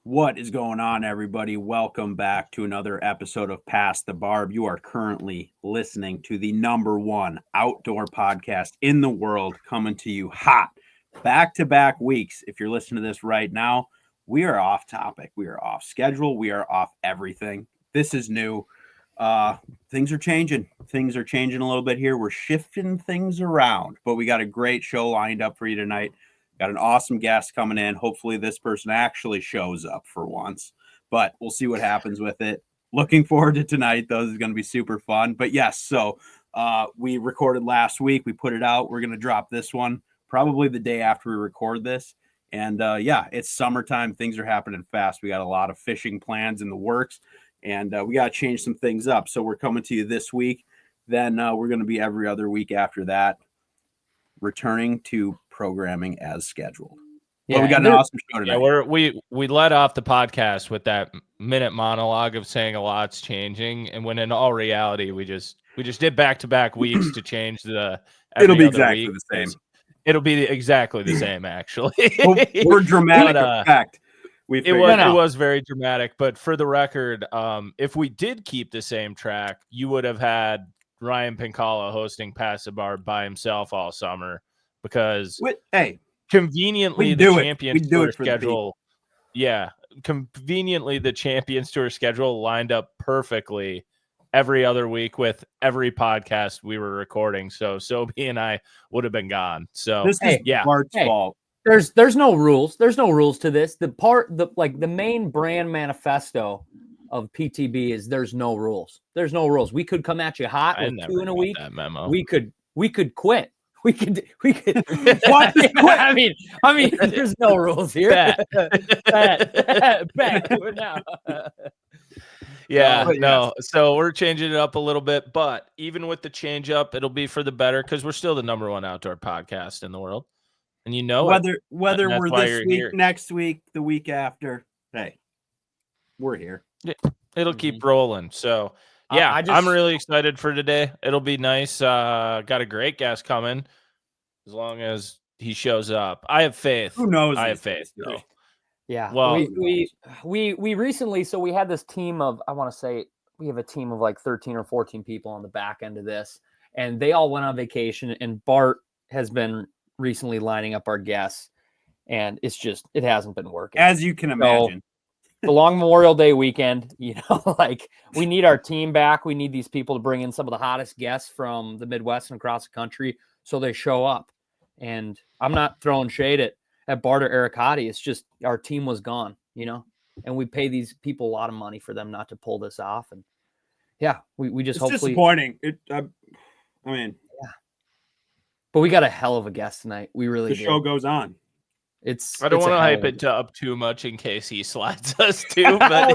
What is going on, everybody? Welcome back to another episode of Past the Barb. You are currently listening to the number one outdoor podcast in the world, coming to you hot, back-to-back weeks. If you're listening to this right now, we are off topic. We are off schedule. We are off everything. This is new. Things are changing. Things are changing a little bit here. We're shifting things around, but we got a great show lined up for you tonight. Got an awesome guest coming in. Hopefully this person actually shows up for once, but we'll see what happens with it. Looking forward to tonight, though. This is going to be super fun. But yes, so we recorded last week. We put it out. We're going to drop this one probably the day after we record this. And yeah, it's summertime. Things are happening fast. We got a lot of fishing plans in the works, and we got to change some things up. So we're coming to you this week. Then we're going to be every other week after that, returning to programming as scheduled. Yeah, well, we got an awesome show tonight. Yeah, we led off the podcast with that minute monologue of saying a lot's changing, and when in all reality, we just did back-to-back weeks to change the. It'll be exactly the same. It'll be exactly the same, actually. We're dramatic effect. It was very dramatic, but for the record, if we did keep the same track, you would have had Ryan Pincala hosting Past the Barb by himself all summer. Because conveniently the Champions Tour schedule, conveniently the Champions Tour schedule lined up perfectly every other week with every podcast we were recording. So Sobe and I would have been gone. So this is Bart's fault. There's no rules. There's no rules to this. The main brand manifesto of PTB is there's no rules. There's no rules. We could come at you hot with 2 in a week. That memo. We could quit. We could. What? I mean, there's no rules here. Bet. No. So we're changing it up a little bit, but even with the change up, it'll be for the better because we're still the number one outdoor podcast in the world, and you know whether we're this week, next week, the week after. Hey, we're here. It'll keep rolling. So. Yeah, I'm really excited for today. It'll be nice. Got a great guest coming as long as he shows up. I have faith. Who knows? I have faith. Yeah. Well, we recently, so we had this team of, I want to say we have a team of like 13 or 14 people on the back end of this, and they all went on vacation, and Bart has been recently lining up our guests, and it hasn't been working. As you can imagine. The long Memorial Day weekend, like we need our team back. We need these people to bring in some of the hottest guests from the Midwest and across the country so they show up. And I'm not throwing shade at Bart or Eric Hottie. It's just our team was gone, and we pay these people a lot of money for them not to pull this off. And yeah, we just it's hopefully disappointing. But we got a hell of a guest tonight. We really the show goes on. I don't want to hype it up too much in case he slides us too, but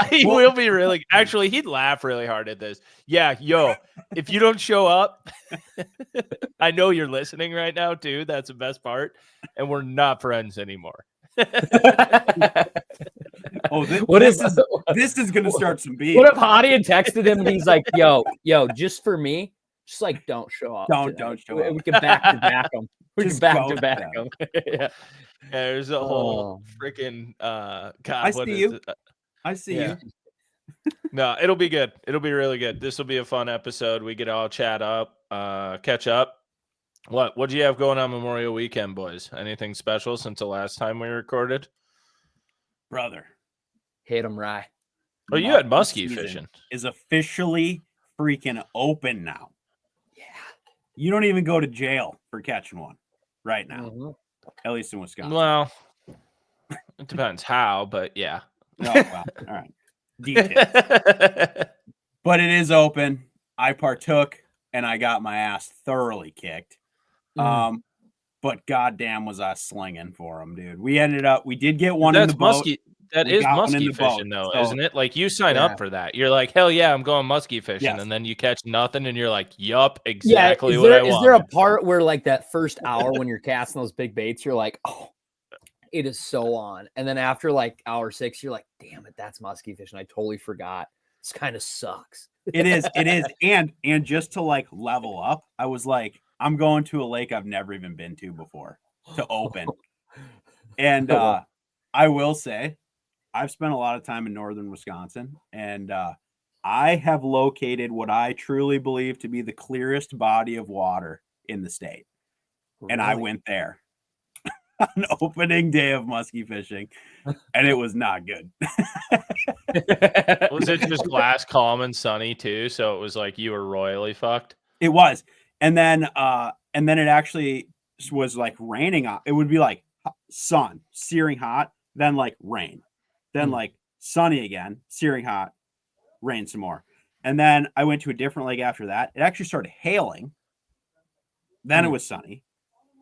he will be really. Actually, he'd laugh really hard at this. Yeah, if you don't show up, I know you're listening right now too. That's the best part, and we're not friends anymore. This is gonna start some beef. What if Hottie had texted him and he's like, "Yo, just for me, just like don't show up. Don't show up. We can back to back them." Yeah, there's a whole freaking I see you. No, it'll be good. It'll be really good. This will be a fun episode. We get all chat up, catch up. What do you have going on Memorial Weekend, boys? Anything special since the last time we recorded? Brother, hit him right. Oh, you had musky fishing. Is officially freaking open now. Yeah. You don't even go to jail for catching one right now, at least in Wisconsin. Well, it depends how, but yeah. Oh, well, all right. Details. But it is open. I partook, and I got my ass thoroughly kicked. But goddamn was I slinging for him, dude. We did get one in the boat. Musky. That is musky fishing, though, isn't it? Like, you sign up for that. You're like, hell yeah, I'm going musky fishing. Yes. And then you catch nothing, and you're like, yup, exactly what I want. Is there a part where, like, that first hour when you're casting those big baits, you're like, oh, it is so on. And then after, like, hour 6, you're like, damn it, that's musky fishing. I totally forgot. This kind of sucks. It is. And just to, like, level up, I was like, I'm going to a lake I've never even been to before to open. And I will say I've spent a lot of time in northern Wisconsin, and I have located what I truly believe to be the clearest body of water in the state. Really? And I went there on opening day of musky fishing, and it was not good. Was it just glass, calm, and sunny too? So it was like you were royally fucked. It was, and then it actually was like raining. It would be like sun, searing hot, then like rain, then like sunny again, searing hot, rain some more, and then I went to a different lake after that. It actually started hailing. Then it was sunny,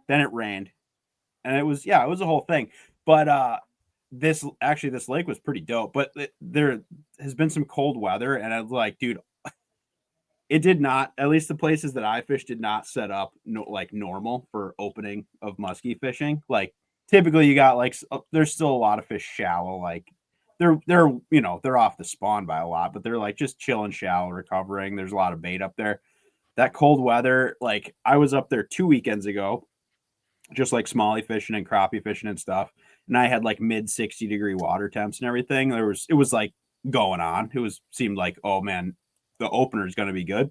then it rained, and it was a whole thing. But this lake was pretty dope. But there has been some cold weather, and I was like, dude, it did not. At least the places that I fished did not set up like normal for opening of musky fishing. Like typically, you got like there's still a lot of fish shallow. Like they're off the spawn by a lot, but they're like just chilling shallow, recovering. There's a lot of bait up there. That cold weather, like I was up there 2 weekends ago, just like smallie fishing and crappie fishing and stuff. And I had like mid 60-degree water temps and everything. It was like going on. Seemed like, oh man, the opener is going to be good.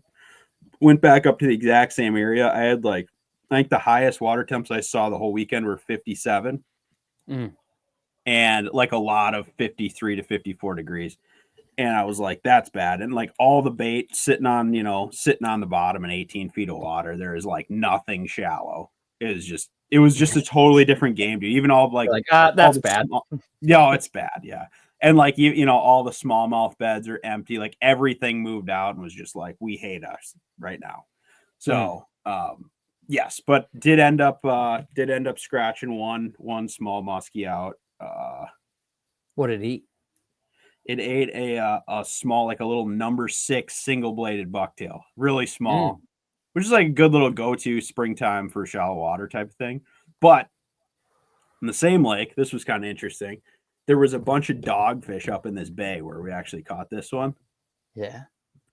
Went back up to the exact same area. I had I think the highest water temps I saw the whole weekend were 57. And like a lot of 53 to 54 degrees. And I was like, that's bad. And like all the bait sitting on the bottom in 18 feet of water, there is like nothing shallow. It was just a totally different game, dude. Even all that's bad. It's bad. Yeah. And like, all the smallmouth beds are empty. Like everything moved out and was just like, we hate us right now. So, yes, but did end up scratching one small muskie out. What did it eat? It ate a small, like a little number 6 single-bladed bucktail, really small, which is like a good little go-to springtime for shallow water type of thing. But in the same lake, this was kind of interesting. There was a bunch of dogfish up in this bay where we actually caught this one. Yeah.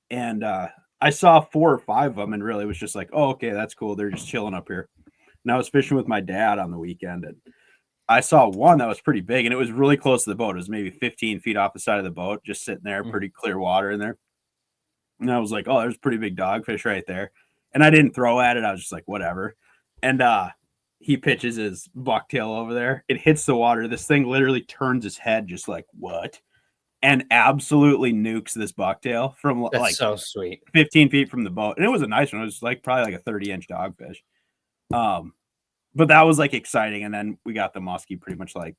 And I saw 4 or 5 of them and really was just like, oh, okay, that's cool. They're just chilling up here. And I was fishing with my dad on the weekend, and I saw one that was pretty big, and it was really close to the boat. It was maybe 15 feet off the side of the boat, just sitting there, pretty clear water in there. And I was like, oh, there's a pretty big dogfish right there. And I didn't throw at it. I was just like, whatever. And he pitches his bucktail over there. It hits the water. This thing literally turns his head just like, what? And absolutely nukes this bucktail from That's so sweet. 15 feet from the boat. And it was a nice one. It was like probably like a 30-inch dogfish. But that was like exciting. And then we got the muskie pretty much like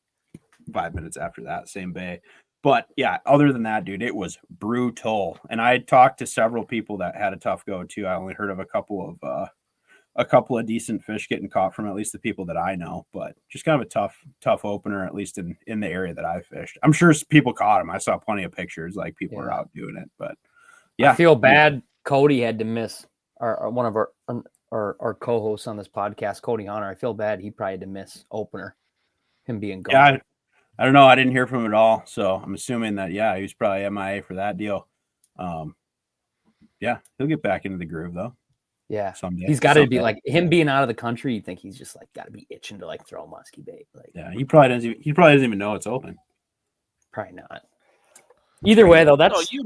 5 minutes after that, same bay. But yeah, other than that, dude, it was brutal. And I had talked to several people that had a tough go too. I only heard of a couple of decent fish getting caught from at least the people that I know, but just kind of a tough opener, at least in the area that I fished. I'm sure people caught them. I saw plenty of pictures, like people are out doing it, but yeah. I feel bad. Cody had to miss one of our co-hosts on this podcast, Cody Hunter. I feel bad. He probably had to miss opener, him being gone. Yeah. I don't know. I didn't hear from him at all. So I'm assuming that, he was probably MIA for that deal. Yeah, he'll get back into the groove though. Yeah, someday. He's got to be like him being out of the country. You think he's just like got to be itching to like throw a musky bait. Like, yeah, he probably doesn't even know it's open. Probably not. Either way, though, that's he's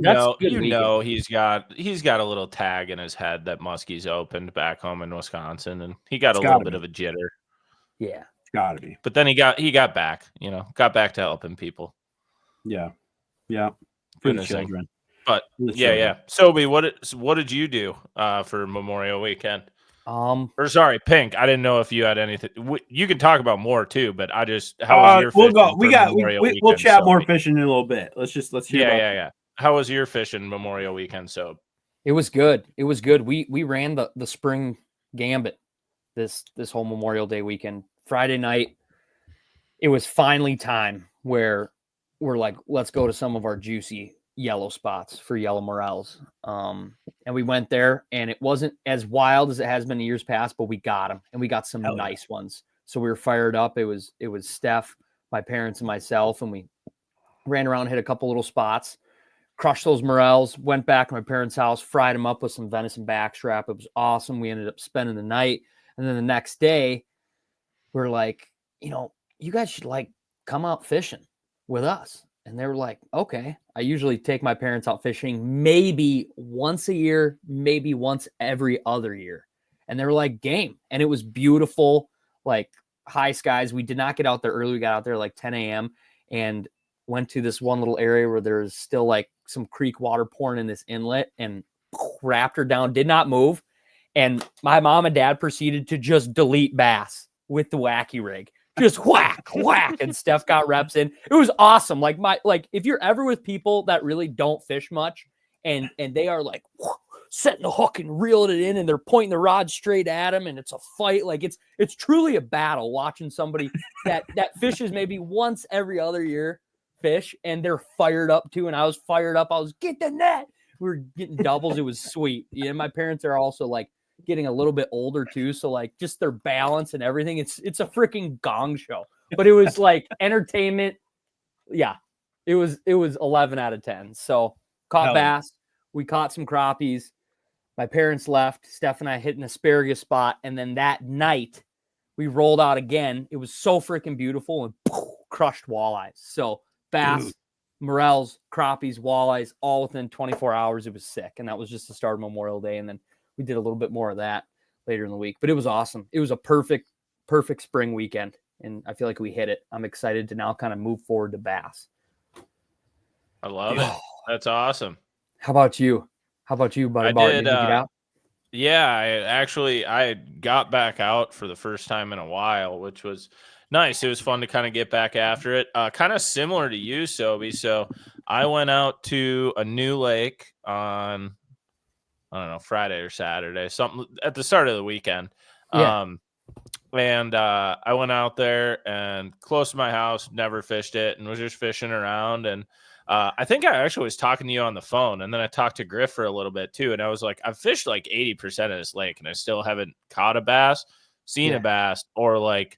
got a little tag in his head that muskie's opened back home in Wisconsin, and he got a little bit of a jitter. Yeah, it's got to be. But then he got back. Got back to helping people. Yeah. For the children. But yeah. Sobe, what did you do for Memorial Weekend? Or sorry, Pink. I didn't know if you had anything. You can talk about more too, but how was your fishing? We'll chat more fishing in a little bit. Let's hear. Yeah. How was your fishing Memorial Weekend, Sobe? It was good. We ran the spring gambit this whole Memorial Day weekend. Friday night, it was finally time where we're like, let's go to some of our juicy yellow spots for yellow morels. And we went there, and it wasn't as wild as it has been in years past, but we got them, and we got some nice ones. So we were fired up. It was Steph, my parents, and myself, and we ran around, hit a couple little spots, crushed those morels, went back to my parents' house, fried them up with some venison backstrap. It was awesome. We ended up spending the night, and then the next day, we're like, you guys should like come out fishing with us. And they were like, okay. I usually take my parents out fishing maybe once a year, maybe once every other year. And they were like, game. And it was beautiful, like high skies. We did not get out there early. We got out there like 10 a.m. and went to this one little area where there's still like some creek water pouring in this inlet, and wrapped her down, did not move. And my mom and dad proceeded to just delete bass with the wacky rig. Just whack, whack. And Steph got reps in. It was awesome. Like if you're ever with people that really don't fish much and they are like setting the hook and reeling it in, and they're pointing the rod straight at them, and it's a fight. Like it's truly a battle watching somebody that fishes maybe once every other year fish, and they're fired up too. And I was fired up. I was, get the net. We were getting doubles. It was sweet. Yeah, my parents are also like getting a little bit older too, so like just their balance and everything, it's a freaking gong show. But it was like entertainment. Yeah, it was 11 out of 10. So caught bass, we caught some crappies. My parents left. Steph and I hit an asparagus spot, and then that night we rolled out again. It was so freaking beautiful, and crushed walleyes. So bass, morels, crappies, walleyes, all within 24 hours. It was sick, and that was just the start of Memorial Day, and then we did a little bit more of that later in the week. But it was awesome. It was a perfect spring weekend, and I feel like we hit it. I'm excited to now kind of move forward to bass. I love it. That's awesome. How about you? Buddy? Did you get out? Yeah, I got back out for the first time in a while, which was nice. It was fun to kind of get back after it. Kind of similar to you, Sobe. So I went out to a new lake on, I don't know, Friday or Saturday, something at the start of the weekend. Yeah. And I went out there and close to my house, never fished it, and was just fishing around. And I think I actually was talking to you on the phone, and then I talked to Griff for a little bit too. And I was like, I've fished like 80% of this lake, and I still haven't caught a bass, seen a bass, or like,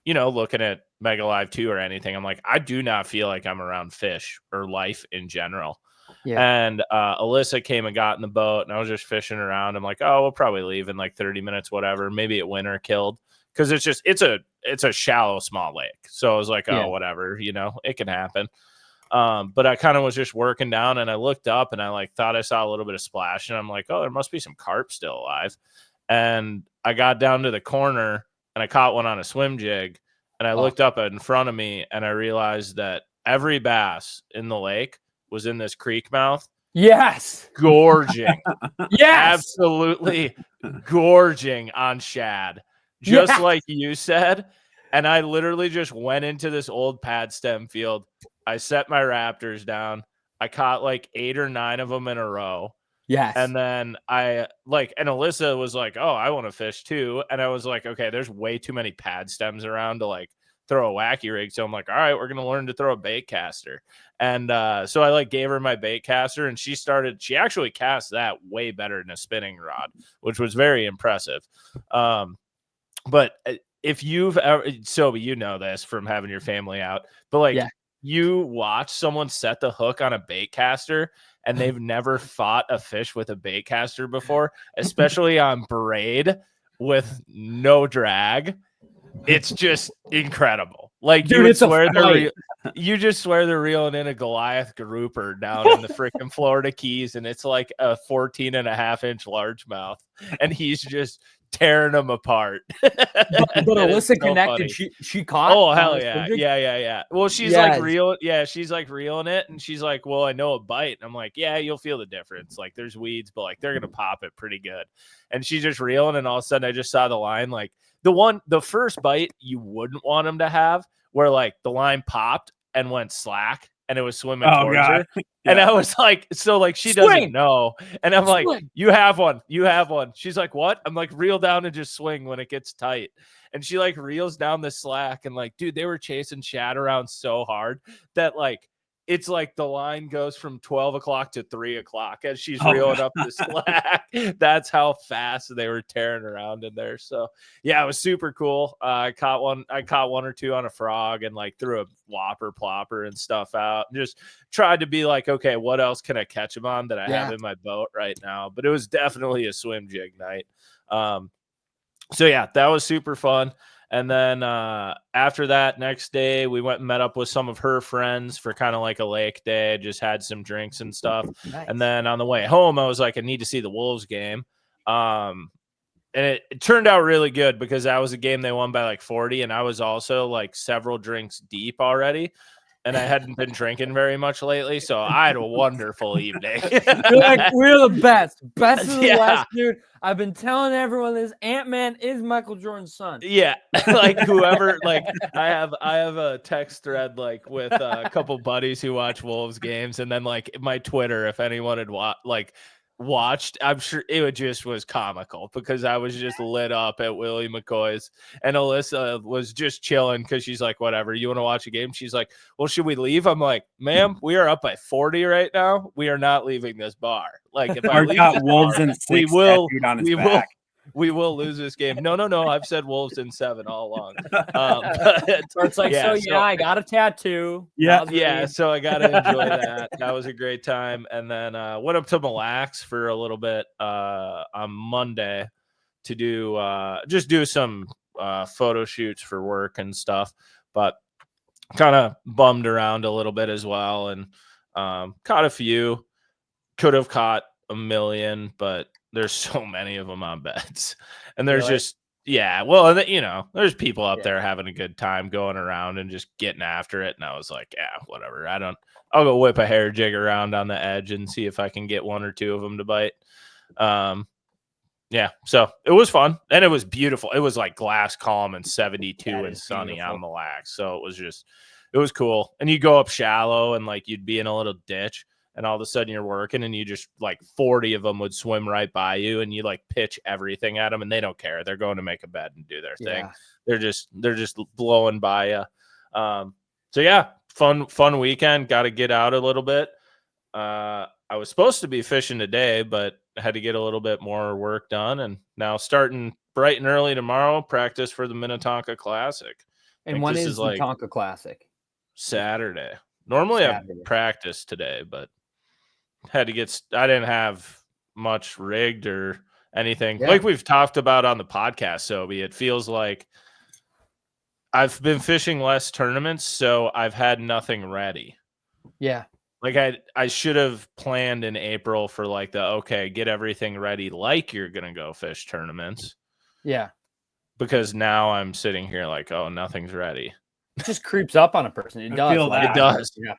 you know, looking at Mega Live 2 or anything. I'm like, I do not feel like I'm around fish or life in general. Yeah. And Alyssa came and got in the boat, and I was just fishing around. I'm like, oh, we'll probably leave in like 30 minutes, whatever. Maybe it winter killed, because it's a shallow, small lake. So I was like, oh, whatever, you know, it can happen. But I kind of was just working down, and I looked up, and I like thought I saw a little bit of splash, and I'm like, oh, there must be some carp still alive. And I got down to the corner, and I caught one on a swim jig, and I looked up in front of me, and I realized that every bass in the lake was in this creek mouth. Yes. Gorging. Yes. Absolutely gorging on shad. Just like you said. And I literally just went into this old pad stem field. I set my Raptors down. I caught like 8 or 9 of them in a row. Yes. And then and Alyssa was like, oh, I want to fish too. And I was like, okay, there's way too many pad stems around to like throw a wacky rig. So I'm like, all right, we're going to learn to throw a bait caster. And so I like gave her my bait caster, and she actually cast that way better than a spinning rod, which was very impressive. But if you've ever, Sobe, you know this from having your family out, but like you watch someone set the hook on a bait caster and they've never fought a fish with a bait caster before, especially on braid with no drag. It's just incredible. Like, dude, you just swear they're reeling in a Goliath grouper down in the freaking Florida Keys, and it's like a 14.5-inch largemouth, and he's just tearing them apart. but Alyssa connected. So she caught. Oh, hell yeah. Yeah. Well, she's like reeling. Yeah, she's like reeling it, and she's like, well, I know a bite. And I'm like, yeah, you'll feel the difference. Like, there's weeds, but like they're gonna pop it pretty good. And she's just reeling, and all of a sudden I just saw the line, like the first bite you wouldn't want them to have, where like the line popped and went slack, and it was swimming towards her. Yeah. And I was like, so like she doesn't know. And I'm like, you have one. She's like, what? I'm like, reel down and just swing when it gets tight. And she like reels down the slack, and like, dude, they were chasing shad around so hard that like it's like the line goes from 12 o'clock to 3 o'clock as she's reeling up the slack. That's how fast they were tearing around in there. So yeah, it was super cool. I caught one or two on a frog, and like threw a whopper plopper and stuff out. Just tried to be like, okay, what else can I catch them on that I have in my boat right now? But it was definitely a swim jig night. So yeah, that was super fun. And then after that, next day, we went and met up with some of her friends for kind of like a lake day, just had some drinks and stuff. Nice. And then on the way home, I was like, I need to see the Wolves game. And it turned out really good because that was a game they won by like 40. And I was also like several drinks deep already. And I hadn't been drinking very much lately. So I had a wonderful evening. You're like, we're the best. Best of the West, dude. I've been telling everyone this. Ant-Man is Michael Jordan's son. Yeah. Like whoever, like I have a text thread like with a couple buddies who watch Wolves games. And then like my Twitter, if anyone had watched, I'm sure it was comical because I was just lit up at Willie McCoy's, and Alyssa was just chilling because she's like, whatever, you want to watch a game? She's like, well, should we leave? I'm like, ma'am, we are up by 40 right now. We are not leaving this bar. Like if I leave got Wolves in 6, we will lose this game. No. I've said Wolves in 7 all along. It's like, I got a tattoo. Yeah. So I got to enjoy that. That was a great time. And then went up to Mille Lacs for a little bit on Monday to do some photo shoots for work and stuff, but kind of bummed around a little bit as well. And caught a few, could have caught a million, but there's so many of them on beds, and there's there's people up there having a good time going around and just getting after it. And I was like, yeah, whatever. I'll go whip a hair jig around on the edge and see if I can get 1 or 2 of them to bite. So it was fun and it was beautiful. It was like glass calm and 72 and sunny beautiful. On Mille Lacs. So it was cool. And you go up shallow and like you'd be in a little ditch. And all of a sudden you're working and you just like 40 of them would swim right by you and you like pitch everything at them and they don't care. They're going to make a bed and do their thing. They're just blowing by you. So yeah, fun weekend. Got to get out a little bit. I was supposed to be fishing today, but I had to get a little bit more work done. And now starting bright and early tomorrow, practice for the Minnetonka Classic. And when is the Minnetonka Classic? Saturday. Normally I practice today, but I didn't have much rigged or anything like we've talked about on the podcast. So it feels like I've been fishing less tournaments, so I've had nothing ready. Yeah. Like I should have planned in April for like get everything ready. Like you're going to go fish tournaments. Yeah. Because now I'm sitting here like, oh, nothing's ready. It just creeps up on a person. It does. It does. Yeah.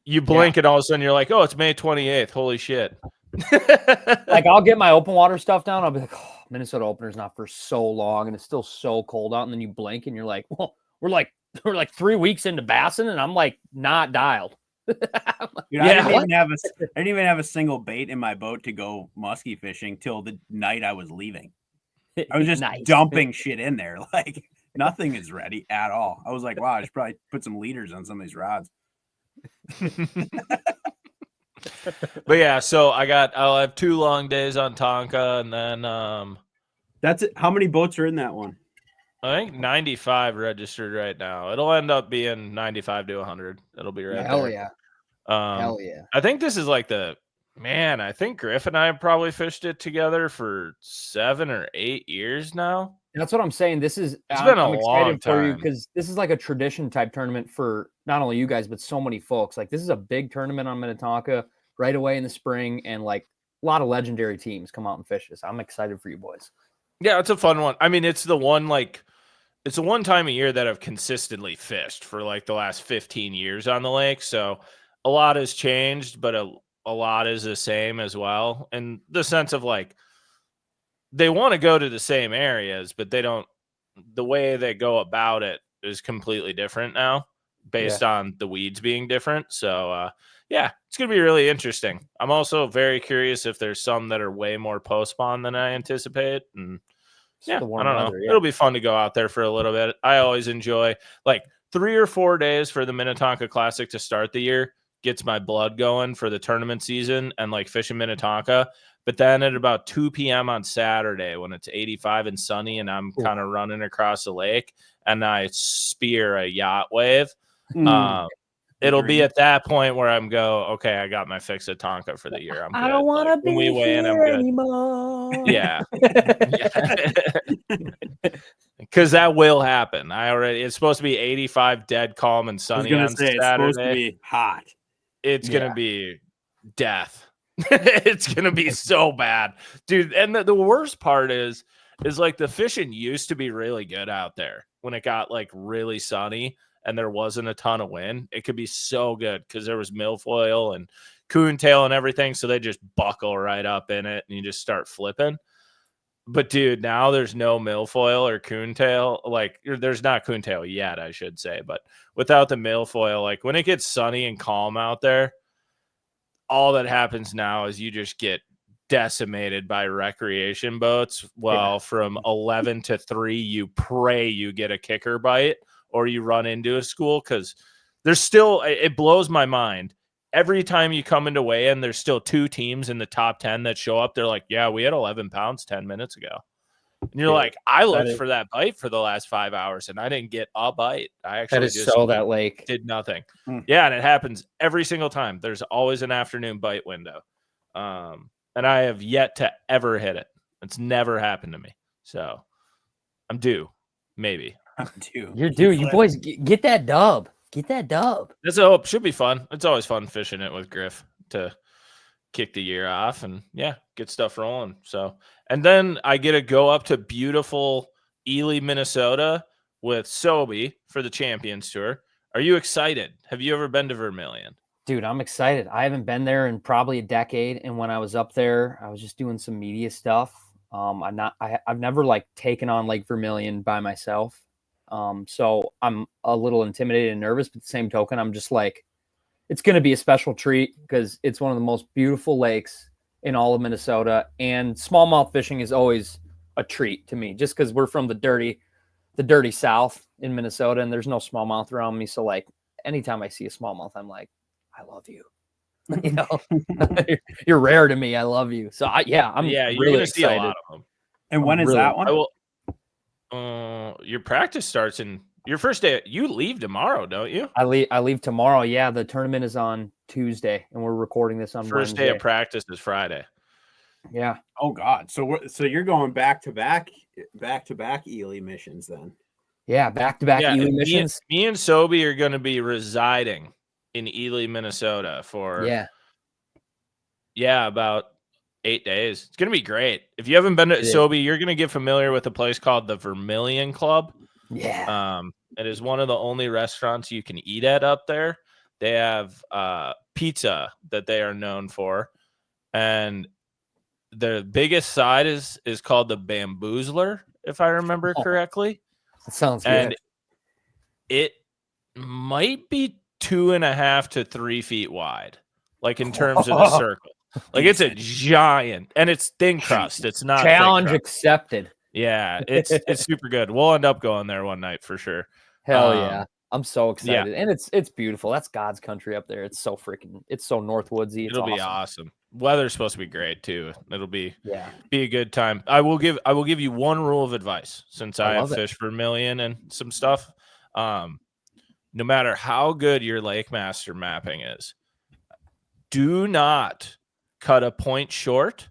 You blink and all of a sudden you're like, oh, it's May 28th. Holy shit. Like I'll get my open water stuff down. I'll be like, oh, Minnesota opener's not for so long and it's still so cold out. And then you blink and you're like, well, we're like 3 weeks into Bassin and I'm like not dialed. Dude, I didn't even have a single bait in my boat to go musky fishing till the night I was leaving. I was just dumping shit in there. Like nothing is ready at all. I was like, wow, I should probably put some leaders on some of these rods. But yeah, so I'll have 2 long days on Tonka, and then that's it. How many boats are in that one? I think 95 registered right now. It'll end up being 95 to 100. It'll be right Hell there. Yeah. Hell yeah. I think this is like I think Griff and I have probably fished it together for 7 or 8 years now. That's what I'm saying. It's been a long time for you because this is like a tradition type tournament for not only you guys, but so many folks. Like this is a big tournament on Minnetonka right away in the spring. And like a lot of legendary teams come out and fish this. I'm excited for you boys. Yeah, it's a fun one. I mean, it's the one time a year that I've consistently fished for like the last 15 years on the lake. So a lot has changed, but a lot is the same as well. And the sense of like, they want to go to the same areas, but the way they go about it is completely different now based on the weeds being different. So, it's going to be really interesting. I'm also very curious if there's some that are way more post-spawn than I anticipate. And I don't know. It'll be fun to go out there for a little bit. I always enjoy like 3 or 4 days for the Minnetonka Classic to start the year. Gets my blood going for the tournament season and like fishing Minnetonka. But then at about 2 p.m. on Saturday when it's 85 and sunny and I'm kind of running across the lake and I spear a yacht wave, it'll be at that point where I'm okay, I got my fix at Tonka for the year. I'm good. I don't want to be we weigh in, I'm here good. anymore. Yeah. Because that will happen. It's supposed to be 85, dead, calm, and sunny on Saturday. It's supposed to be hot. It's going to be death. It's going to be so bad. Dude, and the worst part is like the fishing used to be really good out there when it got like really sunny and there wasn't a ton of wind. It could be so good because there was milfoil and coontail and everything. So they just buckle right up in it and you just start flipping. But dude, now there's no milfoil or coontail. Like there's not coontail yet, I should say. But without the milfoil, like when it gets sunny and calm out there, all that happens now is you just get decimated by recreation boats. Well, from 11 to 3, you pray you get a kicker bite or you run into a school because there's still, it blows my mind. Every time you come into weigh-in, there's still 2 teams in the top 10 that show up. They're like, yeah, we had 11 pounds 10 minutes ago. And you're like, I looked for that bite for the last 5 hours and I didn't get a bite. I actually that lake. Did nothing. Yeah, and it happens every single time. There's always an afternoon bite window. And I have yet to ever hit it. It's never happened to me. So I'm due. Maybe. You're due. You boys get that dub. Get that dub. That's a hope. Should be fun. It's always fun fishing it with Griff to kick the year off and get stuff rolling. So, and then I get to go up to beautiful Ely, Minnesota with Sobe for the Champions Tour. Are you excited? Have you ever been to Vermillion? Dude, I'm excited. I haven't been there in probably a decade. And when I was up there, I was just doing some media stuff. I've never like taken on Lake Vermillion by myself. So I'm a little intimidated and nervous, but the same token, I'm just like, it's going to be a special treat because it's one of the most beautiful lakes in all of Minnesota, and smallmouth fishing is always a treat to me just because we're from the dirty South in Minnesota and there's no smallmouth around me. So like anytime I see a smallmouth, I'm like, I love you. You know, you're rare to me. I love you. So you're really gonna excited. see a lot of them. And when is that one? Your practice starts in your first day. You leave tomorrow, don't you? I leave tomorrow. Yeah, the tournament is on Tuesday, and we're recording this on first Wednesday. Day of practice is Friday. Yeah. Oh God. So you're going back to back Ely missions then? Yeah, back to back Ely missions. Me and Sobe are going to be residing in Ely, Minnesota for about 8 days. It's going to be great. If you haven't been to Sobe, you're going to get familiar with a place called the Vermillion Club. Yeah. It is one of the only restaurants you can eat at up there. They have pizza that they are known for. And the biggest side is called the Bamboozler, if I remember correctly. That sounds good. And it might be 2.5 to 3 feet wide, like in terms of the circle. Like it's a giant, and it's thin crust. It's not challenge accepted. Yeah, it's super good. We'll end up going there one night for sure. Hell yeah. I'm so excited. Yeah. And it's beautiful. That's God's country up there. It's so Northwoodsy. It'll be awesome. Weather's supposed to be great too. It'll be a good time. I will give you one rule of advice since I have fished Vermillion and some stuff. No matter how good your Lake Master mapping is, do not cut a point short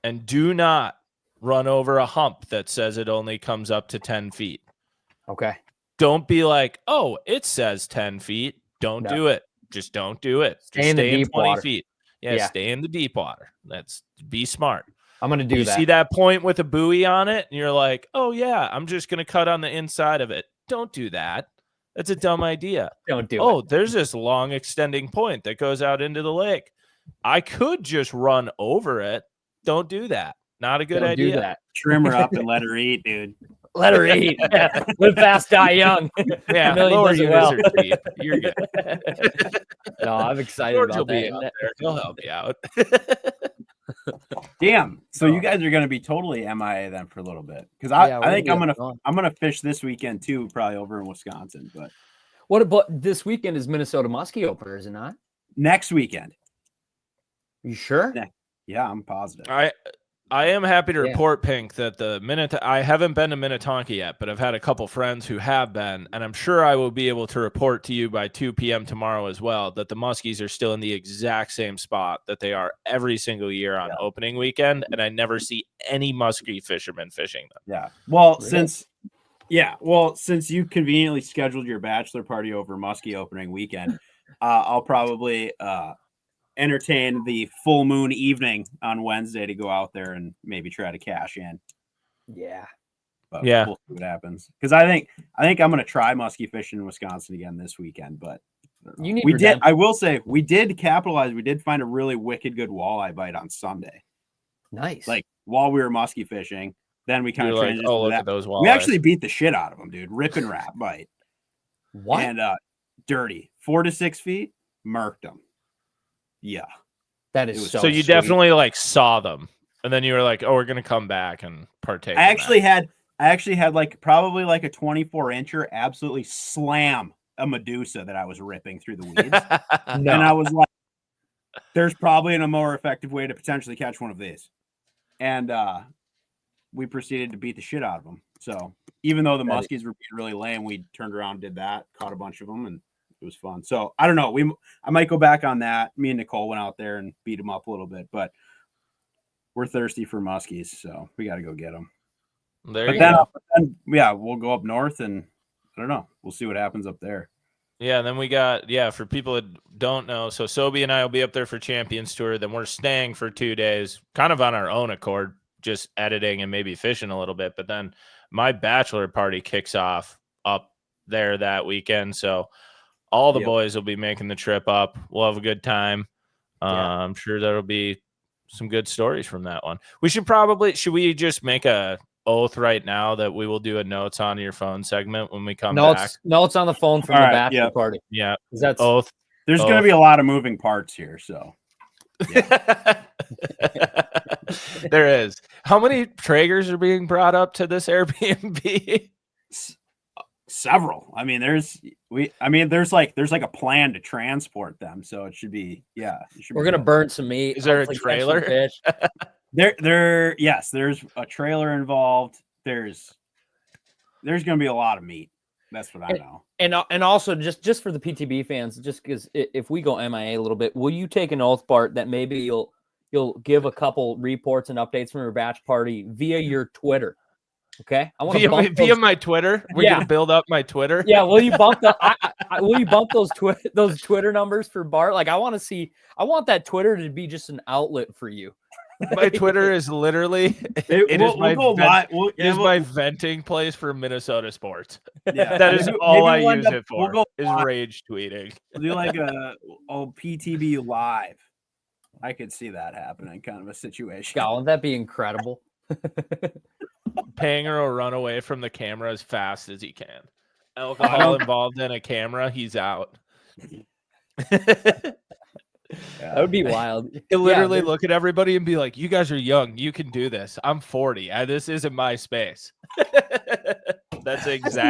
and do not run over a hump that says it only comes up to 10 feet. Okay. Don't be like, oh, it says 10 feet. Don't do it. Just don't do it. Just stay in 20 feet. Yeah, stay in the deep water. Be smart. I'm going to do that. You see that point with a buoy on it, and you're like, oh, yeah, I'm just going to cut on the inside of it. Don't do that. That's a dumb idea. Don't do it. Oh, there's this long extending point that goes out into the lake. I could just run over it. Don't do that. Not a good idea. Do that. Trim her up and let her eat, dude. Let her eat. Yeah. Live fast, die young. Yeah, lower units are deep. You're good. No, I'm excited George about will that. be out there. He'll help you out. Damn. So you guys are going to be totally MIA then for a little bit, because I think I'm gonna fish this weekend too, probably over in Wisconsin. But what about this weekend? Is Minnesota Musky opener? Is it not? Next weekend. You sure? Yeah, I'm positive. I am happy to report, Pink, that I haven't been to Minnetonka yet, but I've had a couple friends who have been, and I'm sure I will be able to report to you by 2 p.m. tomorrow as well that the Muskies are still in the exact same spot that they are every single year on opening weekend, and I never see any muskie fishermen fishing them. Yeah. Well, since you conveniently scheduled your bachelor party over Musky opening weekend, I'll probably entertain the full moon evening on Wednesday to go out there and maybe try to cash in. Yeah. But we'll see what happens. Because I think I'm gonna try musky fishing in Wisconsin again this weekend. But I will say we did capitalize. We did find a really wicked good walleye bite on Sunday. Nice. Like while we were musky fishing, then we kind of transitioned to look that. at those walleyes. We actually beat the shit out of them, dude. Rip and wrap bite. What? And dirty 4 to 6 feet, murked them. Yeah, that is so you sweet. Definitely like saw them, and then you were like, "Oh, we're gonna come back and partake." I actually had like probably like a 24-incher absolutely slam a Medusa that I was ripping through the weeds, and I was like, "There's probably a more effective way to potentially catch one of these," and we proceeded to beat the shit out of them. So even though the muskies were being really lame, we turned around, did that, caught a bunch of them, and it was fun. So I don't know. I might go back on that. Me and Nicole went out there and beat them up a little bit, but we're thirsty for muskies, so we got to go get them. Then, we'll go up north, and I don't know. We'll see what happens up there. Yeah, and then we got for people that don't know, so Sobe and I will be up there for Champions Tour. Then we're staying for 2 days, kind of on our own accord, just editing and maybe fishing a little bit. But then my bachelor party kicks off up there that weekend, so all the boys will be making the trip up. We'll have a good time. I'm sure there'll be some good stories from that one. Should we just make a oath right now that we will do a notes on your phone segment when we come back? Notes on the phone from the bachelor party. Yeah. That's oath. There's going to be a lot of moving parts here. So there is. How many Traegers are being brought up to this Airbnb? Several. I mean, there's like a plan to transport them, so it should be we're gonna burn some meat. Is there a trailer? Fish. Yes, there's a trailer involved. There's gonna be a lot of meat. That's what I know. And also just for the PTB fans, just because if we go MIA a little bit, will you take an oath, Bart, that maybe you'll give a couple reports and updates from your batch party via your Twitter? Okay, I want to via my Twitter. We're gonna build up my Twitter. Yeah, will you bump will you bump those Twitter numbers for Bart? Like, I want that Twitter to be just an outlet for you. My Twitter is literally my venting place for Minnesota sports. Yeah, that is all I use it for. Is rage tweeting. We'll do like a PTB live. I could see that happening, kind of a situation. God, wouldn't that be incredible? Panger will run away from the camera as fast as he can. Alcohol involved in a camera, he's out. That would be wild. He'll literally look at everybody and be like, "You guys are young. You can do this. I'm 40. This isn't my space." That's exactly.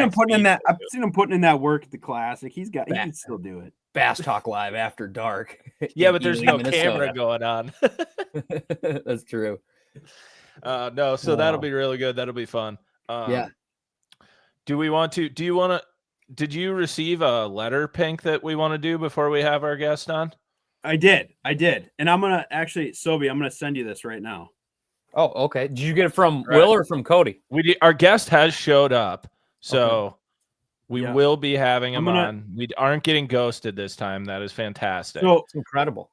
I've seen him putting in that work at the Classic. He can still do it. Bass Talk Live after dark. Yeah, but there's no camera going on. That's true. No, so that'll be really good. That'll be fun. Did you receive a letter, Pink, that we want to do before we have our guest on? I did. And I'm going to Sobe, I'm going to send you this right now. Oh, okay. Did you get it from Will or from Cody? Our guest has showed up, so we will be having him on. We aren't getting ghosted this time. That is fantastic. So it's incredible.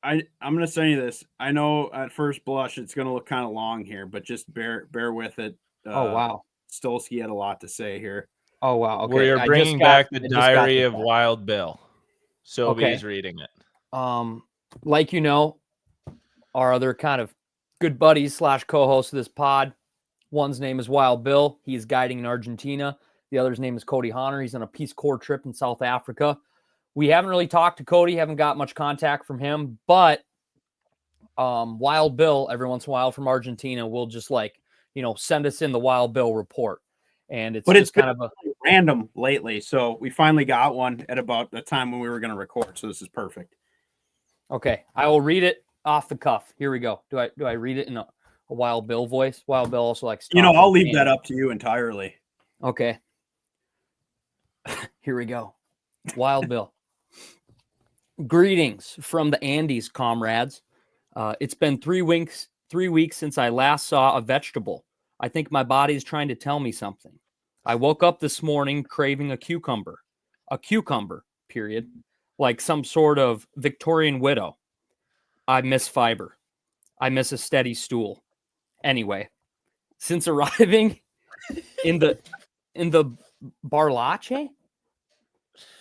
I'm going to send you this. I know at first blush it's going to look kind of long here, but just bear with it. Oh, wow. Stolsky had a lot to say here. Oh, wow. Okay. We are bringing back the Diary of Wild Bill. So he's reading it. Like our other kind of good buddies / co-hosts of this pod. One's name is Wild Bill. He's guiding in Argentina. The other's name is Cody Honor. He's on a Peace Corps trip in South Africa. We haven't really talked to Cody, haven't got much contact from him, but Wild Bill, every once in a while from Argentina, will just send us in the Wild Bill report. And it's kind of a random lately. So we finally got one at about the time when we were going to record. So this is perfect. Okay. I will read it off the cuff. Here we go. Do I read it in a Wild Bill voice. Wild Bill also likes. I'll leave that up to you entirely. Okay. Here we go. Wild Bill. Greetings from the Andes, comrades. It's been 3 weeks since I last saw a vegetable. I think my body is trying to tell me something. I woke up this morning craving a cucumber, period, like some sort of Victorian widow. I miss fiber. I miss a steady stool. Anyway, since arriving in the Barlache,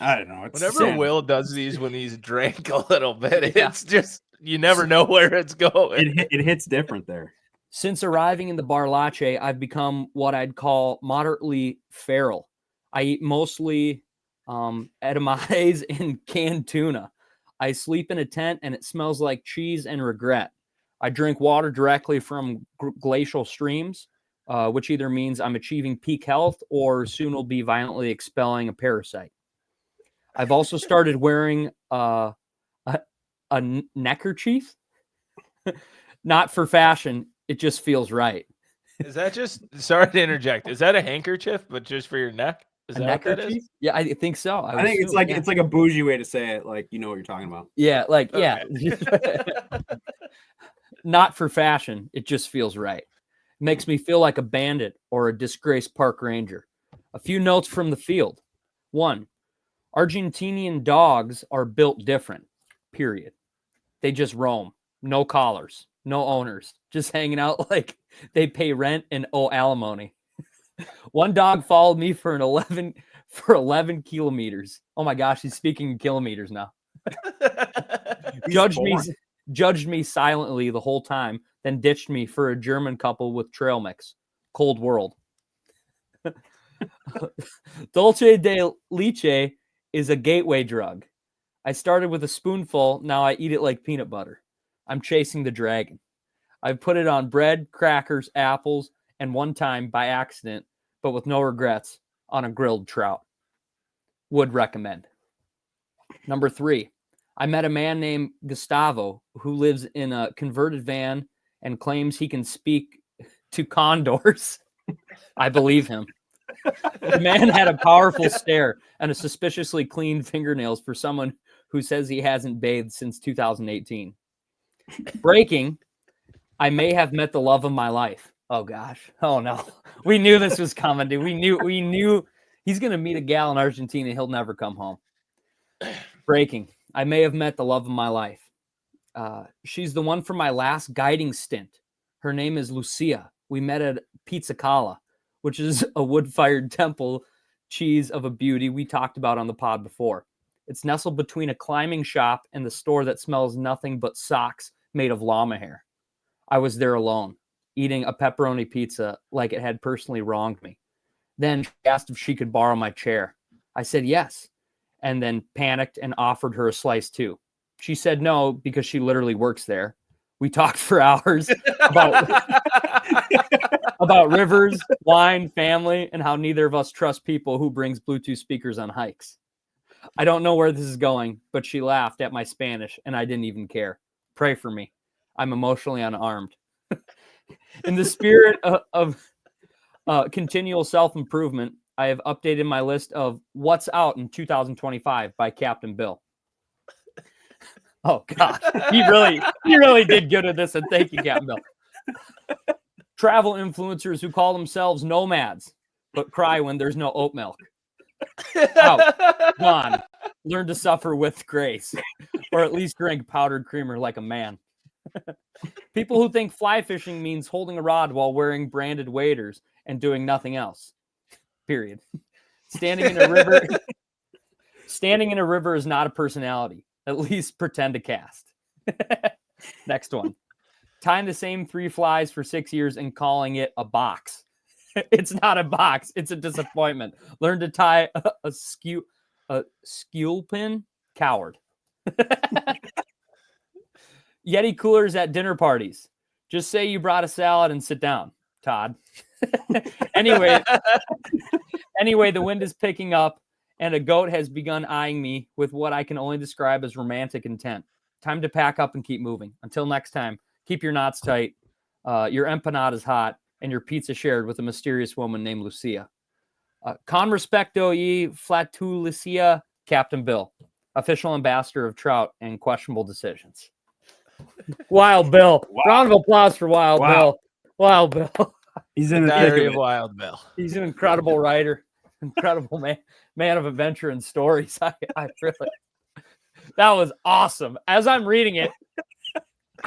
I don't know. Whenever Will does these when he's drank a little bit, it's just you never know where it's going. It hits different there. Since arriving in the Barlache, I've become what I'd call moderately feral. I eat mostly edamades and canned tuna. I sleep in a tent and it smells like cheese and regret. I drink water directly from glacial streams, which either means I'm achieving peak health or soon will be violently expelling a parasite. I've also started wearing a neckerchief. Not for fashion. It just feels right. Is that just, sorry to interject, is that a handkerchief, but just for your neck? Is that what that is? Yeah, I think so. I think it's like it's like a bougie way to say it. Like, you know what you're talking about. Yeah, like, Okay. yeah. Not for fashion. It just feels right. Makes me feel like a bandit or a disgraced park ranger. A few notes from the field. 1, Argentinian dogs are built different, period. They just roam. No collars, no owners, just hanging out like they pay rent and owe alimony. One dog followed me for 11 kilometers. Oh my gosh, he's speaking in kilometers now. Judged me silently the whole time, then ditched me for a German couple with trail mix. Cold world. Dulce de leche is a gateway drug. I started with a spoonful. Now I eat it like peanut butter. I'm chasing the dragon. I've put it on bread, crackers, apples, and one time by accident, but with no regrets, on a grilled trout. Would recommend. Number 3, I met a man named Gustavo who lives in a converted van and claims he can speak to condors. I believe him. The man had a powerful stare and a suspiciously clean fingernails for someone who says he hasn't bathed since 2018. Breaking, I may have met the love of my life. Oh gosh. Oh no. We knew this was coming, dude. We knew he's going to meet a gal in Argentina. He'll never come home. Breaking, I may have met the love of my life. She's the one from my last guiding stint. Her name is Lucia. We met at Pizza Cala, which is a wood-fired temple cheese of a beauty we talked about on the pod before. It's nestled between a climbing shop and the store that smells nothing but socks made of llama hair. I was there alone, eating a pepperoni pizza like it had personally wronged me. Then she asked if she could borrow my chair. I said yes, and then panicked and offered her a slice too. She said no because she literally works there. We talked for hours about rivers, wine, family, and how neither of us trust people who brings Bluetooth speakers on hikes. I don't know where this is going, but she laughed at my Spanish, and I didn't even care. Pray for me. I'm emotionally unarmed. In the spirit of continual self-improvement, I have updated my list of what's out in 2025 by Captain Bill. Oh, God. He really did good at this, and thank you, Captain Bill. Travel influencers who call themselves nomads, but cry when there's no oat milk. Out. Gone. Learn to suffer with grace, or at least drink powdered creamer like a man. People who think fly fishing means holding a rod while wearing branded waders and doing nothing else. Period. Standing in a river is not a personality. At least pretend to cast. Next one. Tying the same 3 flies for 6 years and calling it a box. It's not a box. It's a disappointment. Learn to tie a skewl pin. Coward. Yeti coolers at dinner parties. Just say you brought a salad and sit down, Todd. Anyway, the wind is picking up and a goat has begun eyeing me with what I can only describe as romantic intent. Time to pack up and keep moving. Until next time, keep your knots tight. Your empanada is hot, and your pizza shared with a mysterious woman named Lucia. Con respecto ye flatulicia, Captain Bill, official ambassador of trout and questionable decisions. Wild Bill. Wow. Round of applause for Wild Bill. Wild Bill. He's in The the Diary of Wild Bill. He's an incredible writer, incredible man of adventure and stories. I really, that was awesome. As I'm reading it,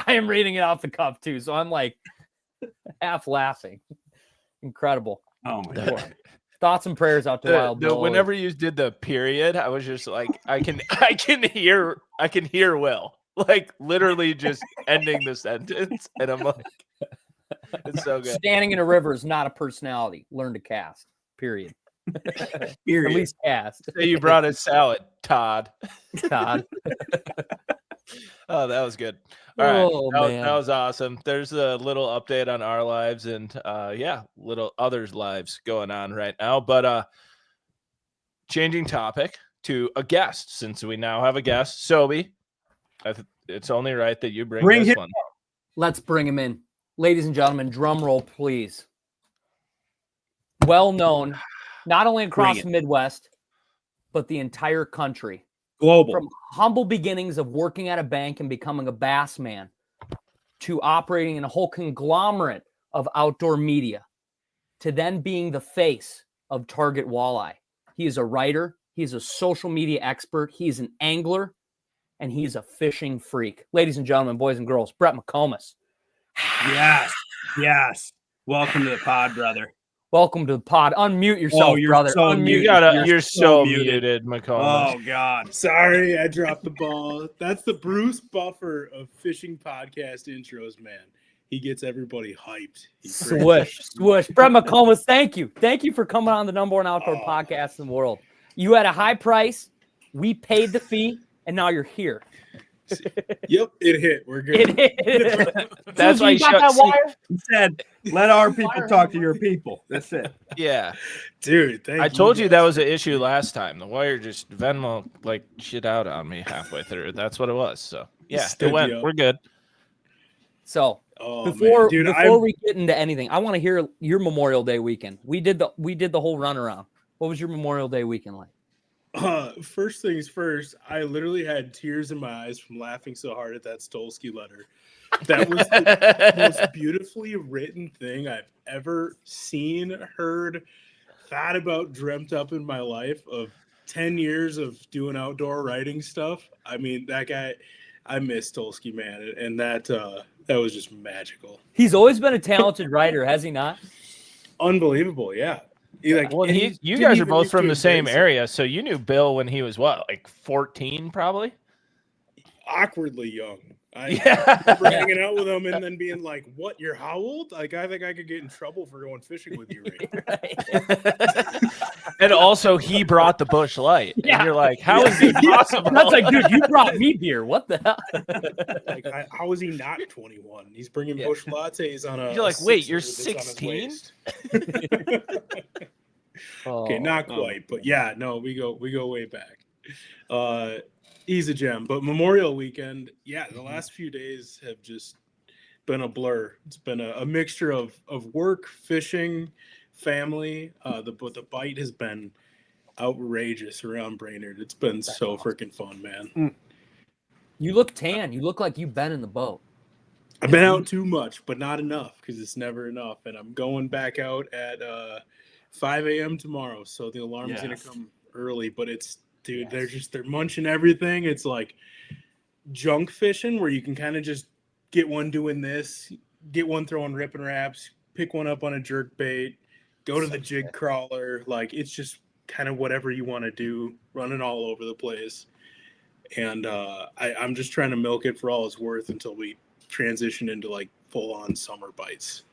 I am reading it off the cuff too, so I'm like half laughing. Incredible. Oh my God. Thoughts and prayers out to Wild Bill. Whenever you did the period, I was just like, I can hear Will like literally just ending the sentence, and I'm like, it's so good. Standing in a river is not a personality. Learn to cast. Period. Period. At least cast. So you brought a salad, Todd. Todd. Oh, that was good. All right. Oh, That was awesome. There's a little update on our lives and little others' lives going on right now. But changing topic to a guest, since we now have a guest. Sobe, it's only right that you bring this him one. Let's bring him in. Ladies and gentlemen, drum roll, please. Well known, not only across the Midwest, but the entire country. Global. From humble beginnings of working at a bank and becoming a bass man to operating in a whole conglomerate of outdoor media to then being the face of Target Walleye. He is a writer. He's a social media expert. He's an angler, and he's a fishing freak. Ladies and gentlemen, boys and girls, Brett McComas. Yes. Welcome to the pod, brother. Welcome to the pod. Unmute yourself, brother. So You're so muted, McComas. Oh God. Sorry, I dropped the ball. That's the Bruce Buffer of fishing podcast intros, man. He gets everybody hyped. Swoosh. Brett McComas, thank you. Thank you for coming on the number one outdoor podcast in the world. You had a high price. We paid the fee, and now you're here. Yep, it hit. We're good. That's why you got that wire. He said, "Let our people talk to your people." That's it. Yeah, dude. I told you that was an issue last time. The wire just Venmo like shit out on me halfway through. That's what it was. So yeah, it went. We're good. So before we get into anything, I want to hear your Memorial Day weekend. We did the whole runaround. What was your Memorial Day weekend like? First things first, I literally had tears in my eyes from laughing so hard at that Stolsky letter. That was the most beautifully written thing I've ever seen, heard, thought about, dreamt up in my life of 10 years of doing outdoor writing stuff. I mean, that guy, I miss Stolsky, man. And that was just magical. He's always been a talented writer, has he not? Unbelievable, yeah. You guys are both from the same area, so you knew Bill when he was what, like 14, probably? Awkwardly young. Hanging out with him and then being like, "What? You're how old?" Like, I think I could get in trouble for going fishing with you, right? And also, he brought the Busch Light. Yeah. And you're like, "How is it possible?" That's like, dude, you brought me beer. What the hell? Like, how is he not 21? He's bringing Busch lattes on a. You're like, wait, you're 16? Okay, not quite, but yeah, no, we go way back. He's a gem. But Memorial Weekend, yeah, the last few days have just been a blur. It's been a mixture of work, fishing, family. The bite has been outrageous around Brainerd. It's been so freaking fun, man. You look tan. You look like you've been in the boat. I've been out too much, but not enough because it's never enough. And I'm going back out at 5 a.m. tomorrow, so the alarm's gonna come early. But it's they're munching everything. It's like junk fishing where you can kind of just get one doing this, get one throwing rip and wraps, pick one up on a jerk bait, go to the jig crawler. Like, it's just kind of whatever you want to do, running all over the place. And I'm just trying to milk it for all it's worth until we transition into like full on summer bites.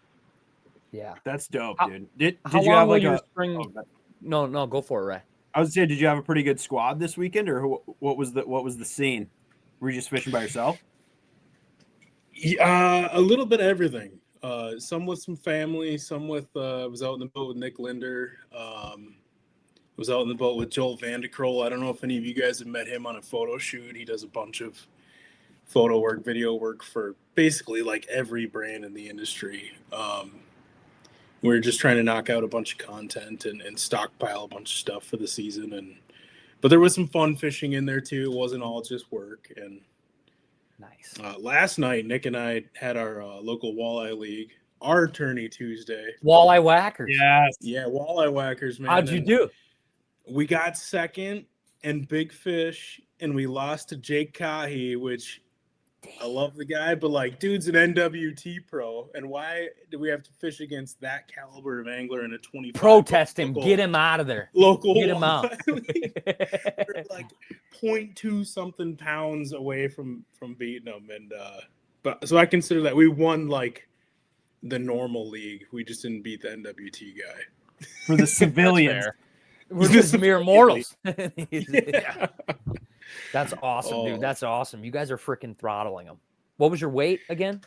Yeah, that's dope, dude. Did how you long have will like your a spring? No, go for it, Ray. I was saying, did you have a pretty good squad this weekend, or what was the scene? Were you just fishing by yourself? A little bit of everything. Some with some family, some with was out in the boat with Nick Linder. Was out in the boat with Joel Vandekroll. I don't know if any of you guys have met him on a photo shoot. He does a bunch of photo work, video work for basically like every brand in the industry. We're just trying to knock out a bunch of content and stockpile a bunch of stuff for the season. But there was some fun fishing in there too. It wasn't all just work. And Nice. last night, Nick and I had our local walleye league, our tourney Tuesday. Walleye whackers. Yes. Yeah, walleye whackers, man. How'd you do? We got second in big fish, and we lost to Jake Kahi, which I love the guy, but like, dude's an NWT pro, and why do we have to fish against that caliber of angler in a 25? Protest him. Get him out of there. Local, Get him out. We're like 0.2 something pounds away from beating them, and but so I consider that we won like the normal league. We just didn't beat the NWT guy For the civilians. We're just mere mortals. Yeah. That's awesome, dude. That's awesome. You guys are freaking throttling them. What was your weight again?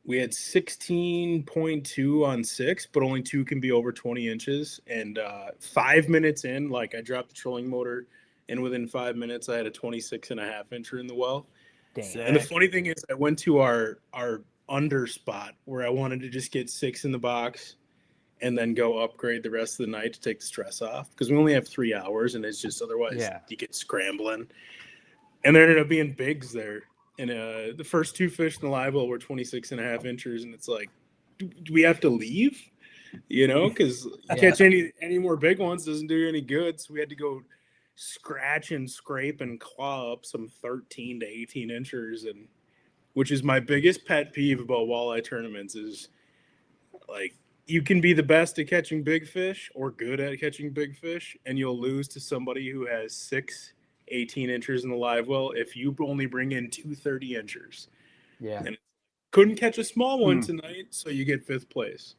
We had 16.2 on 6, but only 2 can be over 20 inches. And 5 minutes in, like I dropped the trolling motor, and within 5 minutes, I had a 26.5 incher in the well. Dang. And the funny thing is, I went to our under spot where I wanted to just get 6 in the box and then go upgrade the rest of the night to take the stress off, because we only have 3 hours, and it's just otherwise you get scrambling. And there ended up being bigs there. And the first 2 fish in the live well were 26.5 inches. And it's like, do we have to leave? You know, because catch any more big ones doesn't do you any good. So we had to go scratch and scrape and claw up some 13 to 18 inches. And which is my biggest pet peeve about walleye tournaments is like, you can be the best at catching big fish or good at catching big fish, and you'll lose to somebody who has 18 inches in the live well if you only bring in 2 30 inchers. Yeah. And couldn't catch a small one tonight, so you get 5th place.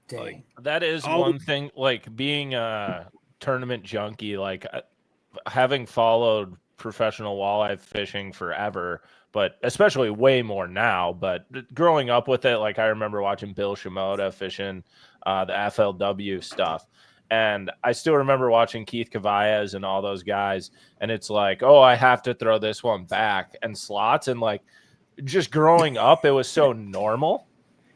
Dang. Like, that is one thing, like being a tournament junkie, like having followed professional walleye fishing forever, but especially way more now. But growing up with it, like I remember watching Bill Shimoda fishing the FLW stuff. And I still remember watching Keith Cavallez and all those guys. And it's like, oh, I have to throw this one back and slots. And like just growing up, it was so normal.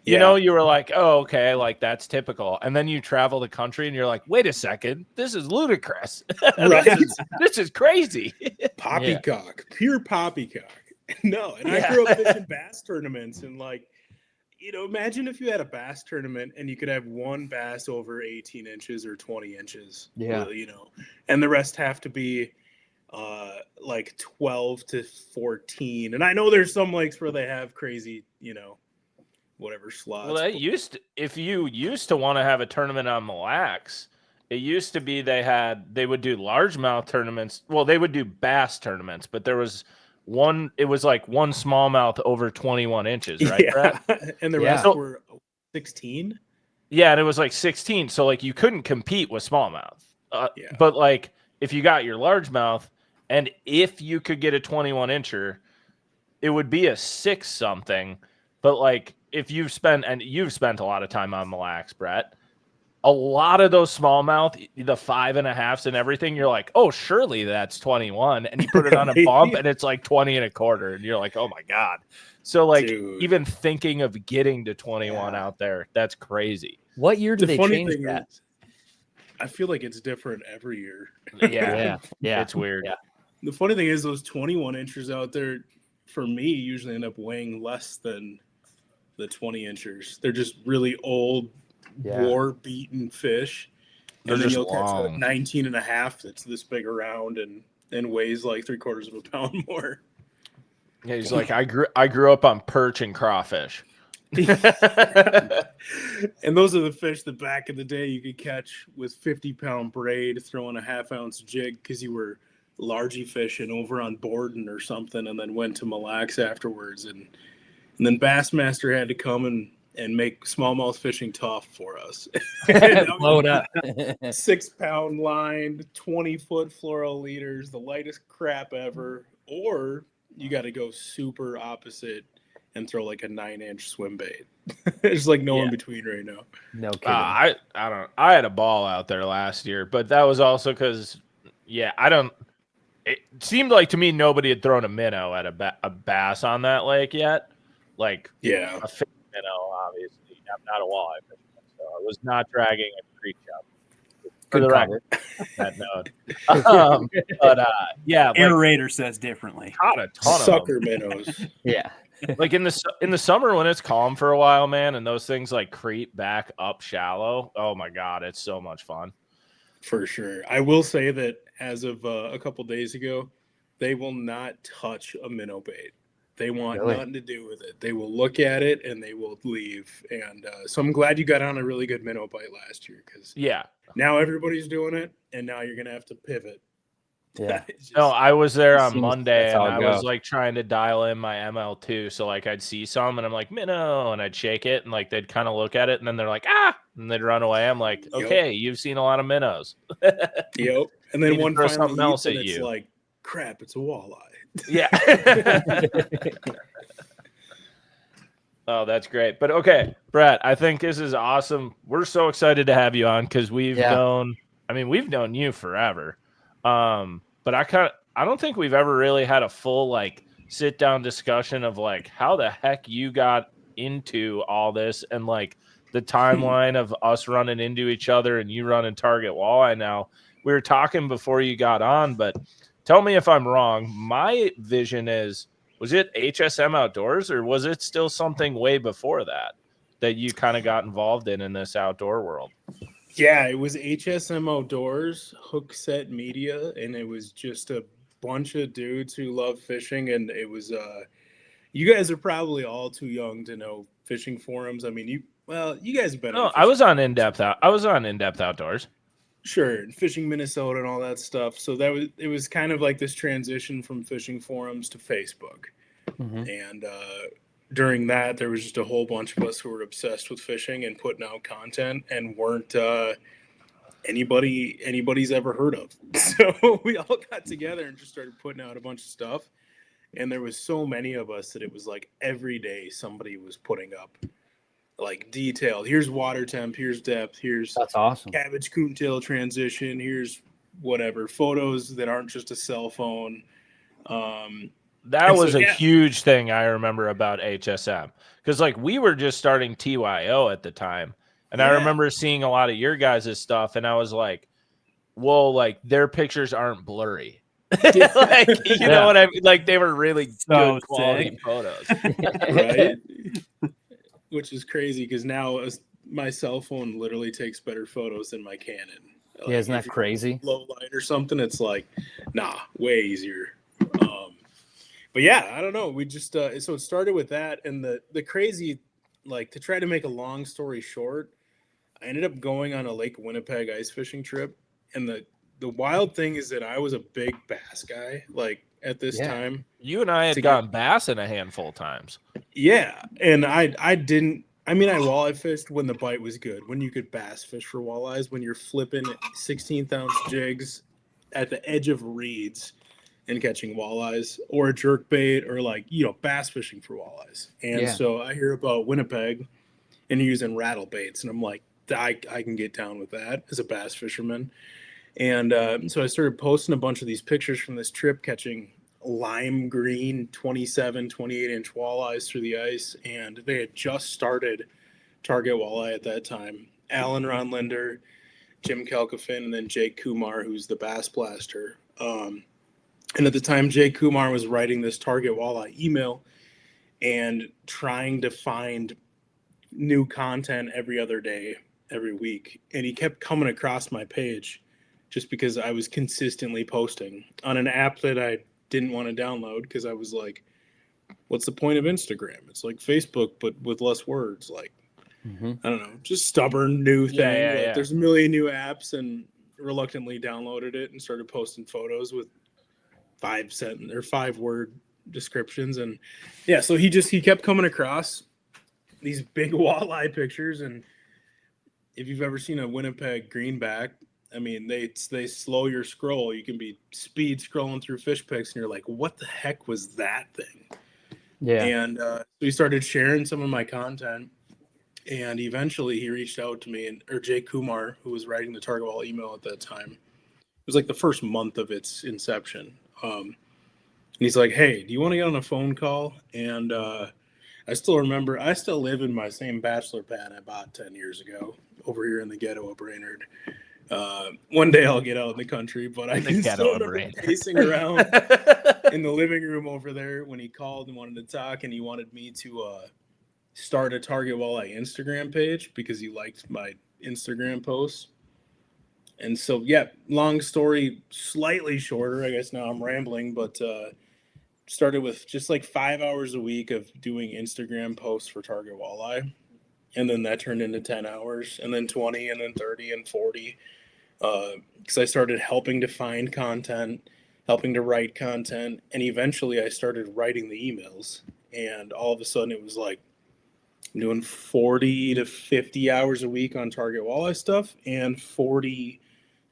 You know, you were like, oh, okay, like that's typical. And then you travel the country and you're like, wait a second, this is ludicrous. Right? this is crazy. Poppycock, pure poppycock. No, and I grew up fishing bass tournaments, and like, you know, imagine if you had a bass tournament and you could have one bass over 18 inches or 20 inches. Yeah. You know, and the rest have to be like 12 to 14. And I know there's some lakes where they have crazy, you know, whatever slots. Well, if you used to want to have a tournament on Mille Lacs, it used to be they would do largemouth tournaments. Well, they would do bass tournaments, but there was one, it was like one smallmouth over 21 inches, right, Brett? And the rest were 16? Yeah, and it was like 16. So, like, you couldn't compete with smallmouth. But, like, if you got your largemouth, and if you could get a 21 incher, it would be a 6-something. But, like, if you've spent a lot of time on Mille Lacs, Brett, a lot of those smallmouth, the 5.5s and everything, you're like, oh, surely that's 21. And you put it on a bump and it's like 20 1/4. And you're like, oh my God. So like, even thinking of getting to 21 out there, that's crazy. What year did they change that? I feel like it's different every year. Yeah. It's weird. Yeah. The funny thing is those 21 inchers out there, for me, usually end up weighing less than the 20 inchers. They're just really old, war-beaten fish. They're and then just you'll catch long. a 19.5 that's this big around and weighs like 3/4 of a pound more. Yeah, he's like, I grew up on perch and crawfish. And those are the fish that back in the day you could catch with 50-pound braid, throwing a 1/2-ounce jig because you were largy fishing over on Borden or something, and then went to Mille Lacs afterwards. And then Bassmaster had to come and make smallmouth fishing tough for us. Blow it up. 6-pound line, 20-foot fluoro leaders, the lightest crap ever. Or you got to go super opposite and throw like a 9-inch swim bait. There's like no in between right now. No kidding. I don't. I had a ball out there last year, but that was also because, it seemed like to me nobody had thrown a minnow at a bass on that lake yet. Like, Yeah. a fish minnow, obviously. I'm not a walleye fisherman, so I was not dragging a creek chub. For Good the cover. record, that note. But yeah, Aerator says differently. caught a ton Sucker of them. minnows. Yeah. Like in the summer when it's calm for a while, man, and those things like creep back up shallow. Oh my god, it's so much fun. For sure. I will say that as of a couple days ago, they will not touch a minnow bait. They want Really? nothing to do with it. They will look at it and they will leave. And so I'm glad you got on a really good minnow bite last year because Yeah. now everybody's doing it, and now you're gonna have to pivot. Yeah. No, I was there on Seems Monday that's and how it I was goes. like trying to dial in my ML2. So like I'd see some and I'm like, minnow, and I'd shake it and like they'd kind of look at it and then they're like, ah, and they'd run away. I'm like, Yep. okay, you've seen a lot of minnows. Yep. And Need then to one throw finally something else eats, and at it's you. like, crap, it's a walleye. Yeah. Oh, that's great. But okay, Brett, I think this is awesome. We're so excited to have you on because we've known you forever. But I don't think we've ever really had a full like sit down discussion of like how the heck you got into all this and like the timeline of us running into each other and you running Target Walleye now. We were talking before you got on, but tell me if I'm wrong. My vision is, was it HSM Outdoors or was it still something way before that you kind of got involved in this outdoor world? Yeah, it was HSM Outdoors, Hook Set Media, and it was just a bunch of dudes who love fishing. And it was, you guys are probably all too young to know fishing forums. I mean, you guys have been on. I was on In-Depth Outdoors. Sure, Fishing Minnesota and all that stuff. So it was kind of like this transition from fishing forums to Facebook. Mm-hmm. And during that, there was just a whole bunch of us who were obsessed with fishing and putting out content and weren't anybody's ever heard of. So we all got together and just started putting out a bunch of stuff. And there was so many of us that it was like every day somebody was putting up like detailed. Here's water temp, here's depth, here's That's awesome. cabbage coontail transition, here's whatever photos that aren't just a cell phone. That was a huge thing I remember about HSM because like we were just starting TYO at the time. And I remember seeing a lot of your guys' stuff and I was like, well, like their pictures aren't blurry. Like, you know what I mean? Like they were really good quality photos. Right? Which is crazy because now my cell phone literally takes better photos than my Canon. Like, yeah, isn't that crazy? Low light or something, it's like, nah, way easier. But yeah, I don't know. We just so it started with that, and the crazy, like, to try to make a long story short, I ended up going on a Lake Winnipeg ice fishing trip, and the wild thing is that I was a big bass guy, like at this time. You and I had gone bassing a handful of times. Yeah, and I didn't. I mean, I walleye fished when the bite was good, when you could bass fish for walleyes, when you're flipping 16th-ounce jigs at the edge of reeds and catching walleyes, or a jerk bait, or like, bass fishing for walleyes. And so I hear about Winnipeg and using rattle baits, and I'm like, I can get down with that as a bass fisherman. And so I started posting a bunch of these pictures from this trip catching lime green 27, 28-inch walleyes through the ice, and they had just started Target Walleye at that time. Alan Ronlinder, Jim Kelkafin, and then Jake Kumar, who's the bass blaster. And at the time, Jake Kumar was writing this Target Walleye email and trying to find new content every other day, every week. And he kept coming across my page just because I was consistently posting on an app that I didn't want to download because I was like, what's the point of Instagram? It's like Facebook, but with less words. Like, I don't know, just stubborn new thing. Like, there's a million new apps, and reluctantly downloaded it and started posting photos with 5-sentence or 5-word descriptions. And so he kept coming across these big walleye pictures. And if you've ever seen a Winnipeg greenback, I mean, they slow your scroll. You can be speed scrolling through fish pics, and you're like, what the heck was that thing? Yeah. And we started sharing some of my content, and eventually he reached out to me, or Jake Kumar, who was writing the Target Wall email at that time. It was like the first month of its inception. And he's like, "Hey, do you want to get on a phone call?" And I still remember. I still live in my same bachelor pad I bought 10 years ago over here in the ghetto of Brainerd. One day I'll get out in the country, but I can still remember pacing around in the living room over there when he called and wanted to talk, and he wanted me to start a Target Walleye Instagram page because he liked my Instagram posts. And so, yeah, long story, slightly shorter. I guess now I'm rambling, but started with just like 5 hours a week of doing Instagram posts for Target Walleye. And then that turned into 10 hours, and then 20, and then 30, and 40. Because I started helping to find content, helping to write content, and eventually I started writing the emails. And all of a sudden it was like I'm doing 40 to 50 hours a week on Target Walleye stuff and 40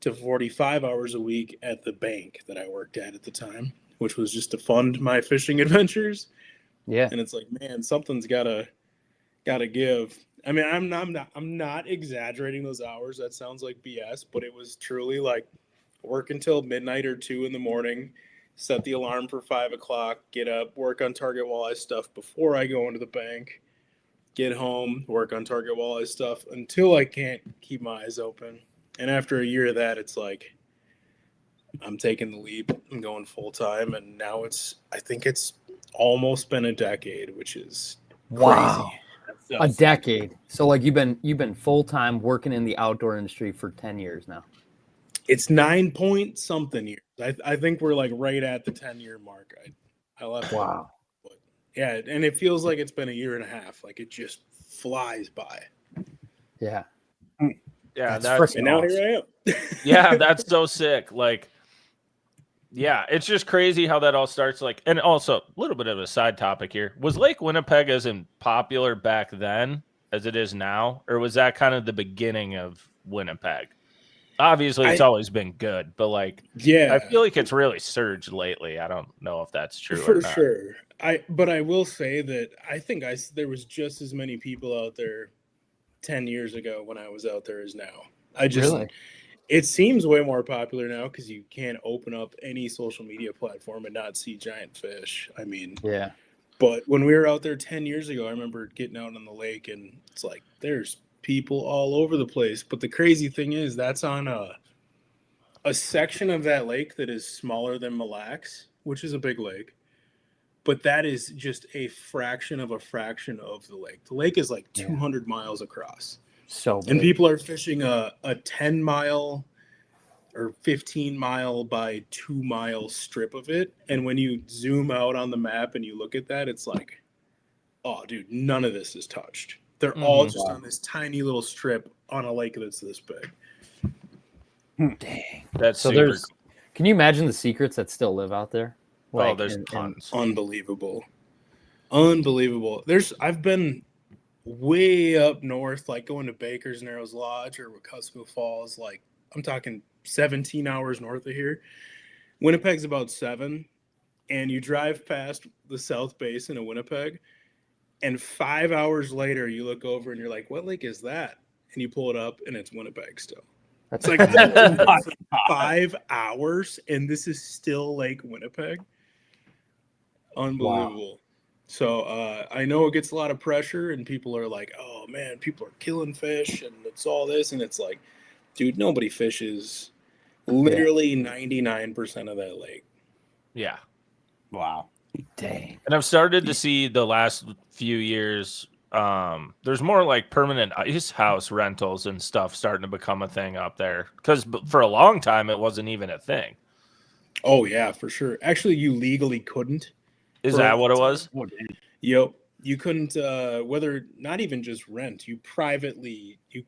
to 45 hours a week at the bank that I worked at the time, which was just to fund my fishing adventures. Yeah. And it's like, man, something's gotta give. I mean, I'm not exaggerating those hours. That sounds like BS, but it was truly like work until midnight or 2 in the morning, set the alarm for 5 o'clock, get up, work on Target Walleye stuff before I go into the bank, get home, work on Target Walleye stuff until I can't keep my eyes open. And after a year of that, it's like I'm taking the leap. I'm going full time, and now I think it's almost been a decade, which is wow. crazy. A decade. So like you've been full time working in the outdoor industry for 10 years now. It's 9 point something years. I think we're like right at the 10-year mark. Wow. But yeah, and it feels like it's been a year and a half. Like it just flies by. Yeah. Yeah, that's and now awesome. here I am. Yeah, that's so sick. Like, yeah, it's just crazy how that all starts. Like, and also a little bit of a side topic here. Was Lake Winnipeg as popular back then as it is now, or was that kind of the beginning of Winnipeg? Obviously, it's always been good, but like, yeah, I feel like it's really surged lately. I don't know if that's true for or not. sure. But I will say that I think there was just as many people out there 10 years ago when I was out there as now. Really? It seems way more popular now because you can't open up any social media platform and not see giant fish. I mean, yeah. But when we were out there 10 years ago, I remember getting out on the lake and it's like there's people all over the place. But the crazy thing is that's on a section of that lake that is smaller than Mille Lacs, which is a big lake. But that is just a fraction of the lake. The lake is like 200 miles across. So big. And people are fishing a 10-mile or 15-mile by 2-mile strip of it. And when you zoom out on the map and you look at that, it's like, oh, dude, none of this is touched. They're all just on this tiny little strip on a lake that's this big. Dang. That's so super there's. Can you imagine the secrets that still live out there? Like, there's tons. Unbelievable. I've been way up north, like going to Baker's Narrows Lodge or Wekusko Falls. Like I'm talking 17 hours north of here. Winnipeg's about 7, and you drive past the South Basin of Winnipeg, and 5 hours later you look over and you're like, what lake is that? And you pull it up and it's Winnipeg still. It's like for 5 hours and this is still Lake Winnipeg. Unbelievable. Wow. So I know it gets a lot of pressure and people are like, oh man, people are killing fish and it's all this. And it's like, dude, nobody fishes literally 99% of that lake. Yeah. Wow. Dang. And I've started to see the last few years, there's more like permanent ice house rentals and stuff starting to become a thing up there. Because for a long time, it wasn't even a thing. Oh, yeah, for sure. Actually, you legally couldn't. Is that what it was? Yep. You couldn't, not even just rent, you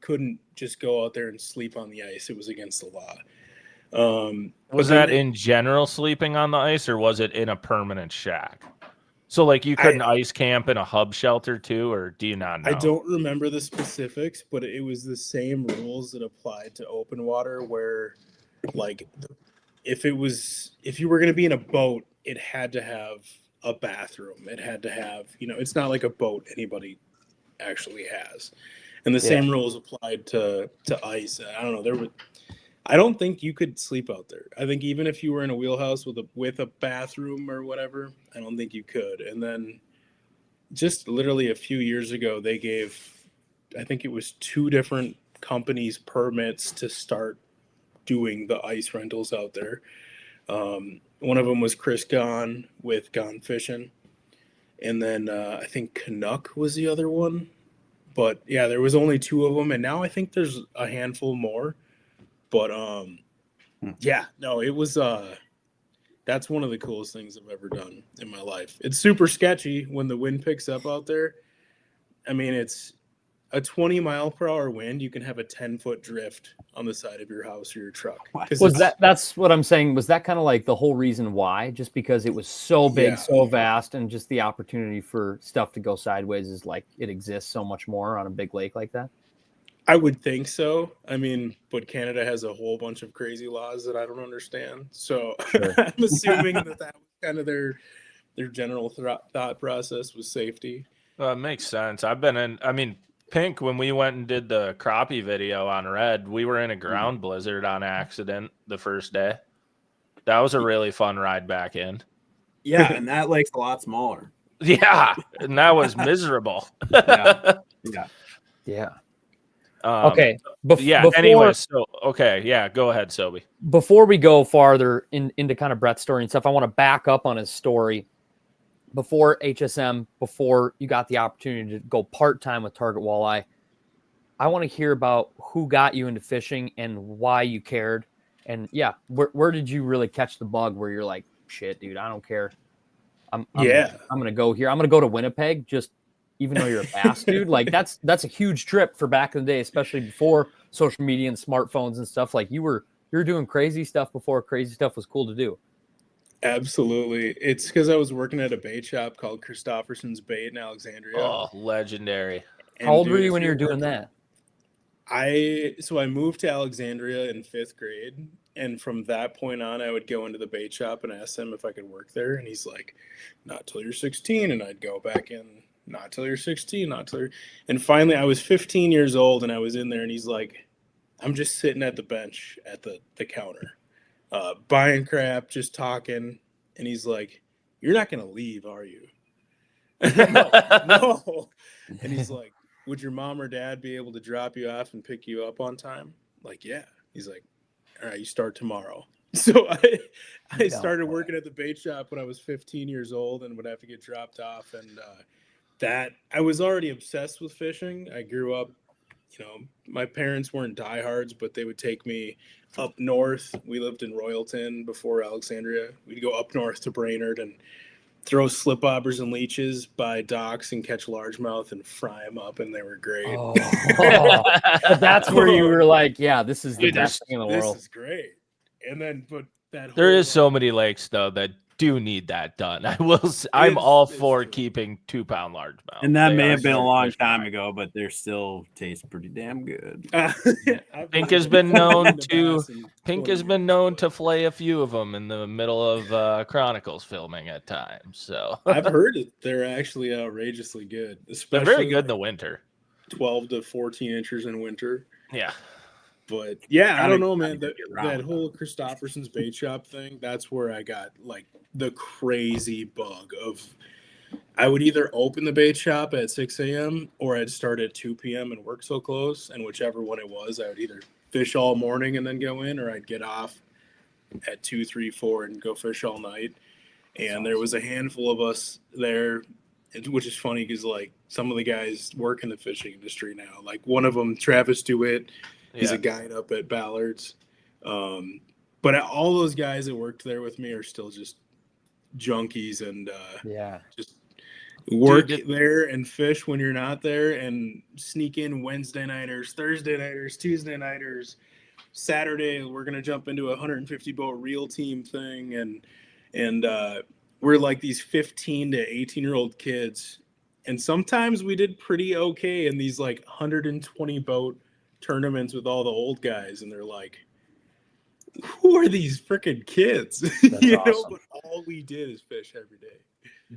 couldn't just go out there and sleep on the ice. It was against the law. Was that in general sleeping on the ice, or was it in a permanent shack? So like you couldn't ice camp in a hub shelter too, or do you not know? I don't remember the specifics, but it was the same rules that applied to open water where like if you were going to be in a boat, it had to have a bathroom. It had to have, it's not like a boat anybody actually has. And the same rules applied to ice. I don't know. I don't think you could sleep out there. I think even if you were in a wheelhouse with a bathroom or whatever, I don't think you could. And then just literally a few years ago, they gave, I think it was 2 different companies permits to start doing the ice rentals out there. One of them was Chris Gone with Gone Fishing. And then I think Canuck was the other one. But yeah, there was only 2 of them. And now I think there's a handful more. But yeah, no, it was that's one of the coolest things I've ever done in my life. It's super sketchy when the wind picks up out there. I mean, it's a 20-mile-per-hour wind. You can have a 10-foot drift on the side of your house or your truck. That's what I'm saying. Was that kind of like the whole reason why? Just because it was so big, so vast, and just the opportunity for stuff to go sideways is like it exists so much more on a big lake like that? I would think so. I mean, but Canada has a whole bunch of crazy laws that I don't understand. So sure. I'm assuming that was kind of their general thought process was safety. It makes sense. Pink, when we went and did the crappie video on Red, we were in a ground blizzard on accident the first day. That was a really fun ride back in. Yeah, and that lake's a lot smaller. Yeah, and that was miserable. Yeah. Okay. Anyway, so go ahead, Sobe. Before we go farther into kind of Brett's story and stuff, I want to back up on his story. Before HSM, before you got the opportunity to go part-time with Target Walleye, I want to hear about who got you into fishing and why you cared. And yeah, where did you really catch the bug where you're like, shit, dude, I don't care. I'm going to go here. I'm going to go to Winnipeg just even though you're a bass dude. Like that's a huge trip for back in the day, especially before social media and smartphones and stuff. Like you were doing crazy stuff before crazy stuff was cool to do. Absolutely. It's because I was working at a bait shop called Christopherson's Bait in Alexandria. Oh, legendary. And how old were you when you were doing that? I moved to Alexandria in 5th grade. And from that point on, I would go into the bait shop and ask him if I could work there. And he's like, not till you're 16. And I'd go back in, not till you're 16, not till you're... And finally, I was 15 years old and I was in there and he's like, I'm just sitting at the bench at the counter, buying crap, just talking. And he's like, you're not going to leave, are you? And I'm like, no. And he's like, would your mom or dad be able to drop you off and pick you up on time? Like, yeah. He's like, all right, you start tomorrow. So I started working at the bait shop when I was 15 years old and would have to get dropped off. And that I was already obsessed with fishing. I grew up, my parents weren't diehards, but they would take me up north. We lived in Royalton before Alexandria. We'd go up north to Brainerd and throw slip bobbers and leeches by docks and catch largemouth and fry them up, and they were great. That's where you were like, yeah, this is the best thing in the world. This is great. And then, but there is so many lakes though that do need that done. I'm all for keeping 2-pound largemouth. And that may have been a long time ago, but they still taste pretty damn good. Pink has been known to flay a few of them in the middle of Chronicles filming at times. So I've heard that they're actually outrageously good. They're very good in the winter. 12 to 14 inches in winter. Yeah. But yeah, I don't know, man. That whole Christopherson's bait shop thing, that's where I got like the crazy bug of I would either open the bait shop at 6 a.m. or I'd start at 2 p.m. and work so close. And whichever one it was, I would either fish all morning and then go in, or I'd get off at 2, 3, 4 and go fish all night. And there was a handful of us there, which is funny because like some of the guys work in the fishing industry now. Like one of them, Travis DeWitt, he's a guide up at Ballard's. But all those guys that worked there with me are still just junkies and just work there and fish when you're not there and sneak in Wednesday nighters, Thursday nighters, Tuesday nighters. Saturday, we're going to jump into a 150 boat reel team thing. And we're like these 15 to 18-year-old kids. And sometimes we did pretty okay in these like 120 boat tournaments with all the old guys, and they're like, who are these freaking kids? But all we did is fish every day.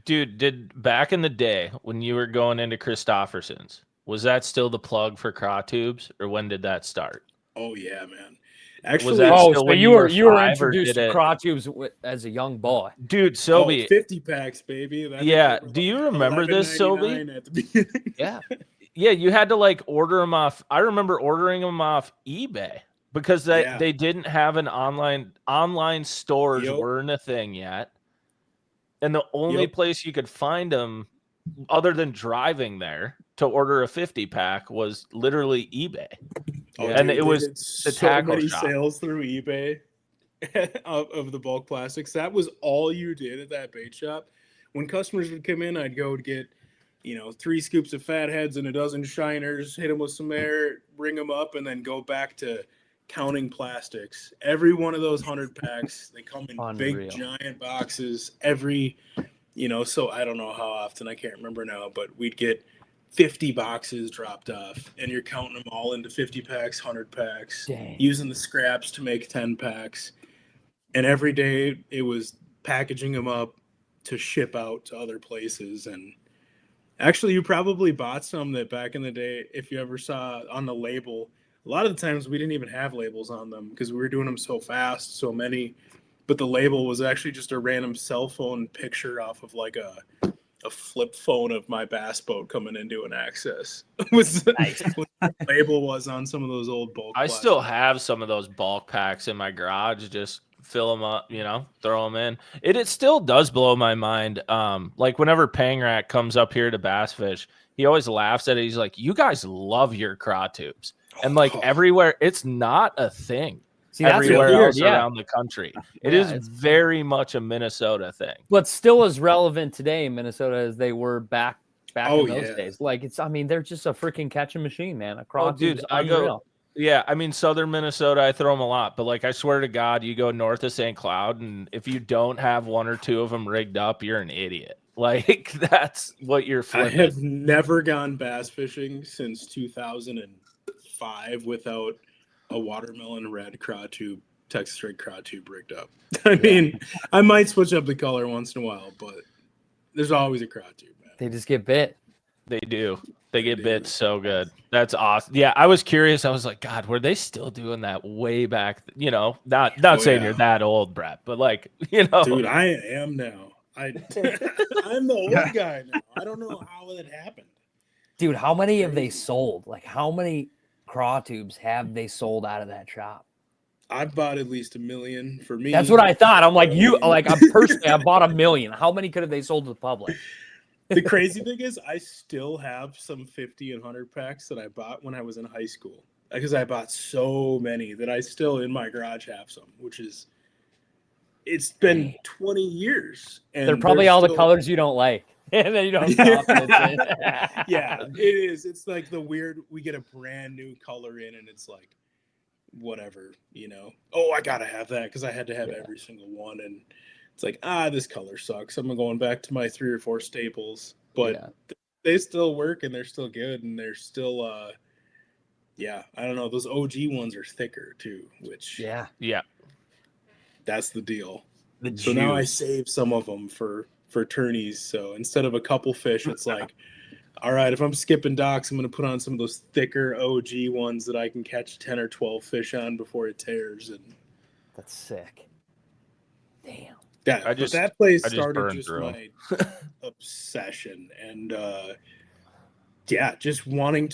Dude, did back in the day when you were going into Christopherson's, was that still the plug for craw tubes, or when did that start? Oh yeah, man. Actually, so you were introduced to craw tubes as a young boy, dude. Sobe, 50 packs, baby. Yeah. Do you remember this, Sobe? At the beginning. Yeah. Yeah, you had to like order them off. I remember ordering them off eBay because they didn't have an online stores weren't a thing yet. And the only place you could find them other than driving there to order a 50-pack was literally eBay. And dude, it was the tackle shop. Sales through eBay of the bulk plastics. That was all you did at that bait shop. When customers would come in, I'd go get 3 scoops of fatheads and a dozen shiners, hit them with some air, bring them up, and then go back to counting plastics. Every one of those 100 packs, they come in big giant boxes. So I don't know how often, I can't remember now, but we'd get 50 boxes dropped off, and you're counting them all into 50 packs, 100 packs, using the scraps to make 10 packs. And every day it was packaging them up to ship out to other places. And actually, you probably bought some that back in the day, if you ever saw on the label, a lot of the times we didn't even have labels on them because we were doing them so fast, so many. But the label was actually just a random cell phone picture off of like a flip phone of my bass boat coming into an access. Was nice. What the label was on some of those old bulk. I still have some of those bulk packs in my garage. Just fill them up, throw them in. It still does blow my mind. Like whenever Pangrat comes up here to bass fish, he always laughs at it. He's like, "You guys love your craw tubes," and like everywhere, it's not a thing. See, everywhere else around the country, it is very much a Minnesota thing. But still as relevant today in Minnesota as they were back in those days. Like they're just a freaking catching machine, man. A craw tube, unreal. Yeah, southern Minnesota, I throw them a lot. But, like, I swear to God, you go north of St. Cloud, and if you don't have 1 or 2 of them rigged up, you're an idiot. Like, that's what you're flipping. I have never gone bass fishing since 2005 without a watermelon red craw tube, Texas rig craw tube rigged up. I mean, I might switch up the color once in a while, but there's always a craw tube, man. They just get bit. They do. They get bit so good. That's awesome. Yeah, I was curious. I was like, God, were they still doing that way back? Not saying you're that old, Brett, but like, Dude, I am now. I'm the old guy now. I don't know how it happened. Dude, how many have they sold? Like, how many craw tubes have they sold out of that shop? I've bought at least 1 million for me. That's what I thought. I'm like, I'm personally, I bought 1 million. How many could have they sold to the public? The crazy thing is I still have some 50 and 100 packs that I bought when I was in high school because I bought so many that I still in my garage have some, which is, it's been 20 years. And they're probably all the colors you don't like. And then you don't have confidence in. Yeah, it is. It's like the weird, we get a brand new color in and it's like, whatever, I got to have that because I had to have every single one. And it's like, this color sucks. I'm going back to my 3 or 4 staples, but they still work and they're still good and they're still, I don't know. Those OG ones are thicker too, which that's the deal. So now I save some of them for tourneys. So instead of a couple fish, it's like, all right, if I'm skipping docks, I'm going to put on some of those thicker OG ones that I can catch 10 or 12 fish on before it tears. And that's sick. Damn. Yeah, that place started just my obsession, and just wanting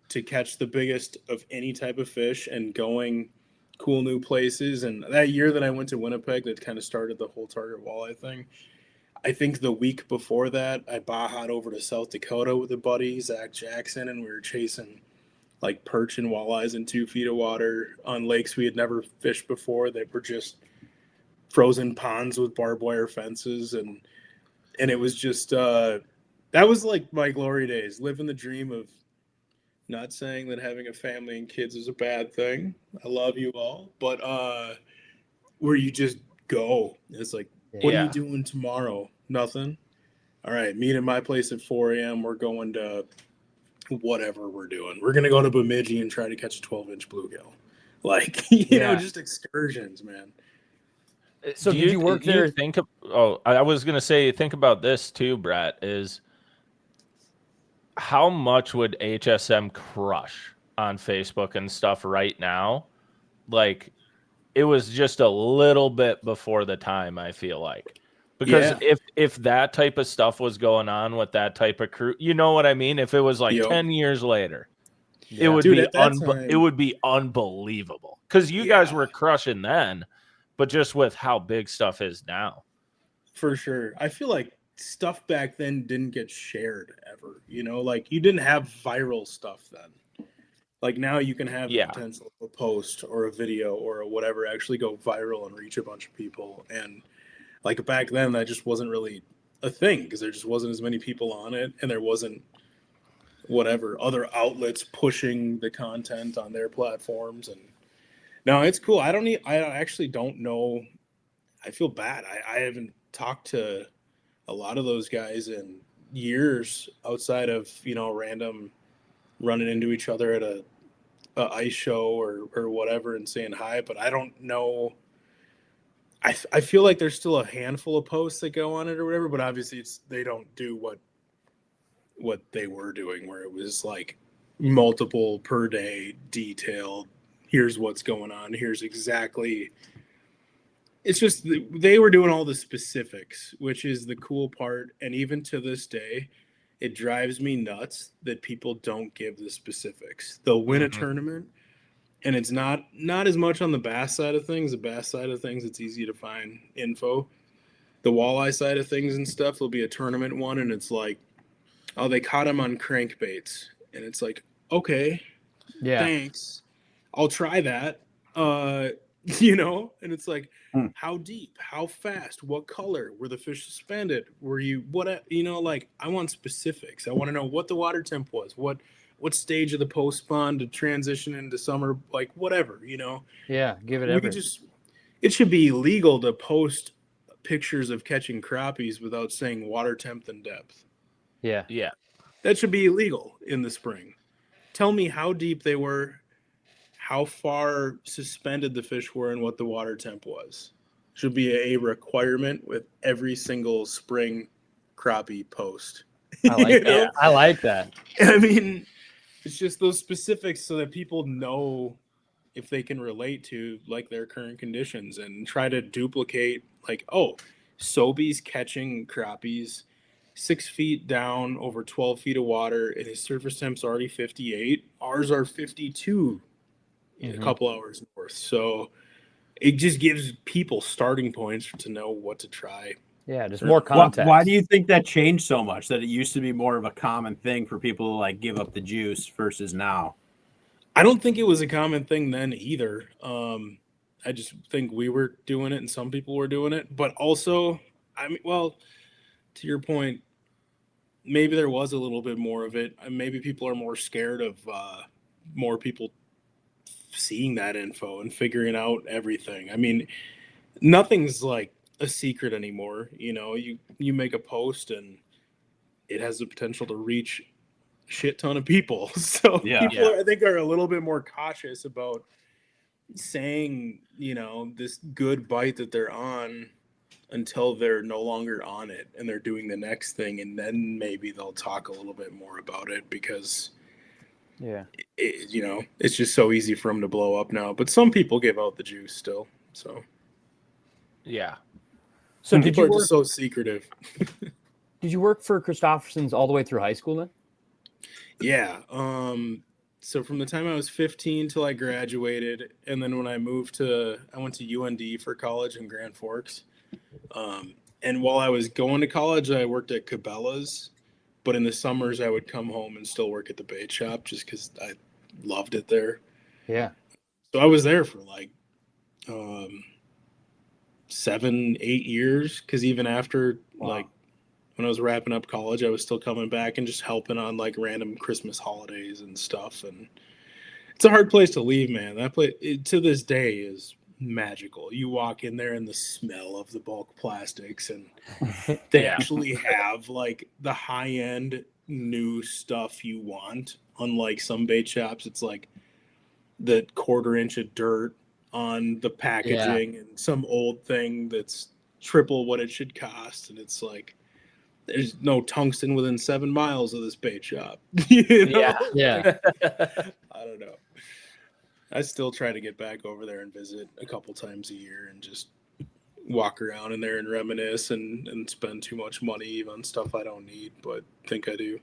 to catch the biggest of any type of fish and going cool new places. And that year that I went to Winnipeg, that kind of started the whole target walleye thing. I think the week before that, I bajaed over to South Dakota with a buddy, Zach Jackson, and we were chasing like perch and walleyes in 2 feet of water on lakes we had never fished before that were just frozen ponds with barbed wire fences, and it was just that was like my glory days, living the dream of, not saying that having a family and kids is a bad thing, I love you all, but where you just go, it's like, what are you doing tomorrow? Nothing. All right, meet at my place at 4 a.m. We're going to whatever we're doing. We're gonna go to Bemidji and try to catch a 12-inch bluegill, like just excursions, man. So did you work there? I was going to say, think about this too, Brett, is how much would HSM crush on Facebook and stuff right now? Like, it was just a little bit before the time, I feel like. Because if that type of stuff was going on with that type of crew, you know what I mean? If it was like 10 years later, it would it would be unbelievable. Because you guys were crushing then, but just with how big stuff is now. For sure. I feel like stuff back then didn't get shared ever. You know, like you didn't have viral stuff then. Like now you can have the potential of a post or a video or a whatever actually go viral and reach a bunch of people. And like back then, that just wasn't really a thing because there just wasn't as many people on it, and there wasn't whatever other outlets pushing the content on their platforms. And no, it's cool. I actually don't know. I feel bad. I haven't talked to a lot of those guys in years outside of, you know, random running into each other at a ice show or whatever and saying hi. But I don't know. I feel like there's still a handful of posts that go on it or whatever, but obviously they don't do what they were doing, where it was like multiple per day, detailed. Here's what's going on. Here's exactly. It's just they were doing all the specifics, which is the cool part. And even to this day, it drives me nuts that people don't give the specifics. They'll win a tournament. And it's not as much on the bass side of things. The bass side of things, it's easy to find info. The walleye side of things and stuff will be a tournament one, and it's like, oh, they caught him on crankbaits. And it's like, okay, thanks. I'll try that. You know? And it's like, how deep? How fast? What color? Were the fish suspended? Were you, what, you know, like, I want specifics. I want to know what the water temp was. What stage of the post spawn to transition into summer, like whatever, you know? Yeah, give it everything. It should be illegal to post pictures of catching crappies without saying water temp and depth. Yeah. Yeah. That should be illegal in the spring. Tell me how deep they were, how far suspended the fish were, and what the water temp was. Should be a requirement with every single spring crappie post. I like that. I like that. I mean, it's just those specifics so that people know if they can relate to like their current conditions and try to duplicate like, oh, Sobe's catching crappies 6 feet down over 12 feet of water and his surface temp's already 58. Ours are 52 in a couple hours north. So it just gives people starting points to know what to try. Yeah, just more context. Why do you think that changed so much? That it used to be more of a common thing for people to like give up the juice versus now? I don't think it was a common thing then either. I just think we were doing it and some people were doing it. But also, I mean, well, to your point, maybe there was a little bit more of it. Maybe people are more scared of more people seeing that info and figuring out everything. I mean, nothing's like a secret anymore. You know, you make a post and it has the potential to reach a shit ton of people. So people I think are a little bit more cautious about saying, you know, this good bite that they're on until they're no longer on it and they're doing the next thing, and then maybe they'll talk a little bit more about it because you know, it's just so easy for them to blow up now. But some people give out the juice still. So so people are just so secretive. Did you work for Christofferson's all the way through high school then? Yeah. So from the time I was 15 till I graduated, and then when I went to UND for college in Grand Forks. And while I was going to college, I worked at Cabela's, but in the summers I would come home and still work at the bait shop just because I loved it there. Yeah. So I was there for like 7-8 years, because even after like when I was wrapping up college, I was still coming back and just helping on like random Christmas holidays and stuff. And it's a hard place to leave, man. That place to this day is magical. You walk in there and the smell of the bulk plastics, and they actually have like the high end new stuff you want. Unlike some bait shops, it's like the 1/4 inch of dirt on the packaging and some old thing that's triple what it should cost, and it's like there's no tungsten within 7 miles of this bait shop. You know? Yeah. I don't know. I still try to get back over there and visit a couple times a year and just walk around in there and reminisce and spend too much money on stuff I don't need, but think I do.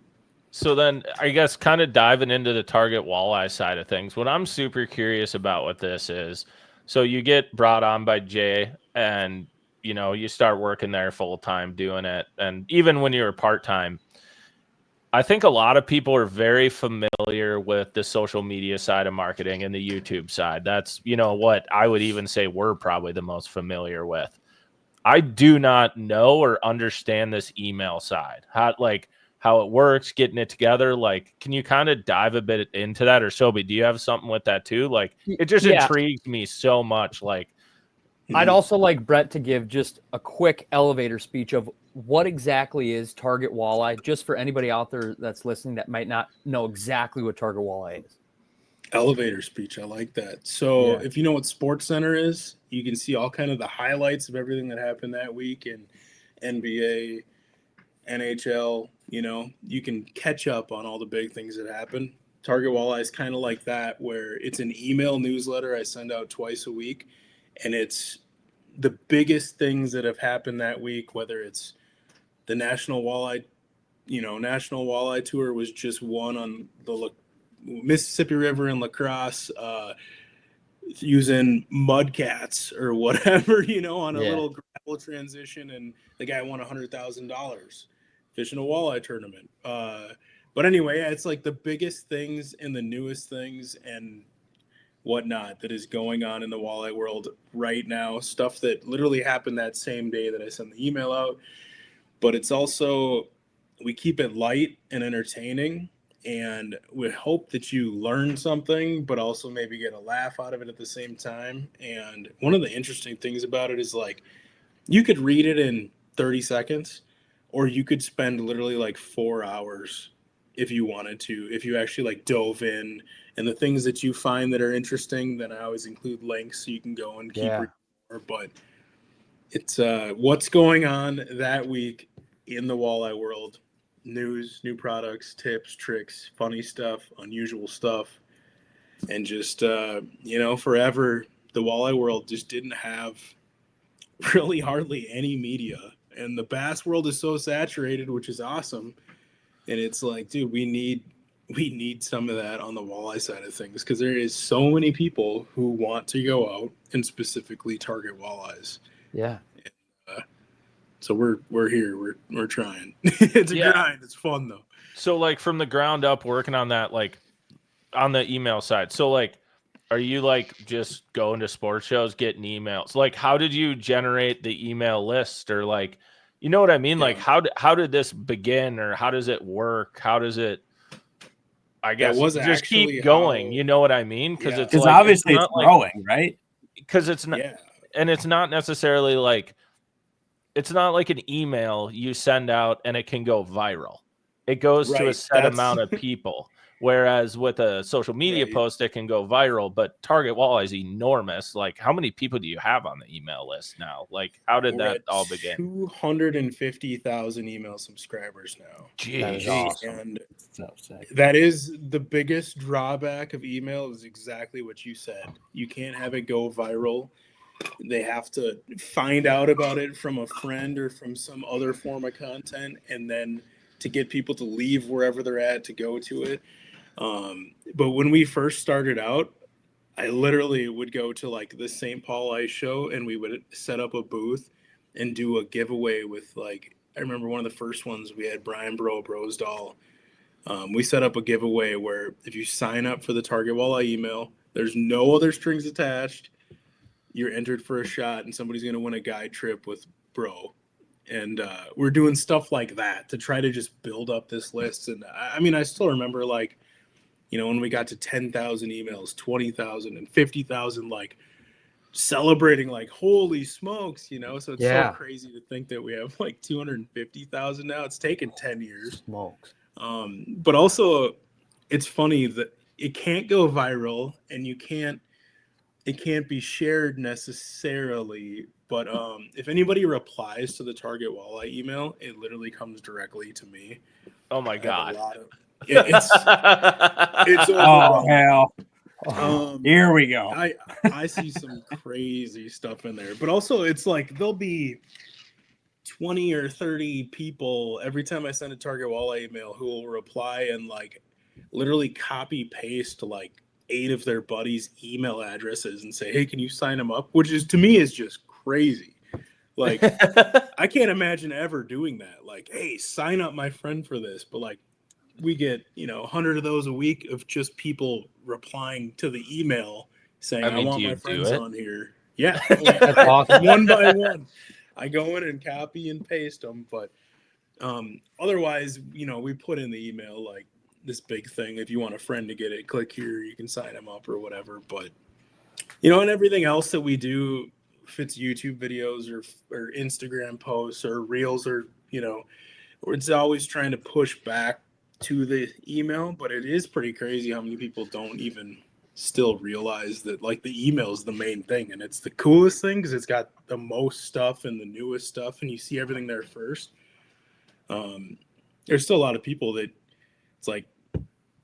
So then I guess kind of diving into the Target Walleye side of things, what I'm super curious about with this is, so you get brought on by Jay and, you know, you start working there full time doing it. And even when you were part-time, I think a lot of people are very familiar with the social media side of marketing and the YouTube side. That's, you know, what I would even say we're probably the most familiar with. I do not know or understand this email side. How it works, getting it together. Like, can you kind of dive a bit into that? Or Sobe, do you have something with that too? Like, it just intrigues me so much. Like, I'd also like Brett to give just a quick elevator speech of what exactly is Target Walleye, just for anybody out there that's listening that might not know exactly what Target Walleye is. Elevator speech, I like that. So if you know what Sports Center is, you can see all kind of the highlights of everything that happened that week in NBA, NHL. You know, you can catch up on all the big things that happen. Target Walleye is kind of like that, where it's an email newsletter I send out twice a week, and it's the biggest things that have happened that week, whether it's the National Walleye Tour was just won on the Mississippi River in La Crosse, using mudcats or whatever, you know, on a little gravel transition, and the guy won $100,000 fishing a walleye tournament. But anyway, it's like the biggest things and the newest things and whatnot that is going on in the walleye world right now. Stuff that literally happened that same day that I sent the email out. But it's also, we keep it light and entertaining, and we hope that you learn something, but also maybe get a laugh out of it at the same time. And one of the interesting things about it is, like, you could read it in 30 seconds, or you could spend literally like 4 hours if you wanted to, if you actually like dove in. And the things that you find that are interesting, then I always include links so you can go and keep reading more. But it's what's going on that week in the walleye world. News, new products, tips, tricks, funny stuff, unusual stuff. And just, forever, the walleye world just didn't have really hardly any media. And the bass world is so saturated, which is awesome. And it's like, dude, we need some of that on the walleye side of things, because there is so many people who want to go out and specifically target walleyes. Yeah. So we're here. We're trying. It's a grind. It's fun though. So like from the ground up working on that, like on the email side. So like, are you like just going to sports shows, getting emails? Like, how did you generate the email list, or like, you know what I mean? Yeah. Like how did this begin, or how does it work? How does it, I guess, just keep going? You know what I mean? Because it's like, obviously it's growing, right? Because it's not, and it's not necessarily like, it's not like an email you send out and it can go viral. It goes to a set amount of people. Whereas with a social media post, it can go viral. But Target Walleye is enormous. Like, how many people do you have on the email list now? Like, how did that all begin? 250,000 email subscribers now. Jeez. That is awesome. And so sick. That is the biggest drawback of email, is exactly what you said. You can't have it go viral. They have to find out about it from a friend or from some other form of content, and then to get people to leave wherever they're at to go to it. But when we first started out, I literally would go to like the St. Paul Ice Show, and we would set up a booth and do a giveaway with, like, I remember one of the first ones we had Brian Brosdahl. We set up a giveaway where if you sign up for the Target Walleye email, there's no other strings attached. You're entered for a shot, and somebody's going to win a guide trip with Bro. And we're doing stuff like that to try to just build up this list. And I mean, I still remember, like, you know, when we got to 10,000 emails, 20,000 and 50,000, like, celebrating, like, holy smokes, you know? So it's so crazy to think that we have like 250,000 now. It's taken 10 years. Smokes. But also, it's funny that it can't go viral, and it can't be shared necessarily. But if anybody replies to the Target Walleye email, it literally comes directly to me. Oh my God. It's oh hell. Here we go. I see some crazy stuff in there, but also it's like there'll be 20 or 30 people every time I send a Target Walleye email who will reply and like literally copy paste like 8 of their buddies' email addresses and say, "Hey, can you sign them up?" Which is to me is just crazy. Like I can't imagine ever doing that. Like, "Hey, sign up my friend for this," but like we get 100 of those a week of just people replying to the email saying, "I want my friends on here." Yeah, That's awesome. one by one. I go in and copy and paste them, but otherwise, we put in the email like this big thing. If you want a friend to get it, click here. You can sign them up or whatever. But and everything else that we do, if it's YouTube videos or Instagram posts or reels or it's always trying to push back to the email. But it is pretty crazy how many people don't even still realize that like the email is the main thing, and it's the coolest thing because it's got the most stuff and the newest stuff, and you see everything there first. There's still a lot of people that it's like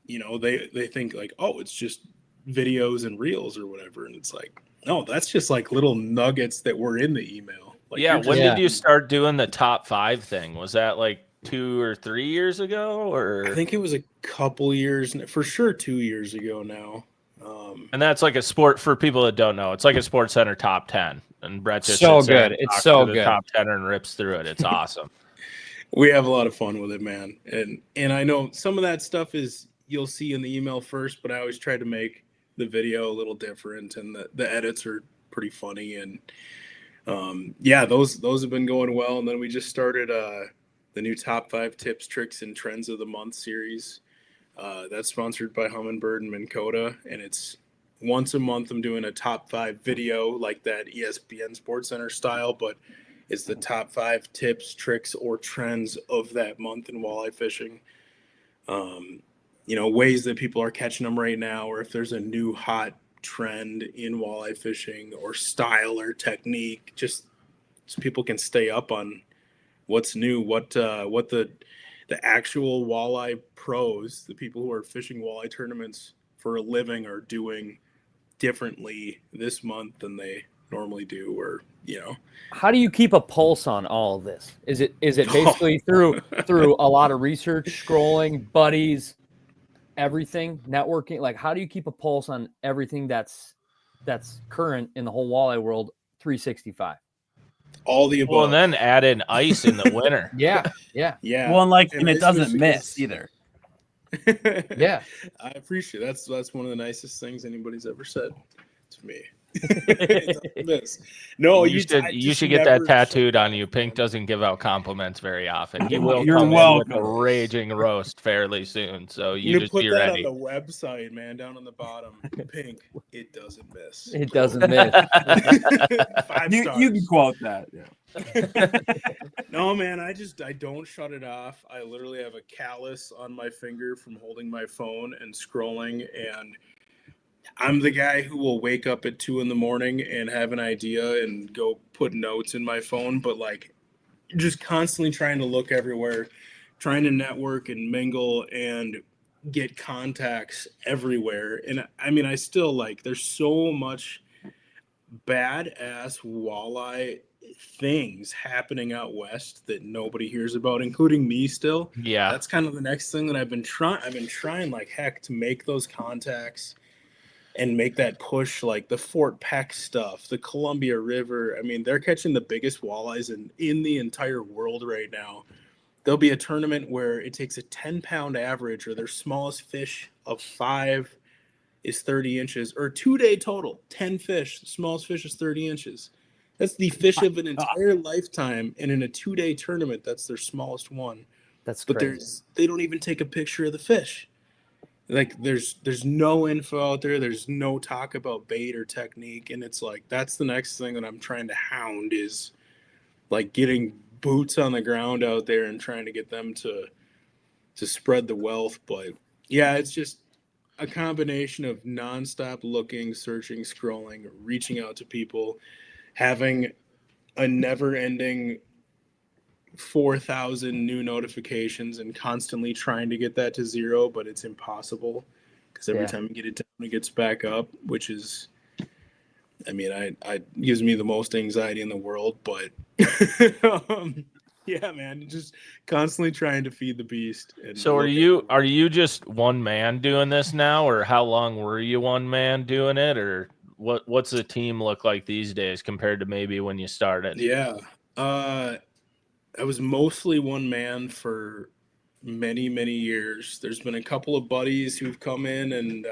they think like, oh, it's just videos and reels or whatever, and it's like, no, that's just like little nuggets that were in the email. Like, when did you start doing the top 5 thing? Was that like 2 or 3 years ago, or I think it was a couple years, for sure 2 years ago now. And that's like a sport for people that don't know. It's like a Sports Center top 10, and Brett just so sits there good. and It's talks so to good. the top 10 and rips through it. It's awesome. We have a lot of fun with it, man. And I know some of that stuff is you'll see in the email first, but I always try to make the video a little different, and the edits are pretty funny. And those have been going well. And then we just started the new top 5 tips, tricks, and trends of the month series. That's sponsored by Humminbird and Minn Kota, and it's once a month. I'm doing a top 5 video like that ESPN Sports Center style, but it's the top 5 tips, tricks, or trends of that month in walleye fishing. Ways that people are catching them right now, or if there's a new hot trend in walleye fishing or style or technique, just so people can stay up on what's new, what the actual walleye pros, the people who are fishing walleye tournaments for a living, are doing differently this month than they normally do, or How do you keep a pulse on all of this? Is it basically through a lot of research, scrolling, buddies, everything, networking? Like, how do you keep a pulse on everything that's current in the whole walleye world 365? All the above. Well, and then add in ice in the winter. Yeah. Well, and it doesn't miss either. Yeah, I appreciate it. That's one of the nicest things anybody's ever said to me. No, you should get that tattooed on you. Pink doesn't give out compliments very often. He will You're come welcome. in with a raging roast fairly soon, so you just put be that ready. on the website, man, down on the bottom. Pink, it doesn't miss. it doesn't miss. 5 stars. You can quote that. Yeah. No, man, I don't shut it off. I literally have a callus on my finger from holding my phone and scrolling, and I'm the guy who will wake up at 2 a.m. and have an idea and go put notes in my phone, but like just constantly trying to look everywhere, trying to network and mingle and get contacts everywhere. And I mean, I still like, there's so much badass walleye things happening out west that nobody hears about, including me still. Yeah. That's kind of the next thing that I've been trying like heck to make those contacts and make that push, like the Fort Peck stuff, the Columbia River. I mean, they're catching the biggest walleyes in the entire world right now. There'll be a tournament where it takes a 10-pound average, or their smallest fish of 5 is 30 inches, or 2-day total, 10 fish. The smallest fish is 30 inches. That's the fish of an entire lifetime, and in a 2-day tournament, that's their smallest one. That's but crazy. They don't even take a picture of the fish. Like there's no info out there. There's no talk about bait or technique. And it's like, that's the next thing that I'm trying to hound, is like getting boots on the ground out there and trying to get them to spread the wealth. But yeah, it's just a combination of nonstop looking, searching, scrolling, reaching out to people, having a never ending 4,000 new notifications and constantly trying to get that to 0, but it's impossible because every time you get it to when it gets back up, which is, I mean, I gives me the most anxiety in the world, but yeah, man, just constantly trying to feed the beast. And so are you just one man doing this now, or how long were you one man doing it, or what's the team look like these days compared to maybe when you started? Yeah, I was mostly one man for many years. There's been a couple of buddies who've come in and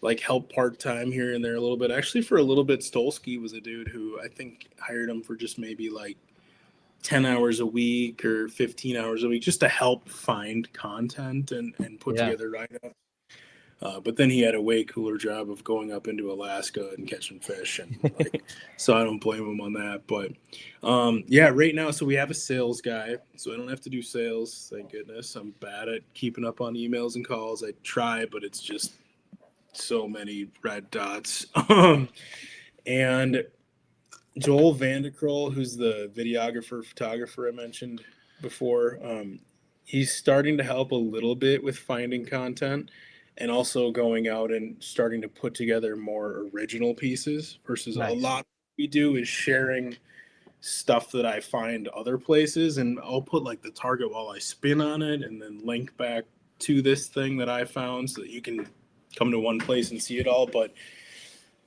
like help part-time here and there a little bit. Actually, for a little bit, Stolsky was a dude who I think hired him for just maybe like 10 hours a week or 15 hours a week just to help find content and put together write-ups. But then he had a way cooler job of going up into Alaska and catching fish, and like, so I don't blame him on that. But yeah, right now, so we have a sales guy, so I don't have to do sales. Thank goodness. I'm bad at keeping up on emails and calls. I try, but it's just so many red dots. And Joel Vandekroll, who's the videographer, photographer I mentioned before, he's starting to help a little bit with finding content and also going out and starting to put together more original pieces versus a lot we do is sharing stuff that I find other places, and I'll put like the target walleye spin on it and then link back to this thing that I found so that you can come to one place and see it all. But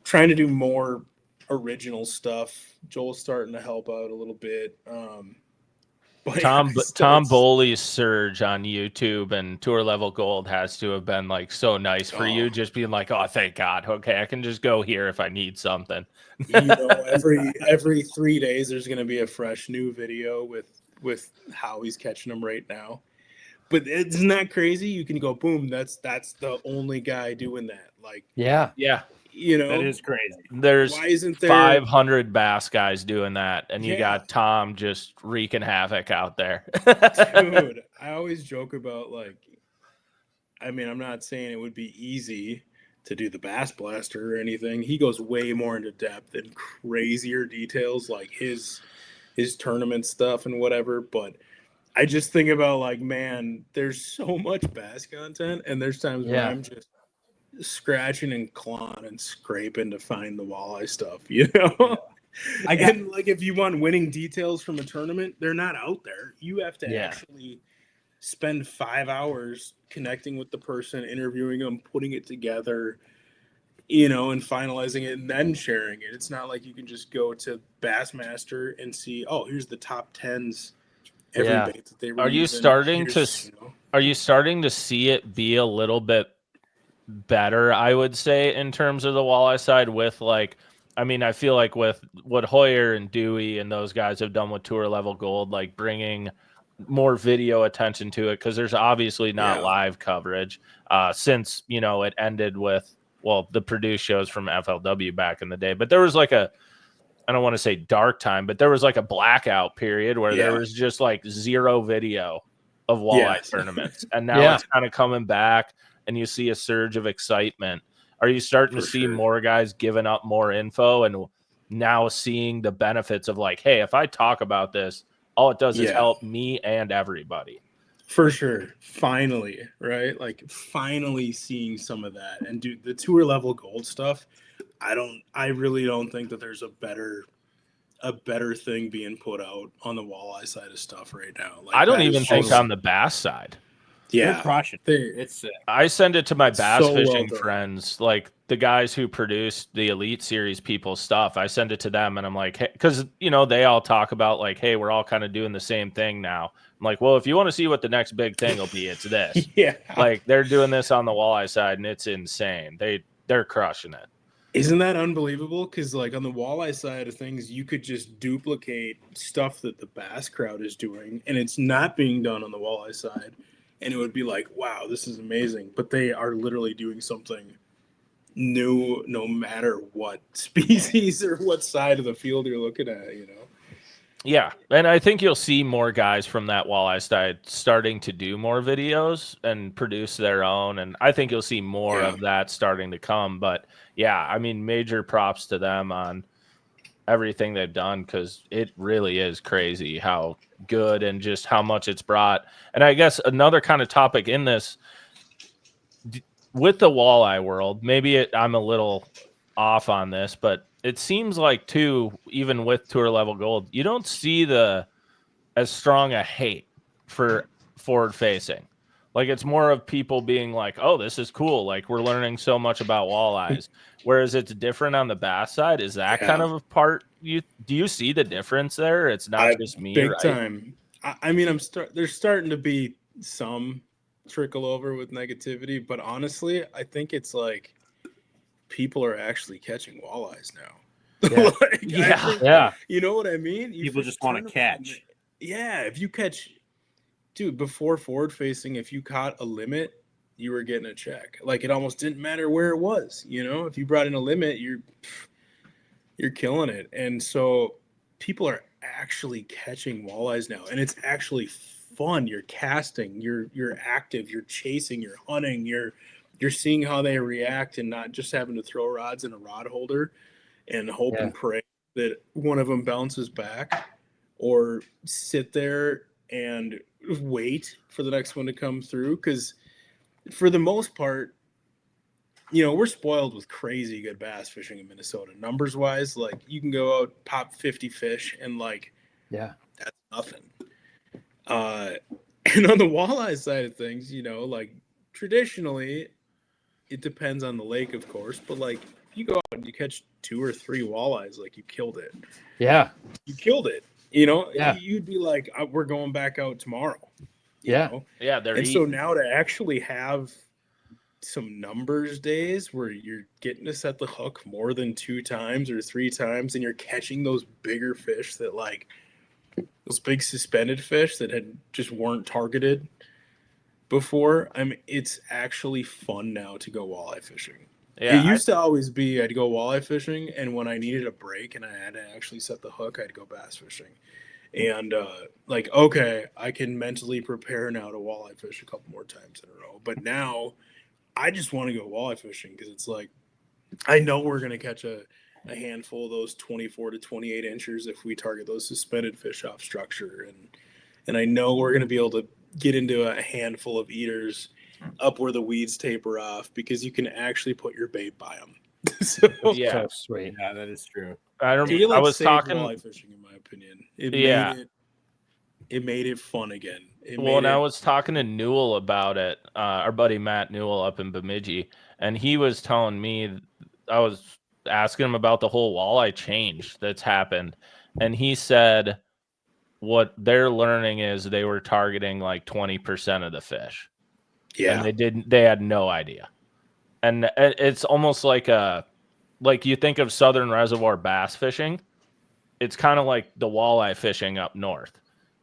trying to do more original stuff. Joel's starting to help out a little bit. But Tom Bowley's surge on YouTube and Tour Level Gold has to have been like so nice for you, just being like, oh, thank God. Okay, I can just go here if I need something. You know, every 3 days there's going to be a fresh new video with how he's catching them right now. But isn't that crazy? You can go, boom, that's the only guy doing that. Like, yeah. You know, that is crazy. There's why isn't there 500 bass guys doing that, and you got Tom just wreaking havoc out there. Dude, I always joke about, like, I mean, I'm not saying it would be easy to do the Bass Blaster or anything. He goes way more into depth and crazier details, like his tournament stuff and whatever. But I just think about, like, man, there's so much bass content, and there's times when I'm just scratching and clawing and scraping to find the walleye stuff, you know. And like, if you want winning details from a tournament, they're not out there. You have to actually spend 5 hours connecting with the person, interviewing them, putting it together, you know, and finalizing it and then sharing it. It's not like you can just go to Bassmaster and see, oh, here's the top 10s every bait that they were using. Are you starting to see it be a little bit better, I would say, in terms of the walleye side with, like, I mean, I feel like with what Hoyer and Dewey and those guys have done with Tour Level Gold, like bringing more video attention to it, because there's obviously not live coverage since, you know, it ended with, well, the produced shows from FLW back in the day. But there was like I don't want to say dark time, but there was like a blackout period where there was just like zero video of walleye tournaments. And now it's kind of coming back, and you see a surge of excitement. Are you starting to see more guys giving up more info and now seeing the benefits of, like, hey, if I talk about this, all it does is help me and everybody? For sure. Finally, right? Like, finally seeing some of that. And dude, the Tour Level Gold stuff, I really don't think that there's a better thing being put out on the walleye side of stuff right now. Like, I don't even think on the bass side. Yeah, they're crushing. It's sick. I send it to my bass fishing friends, like the guys who produce the Elite Series people's stuff. I send it to them, and I'm like, hey, because, you know, they all talk about, like, hey, we're all kind of doing the same thing now. I'm like, well, if you want to see what the next big thing will be, it's this. Like, they're doing this on the walleye side, and it's insane. They're crushing it. Isn't that unbelievable? Because, like, on the walleye side of things, you could just duplicate stuff that the bass crowd is doing, and it's not being done on the walleye side. And it would be like, wow, this is amazing. But they are literally doing something new, no matter what species or what side of the field you're looking at, you know? Yeah. And I think you'll see more guys from that walleye side starting to do more videos and produce their own. And I think you'll see more of that starting to come. But yeah, I mean, major props to them on everything they've done, because it really is crazy how good and just how much it's brought. And I guess another kind of topic in this, with the walleye world, maybe I'm a little off on this, but it seems like too, even with tour level gold, you don't see as strong a hate for forward facing. Like it's more of people being like, oh, this is cool. Like we're learning so much about walleyes. Whereas it's different on the bass side. Is that kind of a part do you see the difference there? It's not just me, big right? time. I mean, there's starting to be some trickle over with negativity, but honestly, I think it's like people are actually catching walleyes now. Yeah. Yeah. You know what I mean? People just want to catch. Yeah. If you catch, dude, before forward facing, if you caught a limit, you were getting a check. Like it almost didn't matter where it was. You know, if you brought in a limit, you're killing it. And so people are actually catching walleyes now, and it's actually fun. You're casting, you're active, you're chasing, you're hunting, you're seeing how they react, and not just having to throw rods in a rod holder and hope and pray that one of them bounces back, or sit there and wait for the next one to come through. Because for the most part, you know, we're spoiled with crazy good bass fishing in Minnesota. Numbers wise, like you can go out, pop 50 fish, and like, that's nothing. And on the walleye side of things, you know, like traditionally, it depends on the lake, of course, but like if you go out and you catch 2 or 3 walleyes, like you killed it. Yeah. You killed it. You know, you'd be like, we're going back out tomorrow. You know? Yeah. They're so now to actually have some numbers days where you're getting to set the hook more than 2 times or 3 times, and you're catching those bigger fish that like those big suspended fish that had just weren't targeted before. I mean, it's actually fun now to go walleye fishing. It used to always be I'd go walleye fishing, and when I needed a break and I had to actually set the hook, I'd go bass fishing. And like, okay, I can mentally prepare now to walleye fish a couple more times in a row. But now I just want to go walleye fishing because it's like I know we're going to catch a handful of those 24 to 28 inchers if we target those suspended fish off structure. And I know we're going to be able to get into a handful of eaters up where the weeds taper off because you can actually put your bait by them. So sweet. Yeah, that is true. I was talking walleye fishing, in my opinion. It made it fun again. I was talking to Newell about it, our buddy Matt Newell up in Bemidji, and he was telling me, I was asking him about the whole walleye change that's happened, and he said what they're learning is they were targeting like 20% of the fish. Yeah. And they had no idea. And it's almost like you think of southern reservoir bass fishing. It's kind of like the walleye fishing up north.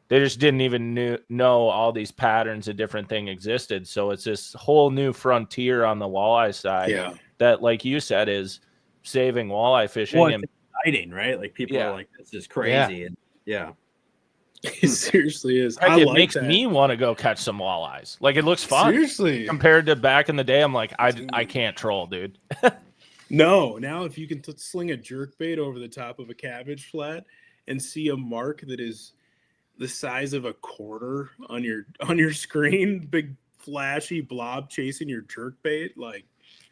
They just didn't even know all these patterns of different things existed. So it's this whole new frontier on the walleye side that, like you said, is saving walleye fishing. Well, it's exciting, right? Like people are like, this is crazy. And it seriously is. It makes me want to go catch some walleyes. Like it looks fun. Seriously. Compared to back in the day, I'm like, I can't troll, dude. No, now if you can sling a jerk bait over the top of a cabbage flat and see a mark that is the size of a quarter on your screen, big flashy blob chasing your jerk bait, like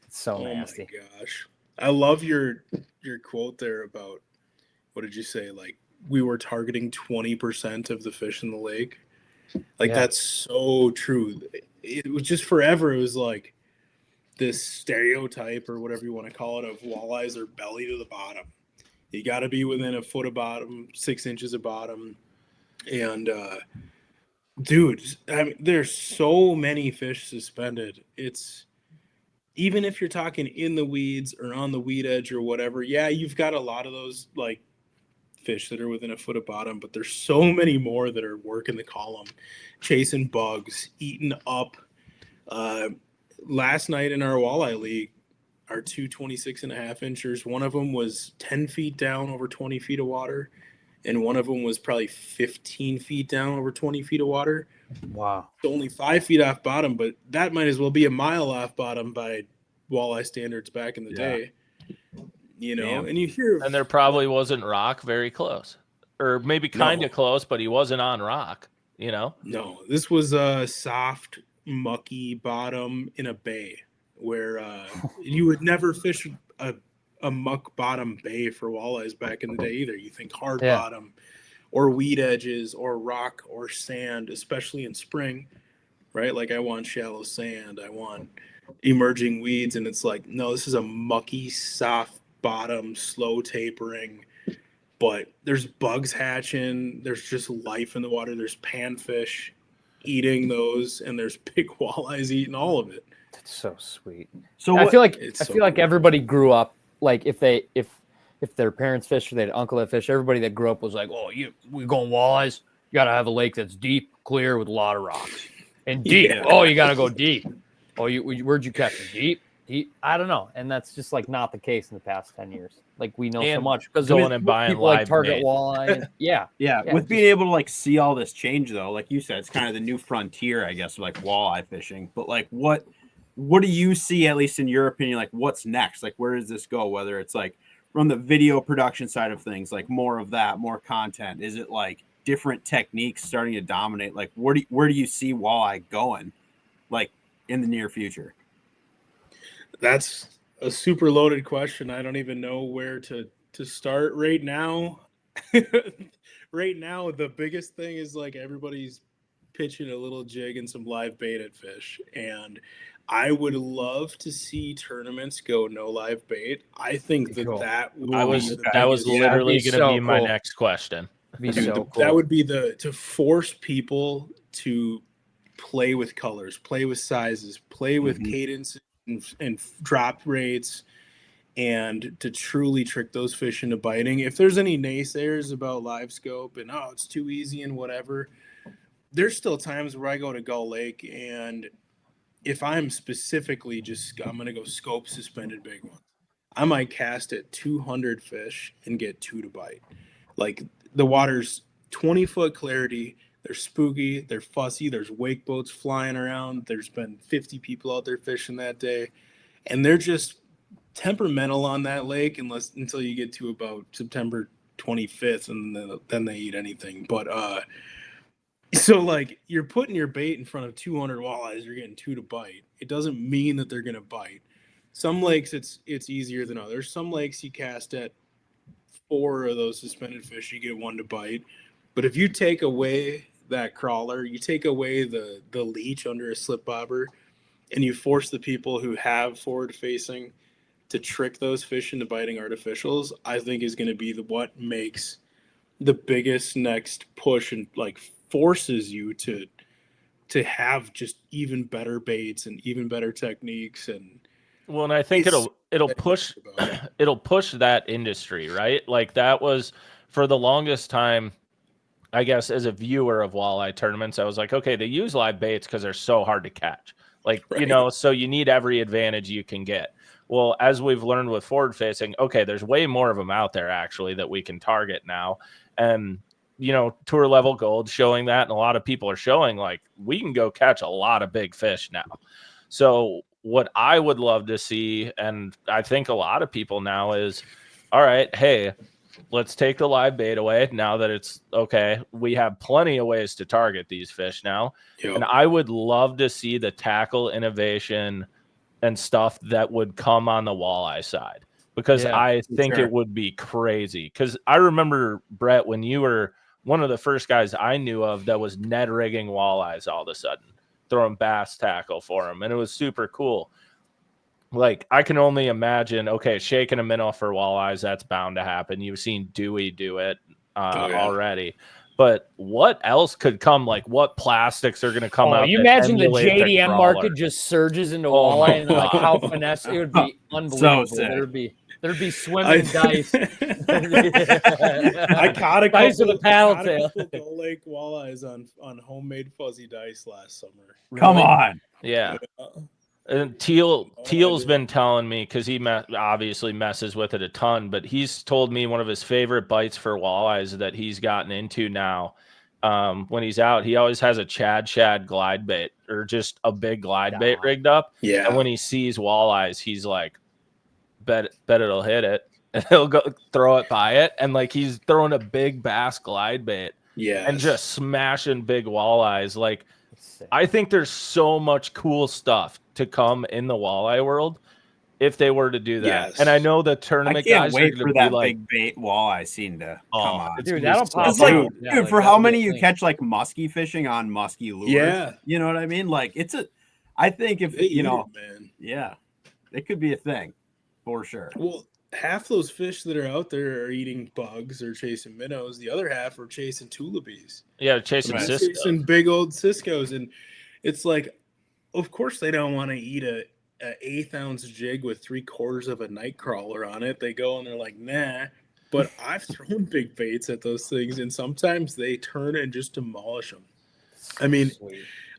it's so nasty. Oh my gosh. I love your quote there about, what did you say? Like we were targeting 20% of the fish in the lake. Like that's so true. It was just forever. It was like this stereotype or whatever you want to call it of walleyes are belly to the bottom. You got to be within a foot of bottom, 6 inches of bottom. And dude, I mean, there's so many fish suspended. It's even if you're talking in the weeds or on the weed edge or whatever, you've got a lot of those like fish that are within a foot of bottom, but there's so many more that are working the column, chasing bugs, eating up. Last night in our walleye league, our 2 26.5 inchers, one of them was 10 feet down over 20 feet of water, and one of them was probably 15 feet down over 20 feet of water. Wow. It's only 5 feet off bottom, but that might as well be a mile off bottom by walleye standards back in the day. You know, and you hear... And there probably wasn't rock very close. Or maybe kind of close, but he wasn't on rock, you know? No, this was a soft, mucky bottom in a bay where you would never fish a muck bottom bay for walleyes back in the day either. You think hard bottom or weed edges or rock or sand, especially in spring, right? Like I want shallow sand, I want emerging weeds, and it's like, no, this is a mucky, soft bottom, slow tapering, but there's bugs hatching, there's just life in the water, there's panfish eating those, and there's big walleyes eating all of it. It's so sweet. So I feel like cool. everybody grew up like if their parents fished or they had an uncle that fished, everybody that grew up was like, oh, we going walleyes, you gotta have a lake that's deep, clear with a lot of rocks. And deep. Yeah. Oh, you gotta go deep. Oh, where'd you catch it? Deep. I don't know, and that's just like not the case in the past 10 years. Like we know so much because going and buying people like target walleye. And, with being able to like see all this change though, like you said, it's kind of the new frontier, I guess, like walleye fishing. But like, what do you see, at least in your opinion, like what's next? Like, where does this go? Whether it's like from the video production side of things, like more of that, more content. Is it like different techniques starting to dominate? Like, where do you see walleye going, like in the near future? That's a super loaded question. I don't even know where to start right now. Right now, the biggest thing is like everybody's pitching a little jig and some live baited fish. And I would love to see tournaments go no live bait. I think that was literally going to be my next question. That would be to force people to play with colors, play with sizes, play with cadence and drop rates, and to truly trick those fish into biting. If there's any naysayers about live scope and it's too easy and whatever, there's still times where I go to Gull Lake, and if I'm specifically I'm going to go scope suspended big ones, I might cast at 200 fish and get 2 to bite. Like the water's 20-foot clarity. They're spooky. They're fussy. There's wake boats flying around. There's been 50 people out there fishing that day. And they're just temperamental on that lake until you get to about September 25th, and then they eat anything. But so like you're putting your bait in front of 200 walleyes, you're getting 2 to bite. It doesn't mean that they're going to bite. Some lakes it's easier than others. Some lakes you cast at 4 of those suspended fish, you get 1 to bite. But if you take away that crawler, you take away the leech under a slip bobber, and you force the people who have forward facing to trick those fish into biting artificials, I think is going to be what makes the biggest next push and like forces you to have just even better baits and even better techniques. And I think it'll push that industry, right? Like that was for the longest time, I guess, as a viewer of walleye tournaments, I was like, okay, they use live baits because they're so hard to catch. Like, so you need every advantage you can get. Well, as we've learned with forward facing, okay, there's way more of them out there actually that we can target now. And, tour level gold showing that. And a lot of people are showing like we can go catch a lot of big fish now. So what I would love to see, and I think a lot of people now is, all right, hey, let's take the live bait away now that it's okay. We have plenty of ways to target these fish now. Yep. And I would love to see the tackle innovation and stuff that would come on the walleye side, because I think it would be crazy. Because I remember, Brett, when you were one of the first guys I knew of that was Ned rigging walleyes all of a sudden, throwing bass tackle for them. And it was super cool. Like, I can only imagine, okay, shaking a minnow for walleyes, that's bound to happen. You've seen Dewey do it already. But what else could come? Like, what plastics are going to come out? You imagine the JDM market just surges into walleye and like how finesse. It would be unbelievable. So there'd be swimming dice. I caught a dice with a paddle tail. Gull Lake walleyes on homemade fuzzy dice last summer. Come on. Yeah. And Teal's been telling me, because he obviously messes with it a ton, but he's told me one of his favorite bites for walleyes that he's gotten into now. When he's out, he always has a shad glide bait or just a big glide bait rigged up. Yeah. And when he sees walleyes, he's like, bet it'll hit it. And he'll go throw it by it. And like he's throwing a big bass glide bait. Yeah. And just smashing big walleyes. Like, I think there's so much cool stuff to come in the walleye world if they were to do that. Yes. And I know the tournament guys wait are for going to that be like, big bait walleye scene to come on. Dude, that'll pop It's like, out. dude, for how many you catch like musky fishing on musky lures? Yeah. You know what I mean? Like I think if, man. Yeah, it could be a thing for sure. Well, half those fish that are out there are eating bugs or chasing minnows. The other half are chasing tulipies. Yeah, chasing Cisco. Chasing big old Ciscos. And it's like, of course they don't want to eat a 1/8 ounce jig with 3/4 of a night crawler on it. They go and they're like, nah. But I've thrown big baits at those things, and sometimes they turn and just demolish them. I mean,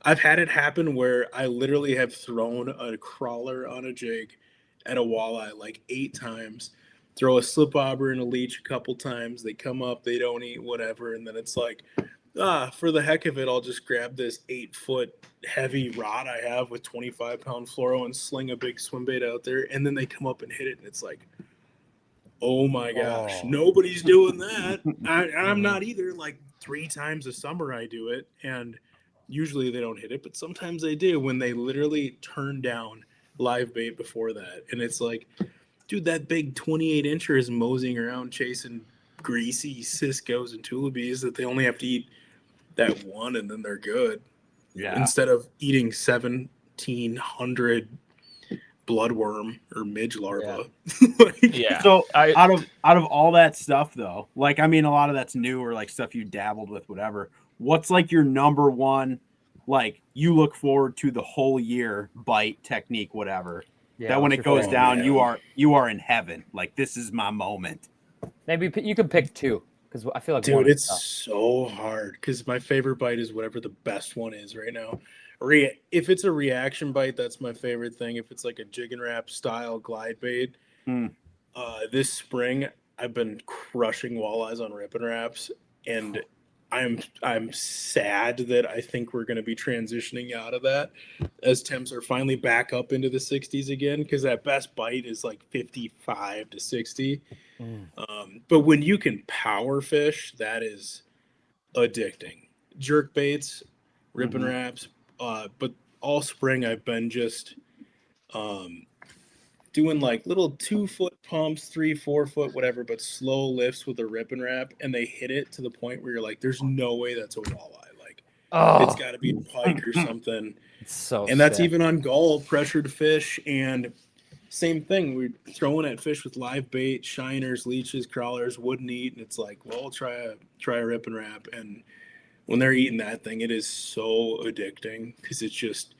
I've had it happen where I literally have thrown a crawler on a jig at a walleye like 8 times, throw a slip bobber and a leech a couple times. They come up, they don't eat, whatever. And then it's like, for the heck of it, I'll just grab this 8-foot heavy rod I have with 25-pound fluoro and sling a big swim bait out there. And then they come up and hit it. And it's like, oh my gosh, nobody's doing that. I'm not either. Like 3 times a summer I do it. And usually they don't hit it, but sometimes they do when they literally turn down live bait before that. And it's like, dude, that big 28-incher is moseying around chasing greasy Ciscos and tulipies that they only have to eat that one and then they're good. Yeah. Instead of eating 1,700 bloodworm or midge larva. Yeah. So out of all that stuff though, like, I mean, a lot of that's new or like stuff you dabbled with, whatever. What's like your number one, like you look forward to the whole year bite technique, whatever, that when it goes down, you are in heaven. Like, this is my moment. Maybe you could pick 2 because I feel like, dude, it's so hard because my favorite bite is whatever the best one is right now. If it's a reaction bite, that's my favorite thing. If it's like a jig and wrap style glide bait, this spring I've been crushing walleyes on rip and wraps, and I'm sad that I think we're going to be transitioning out of that as temps are finally back up into the 60s again, because that best bite is like 55 to 60. But when you can power fish, that is addicting. Jerk baits, rip and wraps, but all spring I've been just doing like little 2-foot pumps, 3-4 foot, whatever, but slow lifts with a rip and wrap, and they hit it to the point where you're like, there's no way that's a walleye. Like, it's got to be a pike or something. And that's even on gull, pressured fish, and same thing. We're throwing at fish with live bait, shiners, leeches, crawlers, wouldn't eat, and it's like, well, try a rip and wrap, and when they're eating that thing, it is so addicting because it's just.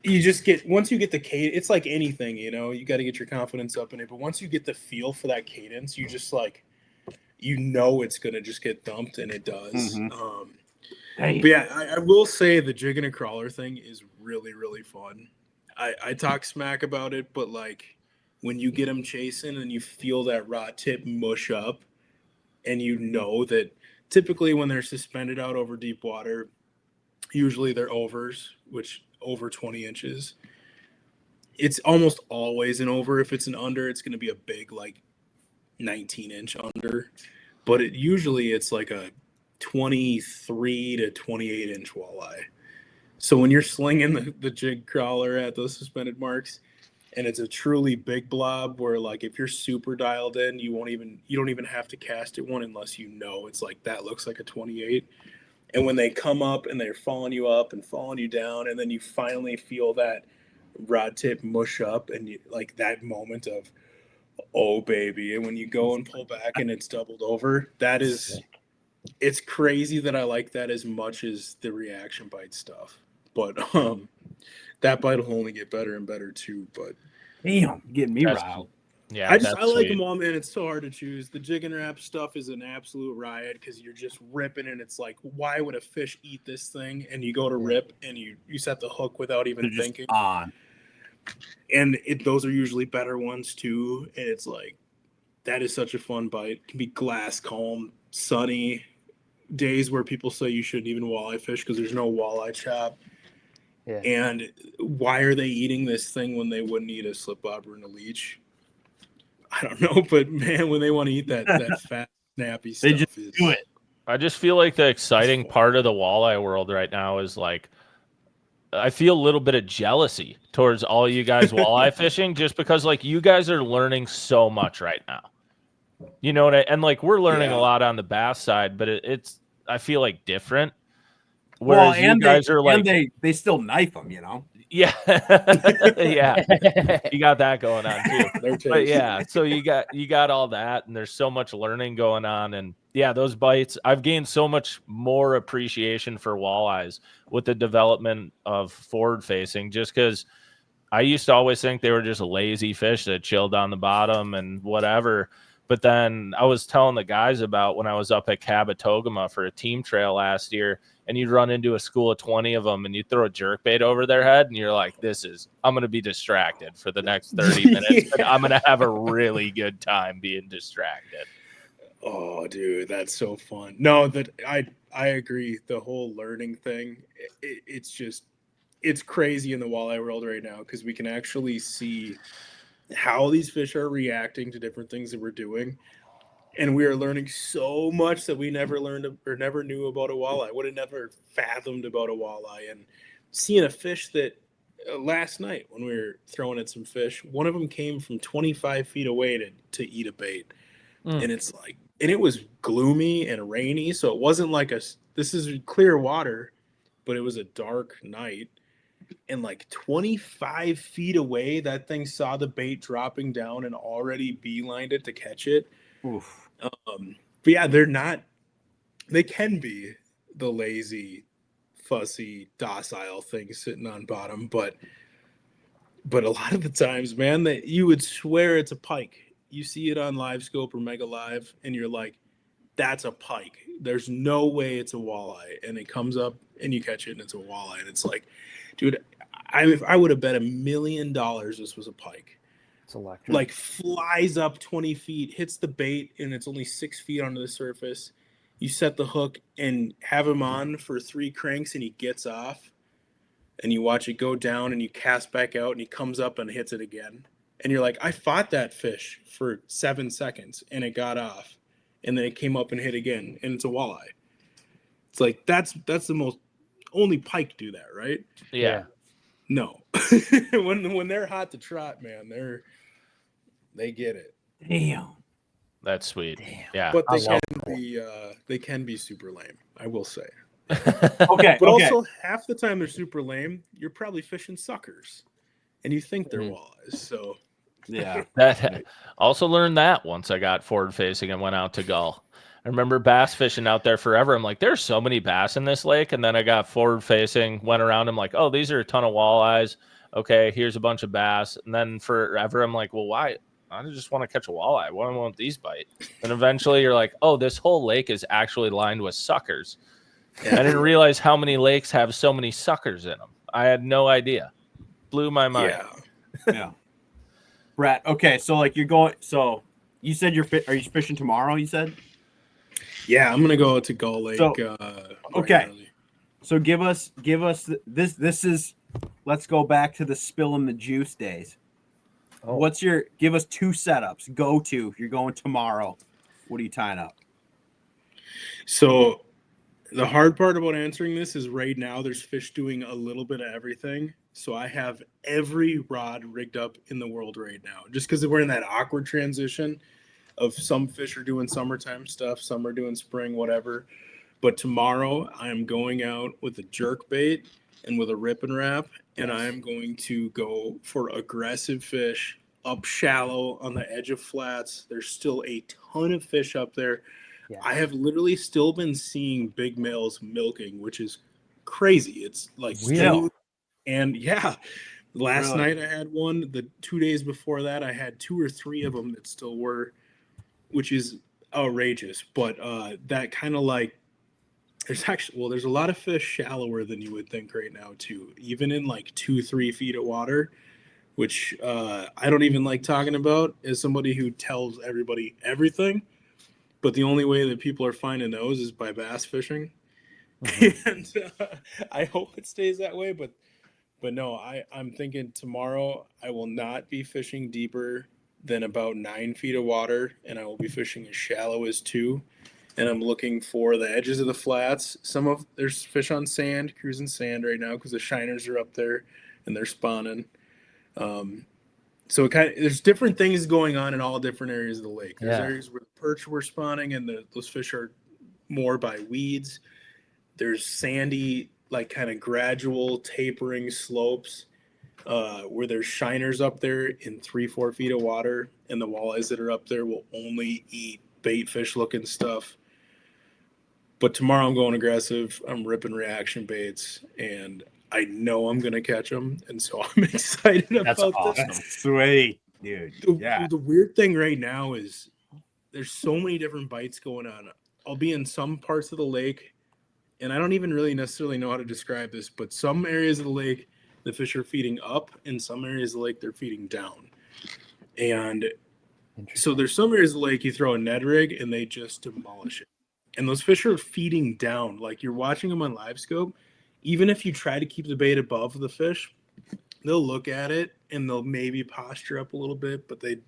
You just get, once you get the cadence, it's like anything, you know, you got to get your confidence up in it. But once you get the feel for that cadence, you just like, you know, it's going to just get dumped, and it does. But yeah, I will say the jig and a crawler thing is really, really fun. I talk smack about it, but like when you get them chasing and you feel that rod tip mush up, and you know that typically when they're suspended out over deep water, usually they're overs, which over 20 inches. It's almost always an over. If it's an under, it's going to be a big, like 19-inch under. But it's like a 23 to 28-inch walleye. So when you're slinging the jig crawler at those suspended marks, and it's a truly big blob where, like, if you're super dialed in, you don't even have to cast it one unless you know it's like that looks like a 28. And when they come up and they're following you up and following you down, and then you finally feel that rod tip mush up, and you, like that moment of, oh baby, and when you go and pull back and it's doubled over, it's crazy that I like that as much as the reaction bite stuff. But that bite will only get better and better too. But damn, getting me riled. Yeah, I like them all, man. It's so hard to choose. The jig and wrap stuff is an absolute riot because you're just ripping, and it's like, why would a fish eat this thing? And you go to rip, and you set the hook without even thinking. On. And those are usually better ones too. And it's like, that is such a fun bite. It can be glass calm, sunny days where people say you shouldn't even walleye fish because there's no walleye chop. Yeah. And why are they eating this thing when they wouldn't eat a slip bobber and a leech? I don't know, but man, when they want to eat that fat, snappy stuff, they just do it. I just feel like the exciting part of the walleye world right now is like I feel a little bit of jealousy towards all you guys walleye fishing, just because like you guys are learning so much right now. You know what and like we're learning a lot on the bass side, but it's I feel like different. Whereas you guys are like they still knife them, you know. Yeah. Yeah. You got that going on too. But yeah, so you got all that, and there's so much learning going on. And yeah, those bites, I've gained so much more appreciation for walleyes with the development of forward facing, just because I used to always think they were just lazy fish that chilled on the bottom and whatever. But then I was telling the guys about when I was up at Cabotogama for a team trail last year, and you'd run into a school of 20 of them and you throw a jerkbait over their head and you're like, I'm going to be distracted for the next 30 minutes, but I'm going to have a really good time being distracted. Oh, dude, that's so fun. No, I agree. The whole learning thing, it's crazy in the walleye world right now because we can actually see how these fish are reacting to different things that we're doing. And we are learning so much that we never learned or never knew about a walleye. Would have never fathomed about a walleye. And seeing a fish that last night when we were throwing at some fish, one of them came from 25 feet away to eat a bait. And it's like, and it was gloomy and rainy. So it wasn't like this is clear water, but it was a dark night. And like 25 feet away, that thing saw the bait dropping down and already beelined it to catch it. Oof. But yeah, they can be the lazy, fussy, docile thing sitting on bottom, but a lot of the times, man, that you would swear it's a pike. You see it on Live Scope or Mega Live, and you're like, that's a pike. There's no way it's a walleye. And it comes up and you catch it and it's a walleye. And it's like, dude, I would have bet $1 million this was a pike. It's electric. Like flies up 20 feet, hits the bait, and it's only 6 feet onto the surface. You set the hook and have him on for 3 cranks and he gets off. And you watch it go down and you cast back out and he comes up and hits it again. And you're like, I fought that fish for 7 seconds and it got off. And then it came up and hit again, and it's a walleye. It's like that's the most only pike do that, right? Yeah. No. when they're hot to trot, man, they get it. Damn. That's sweet. Damn. Yeah. But they can be super lame, I will say. Okay. But also half the time they're super lame, you're probably fishing suckers. And you think they're walleyes, so yeah. That also learned that once I got forward facing and went out to gull. I remember bass fishing out there forever. I'm like, there's so many bass in this lake. And then I got forward facing, went around. I'm like, oh, these are a ton of walleyes. Okay, here's a bunch of bass. And then forever, I'm like, well, why? I just want to catch a walleye. Why won't these bite? And eventually you're like, oh, this whole lake is actually lined with suckers. I didn't realize how many lakes have so many suckers in them. I had no idea. Blew my mind. Yeah. Brett, okay, so like you're going, so you said are you fishing tomorrow, you said? Yeah, I'm gonna go to Gull Lake. So, okay. Early. So give us this is, let's go back to the spill in the juice days. Oh. Give us 2 setups. Go to, if you're going tomorrow, what are you tying up? So the hard part about answering this is right now there's fish doing a little bit of everything. So I have every rod rigged up in the world right now, just because we're in that awkward transition of some fish are doing summertime stuff, some are doing spring, whatever. But tomorrow I am going out with a jerk bait and with a rip and wrap, and I am going to go for aggressive fish up shallow on the edge of flats. There's still a ton of fish up there. Yes. I have literally still been seeing big males milking, which is crazy. It's like still. And yeah, last night I had one. The 2 days before that, I had 2 or 3 of them that still were, which is outrageous. But that kind of like, there's a lot of fish shallower than you would think right now too, even in like 2-3 feet of water, which I don't even like talking about as somebody who tells everybody everything. But the only way that people are finding those is by bass fishing. Mm-hmm. And I hope it stays that way. But no, I'm thinking tomorrow I will not be fishing deeper than about 9 feet of water, and I will be fishing as shallow as 2. and I'm looking for the edges of the flats. There's fish on sand, cruising sand right now because the shiners are up there and they're spawning. So there's different things going on in all different areas of the lake. There's areas where the perch were spawning and those fish are more by weeds. There's sandy, like kind of gradual tapering slopes where there's shiners up there in 3-4 feet of water, and the walleyes that are up there will only eat bait fish looking stuff. But tomorrow I'm going aggressive. I'm ripping reaction baits, and I know I'm going to catch them, and so I'm excited about awesome. this. Sweet, dude. The weird thing right now is there's so many different bites going on. I'll be in some parts of the lake, and I don't even really necessarily know how to describe this, but some areas of the lake, the fish are feeding up, and some areas of the lake, they're feeding down. And so there's some areas of the lake, you throw a Ned rig, and they just demolish it. And those fish are feeding down. Like you're watching them on live scope. Even if you try to keep the bait above the fish, they'll look at it, and they'll maybe posture up a little bit, but they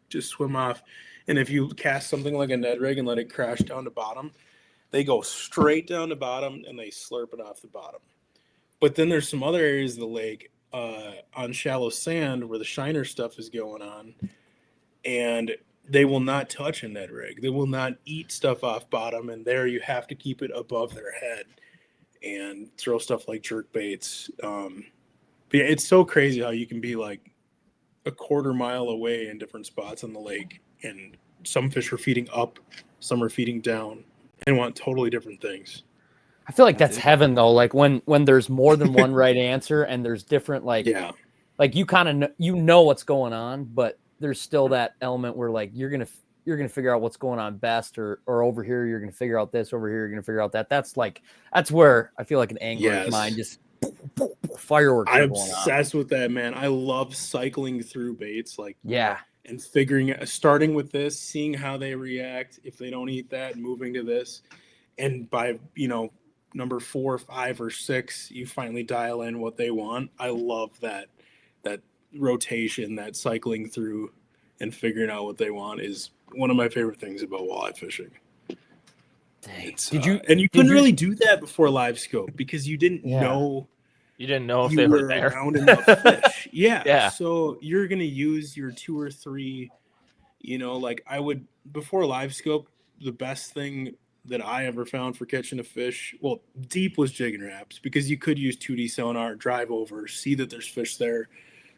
just swim off. And if you cast something like a Ned rig and let it crash down to bottom, they go straight down to bottom, and they slurp it off the bottom. But then there's some other areas of the lake on shallow sand where the shiner stuff is going on, and they will not touch a Ned rig. They will not eat stuff off bottom, and there you have to keep it above their head and throw stuff like jerk baits. But yeah, it's so crazy how you can be like a quarter mile away in different spots on the lake, and some fish are feeding up, some are feeding down, and want totally different things. I feel like that's heaven though. Like when there's more than one right answer and there's different like you kind of know what's going on, but there's still that element where like you're gonna figure out what's going on best, or over here you're gonna figure out this, over here you're gonna figure out that. That's where I feel like an angler's mind just fireworks. I'm obsessed with that, man. I love cycling through baits, and figuring out, starting with this, seeing how they react. If they don't eat that, moving to this, and by number 4, 5, or 6, you finally dial in what they want. I love that rotation, that cycling through and figuring out what they want is one of my favorite things about walleye fishing. You couldn't really do that before live scope because you didn't know. You didn't know if they were there. Around enough fish. Yeah. So you're gonna use your 2 or 3. I would before live scope. The best thing that I ever found for catching a fish, well, deep, was jigging wraps, because you could use 2D sonar, drive over, see that there's fish there,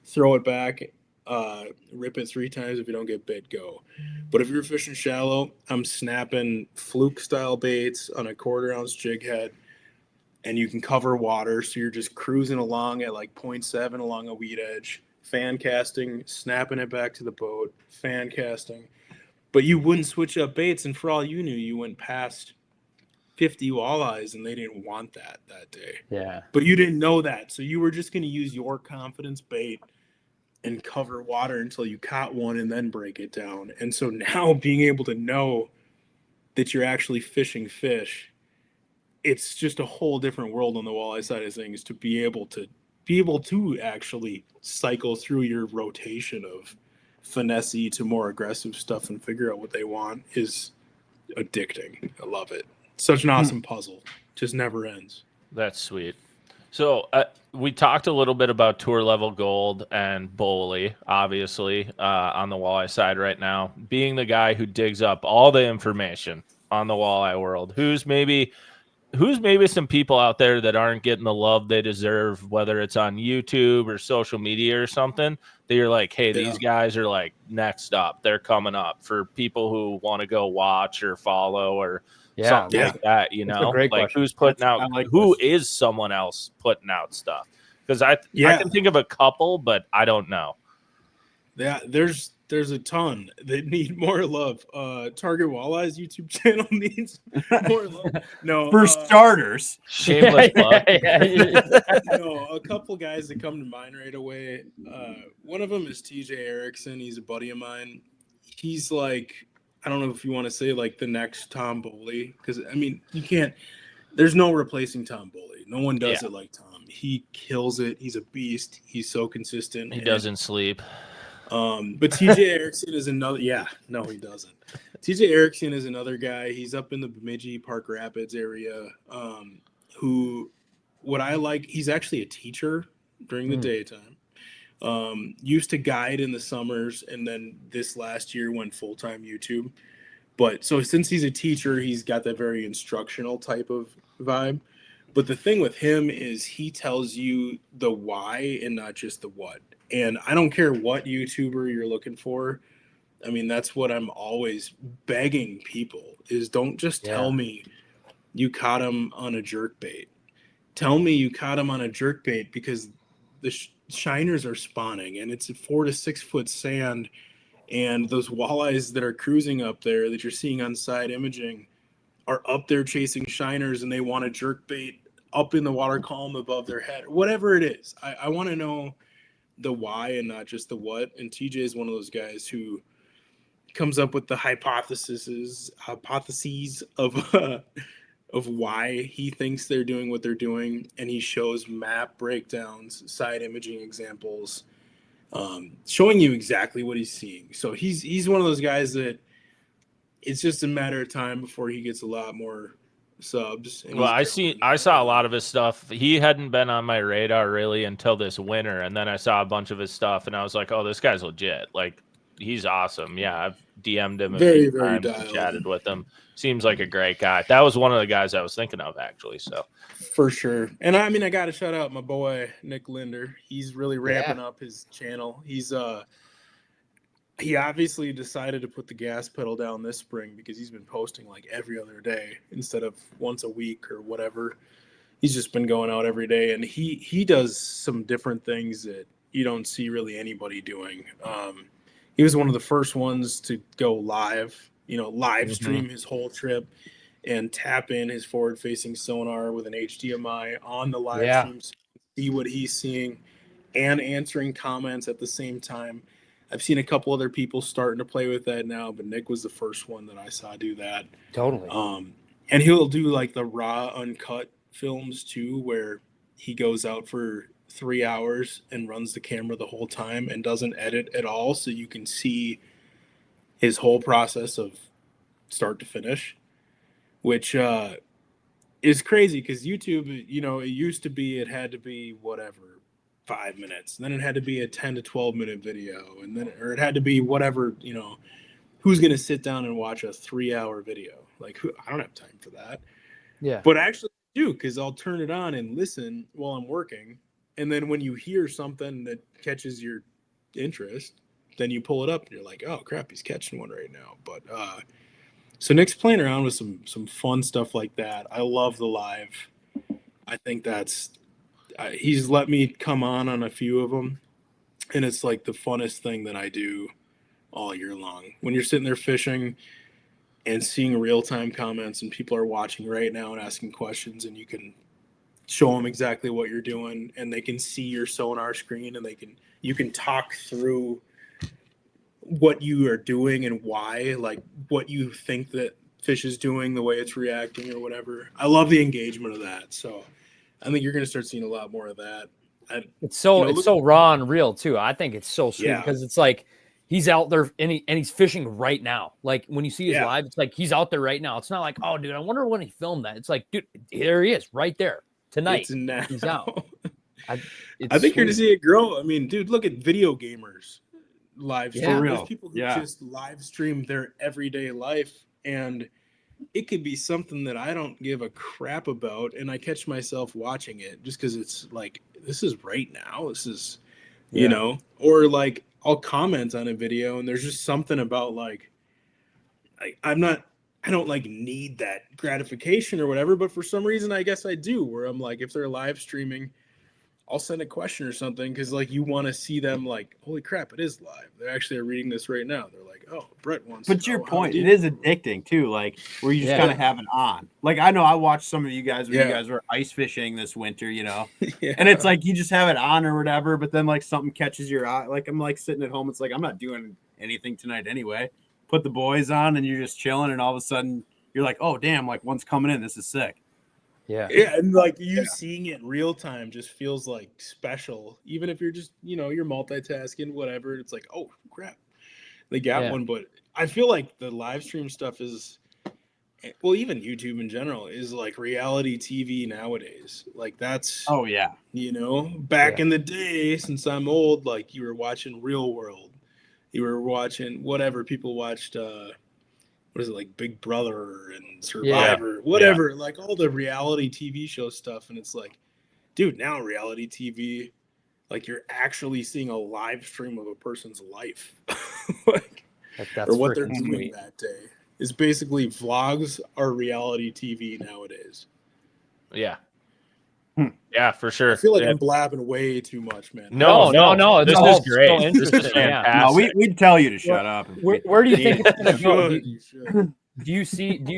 throw it back, rip it 3 times. If you don't get bit, go. But if you're fishing shallow, I'm snapping fluke style baits on a 1/4 ounce jig head, and you can cover water, so you're just cruising along at like 0.7 along a weed edge, fan casting, snapping it back to the boat, fan casting. But you wouldn't switch up baits, and for all you knew, you went past 50 walleyes, and they didn't want that day. Yeah. But you didn't know that, so you were just going to use your confidence bait and cover water until you caught one and then break it down. And so now being able to know that you're actually fishing fish, it's just a whole different world on the walleye side of things, to be able to actually cycle through your rotation of finesse to more aggressive stuff and figure out what they want is addicting. I love it. Such an awesome puzzle. Just never ends. That's sweet. So we talked a little bit about tour level gold and Bowley, obviously, on the walleye side right now. Being the guy who digs up all the information on the walleye world, who's maybe some people out there that aren't getting the love they deserve, whether it's on YouTube or social media or something, that you're like, hey, these guys are like next up. They're coming up for people who want to go watch or follow or something like that, like question. Who's putting out, who is someone else putting out stuff? Because I can think of a couple, but I don't know. Yeah, there's a ton that need more love. Target Walleye's YouTube channel needs more love. No, for starters, shameless plug. No, a couple guys that come to mind right away. One of them is TJ Erickson. He's a buddy of mine. He's like, I don't know if you want to say like the next Tom Bowley, because I mean, you can't. There's no replacing Tom Bowley. No one does it like Tom. He kills it. He's a beast. He's so consistent. He doesn't sleep. But TJ Erickson is another. Yeah, no, he doesn't. TJ Erickson is another guy. He's up in the Bemidji, Park Rapids area. Who, what I like, he's actually a teacher during the daytime. Used to guide in the summers, and then this last year went full-time YouTube. But so since he's a teacher, he's got that very instructional type of vibe. But the thing with him is he tells you the why and not just the what. And I don't care what YouTuber you're looking for. I mean, that's what I'm always begging people is don't just tell me you caught him on a jerkbait. Tell me you caught him on a jerkbait because the shiners are spawning and it's a 4 to 6 foot sand. And those walleyes that are cruising up there that you're seeing on side imaging are up there chasing shiners and they want a jerkbait up in the water column above their head. Whatever it is, I want to know the why and not just the what. And TJ is one of those guys who comes up with the hypotheses of why he thinks they're doing what they're doing, and he shows map breakdowns, side imaging examples, showing you exactly what he's seeing. So he's one of those guys that it's just a matter of time before he gets a lot more subs. Well, I saw a lot of his stuff. He hadn't been on my radar really until this winter, and then I saw a bunch of his stuff, and I was like, "Oh, this guy's legit. Like, he's awesome." Yeah, I've DM'd him a few times, chatted with him. Seems like a great guy. That was one of the guys I was thinking of actually. So for sure. And I mean, I got to shout out my boy Nick Linder. He's really ramping up his channel. He obviously decided to put the gas pedal down this spring because he's been posting like every other day instead of once a week or whatever. He's just been going out every day, and he does some different things that you don't see really anybody doing. He was one of the first ones to go live, live stream his whole trip and tap in his forward-facing sonar with an HDMI on the live stream so you can see what he's seeing and answering comments at the same time. I've seen a couple other people starting to play with that now, but Nick was the first one that I saw do that. Totally. And he'll do like the raw uncut films too, where he goes out for 3 hours and runs the camera the whole time and doesn't edit at all. So you can see his whole process of start to finish, which is crazy because YouTube, it used to be, it had to be whatever, 5 minutes, and then it had to be a 10 to 12 minute video, and then it had to be whatever, who's going to sit down and watch a 3-hour video? Like, I don't have time for that. Yeah. But actually I do, because I'll turn it on and listen while I'm working, and then when you hear something that catches your interest, then you pull it up and you're like, oh crap, he's catching one right now. But so Nick's playing around with some fun stuff like that. I love the live. I think that's he's let me come on a few of them, and it's like the funnest thing that I do all year long. When you're sitting there fishing and seeing real-time comments and people are watching right now and asking questions, and you can show them exactly what you're doing, and they can see your sonar screen, and you can talk through what you are doing and why, like what you think that fish is doing, the way it's reacting or whatever. I love the engagement of that. So I think you're going to start seeing a lot more of that. It's so raw and real too. I think it's so sweet because it's like he's out there and he's fishing right now. Like when you see his live, it's like he's out there right now. It's not like, oh, dude, I wonder when he filmed that. It's like, dude, there he is right there tonight. It's now. He's out. I think you're going to see it grow. I mean, dude, look at video gamers live stream. For real. There's people who just live stream their everyday life, and it could be something that I don't give a crap about, and I catch myself watching it just because it's like, this is right now. This is, or like I'll comment on a video, and there's just something about like, I don't like need that gratification or whatever, but for some reason, I guess I do, where I'm like, if they're live streaming, I'll send a question or something because like you want to see them like, holy crap, it is live. They actually are reading this right now. They're like, oh, Brett wants. But to your point, it is addicting too. Like where you just kind of have it on. Like I know I watched some of you guys when you guys were ice fishing this winter, and it's like you just have it on or whatever. But then like something catches your eye. Like I'm like sitting at home. It's like I'm not doing anything tonight anyway. Put the boys on and you're just chilling, and all of a sudden you're like, oh damn, like one's coming in. This is sick. Yeah. Yeah, and like you seeing it in real time just feels like special. Even if you're just, you're multitasking, whatever. It's like, oh crap, they got one. But I feel like the live stream stuff is, well, even YouTube in general is like reality TV nowadays. Like that's, back in the day, since I'm old, like you were watching Real World, you were watching whatever people watched. What is it, like Big Brother and Survivor, whatever, like all the reality TV show stuff. And it's like, dude, now reality TV, like you're actually seeing a live stream of a person's life, like, that's or what they're doing that day. Is basically vlogs are reality TV nowadays. Yeah. Yeah, for sure. I feel like I'm blabbing way too much, man. No. This is great. So this is fantastic. No, we'd tell you to shut up. Where do you think it's going to go? Do you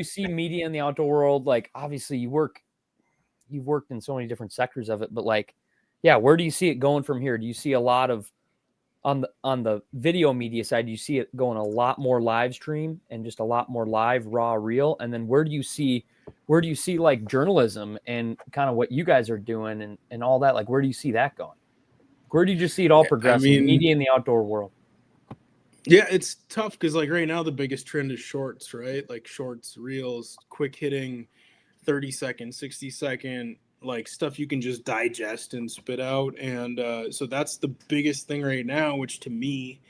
see media in the outdoor world? Like, obviously, you've worked in so many different sectors of it, but like, where do you see it going from here? Do you see a lot of on the video media side? Do you see it going a lot more live stream and just a lot more live, raw, real? And then where do you see like journalism and kind of what you guys are doing and all that? Like, where do you see that going? Where do you just see it all progressing? Media in the outdoor world. Yeah, it's tough because like right now the biggest trend is shorts, right? Like shorts, reels, quick hitting, 30-second, 60-second, like stuff you can just digest and spit out. And so that's the biggest thing right now, which to me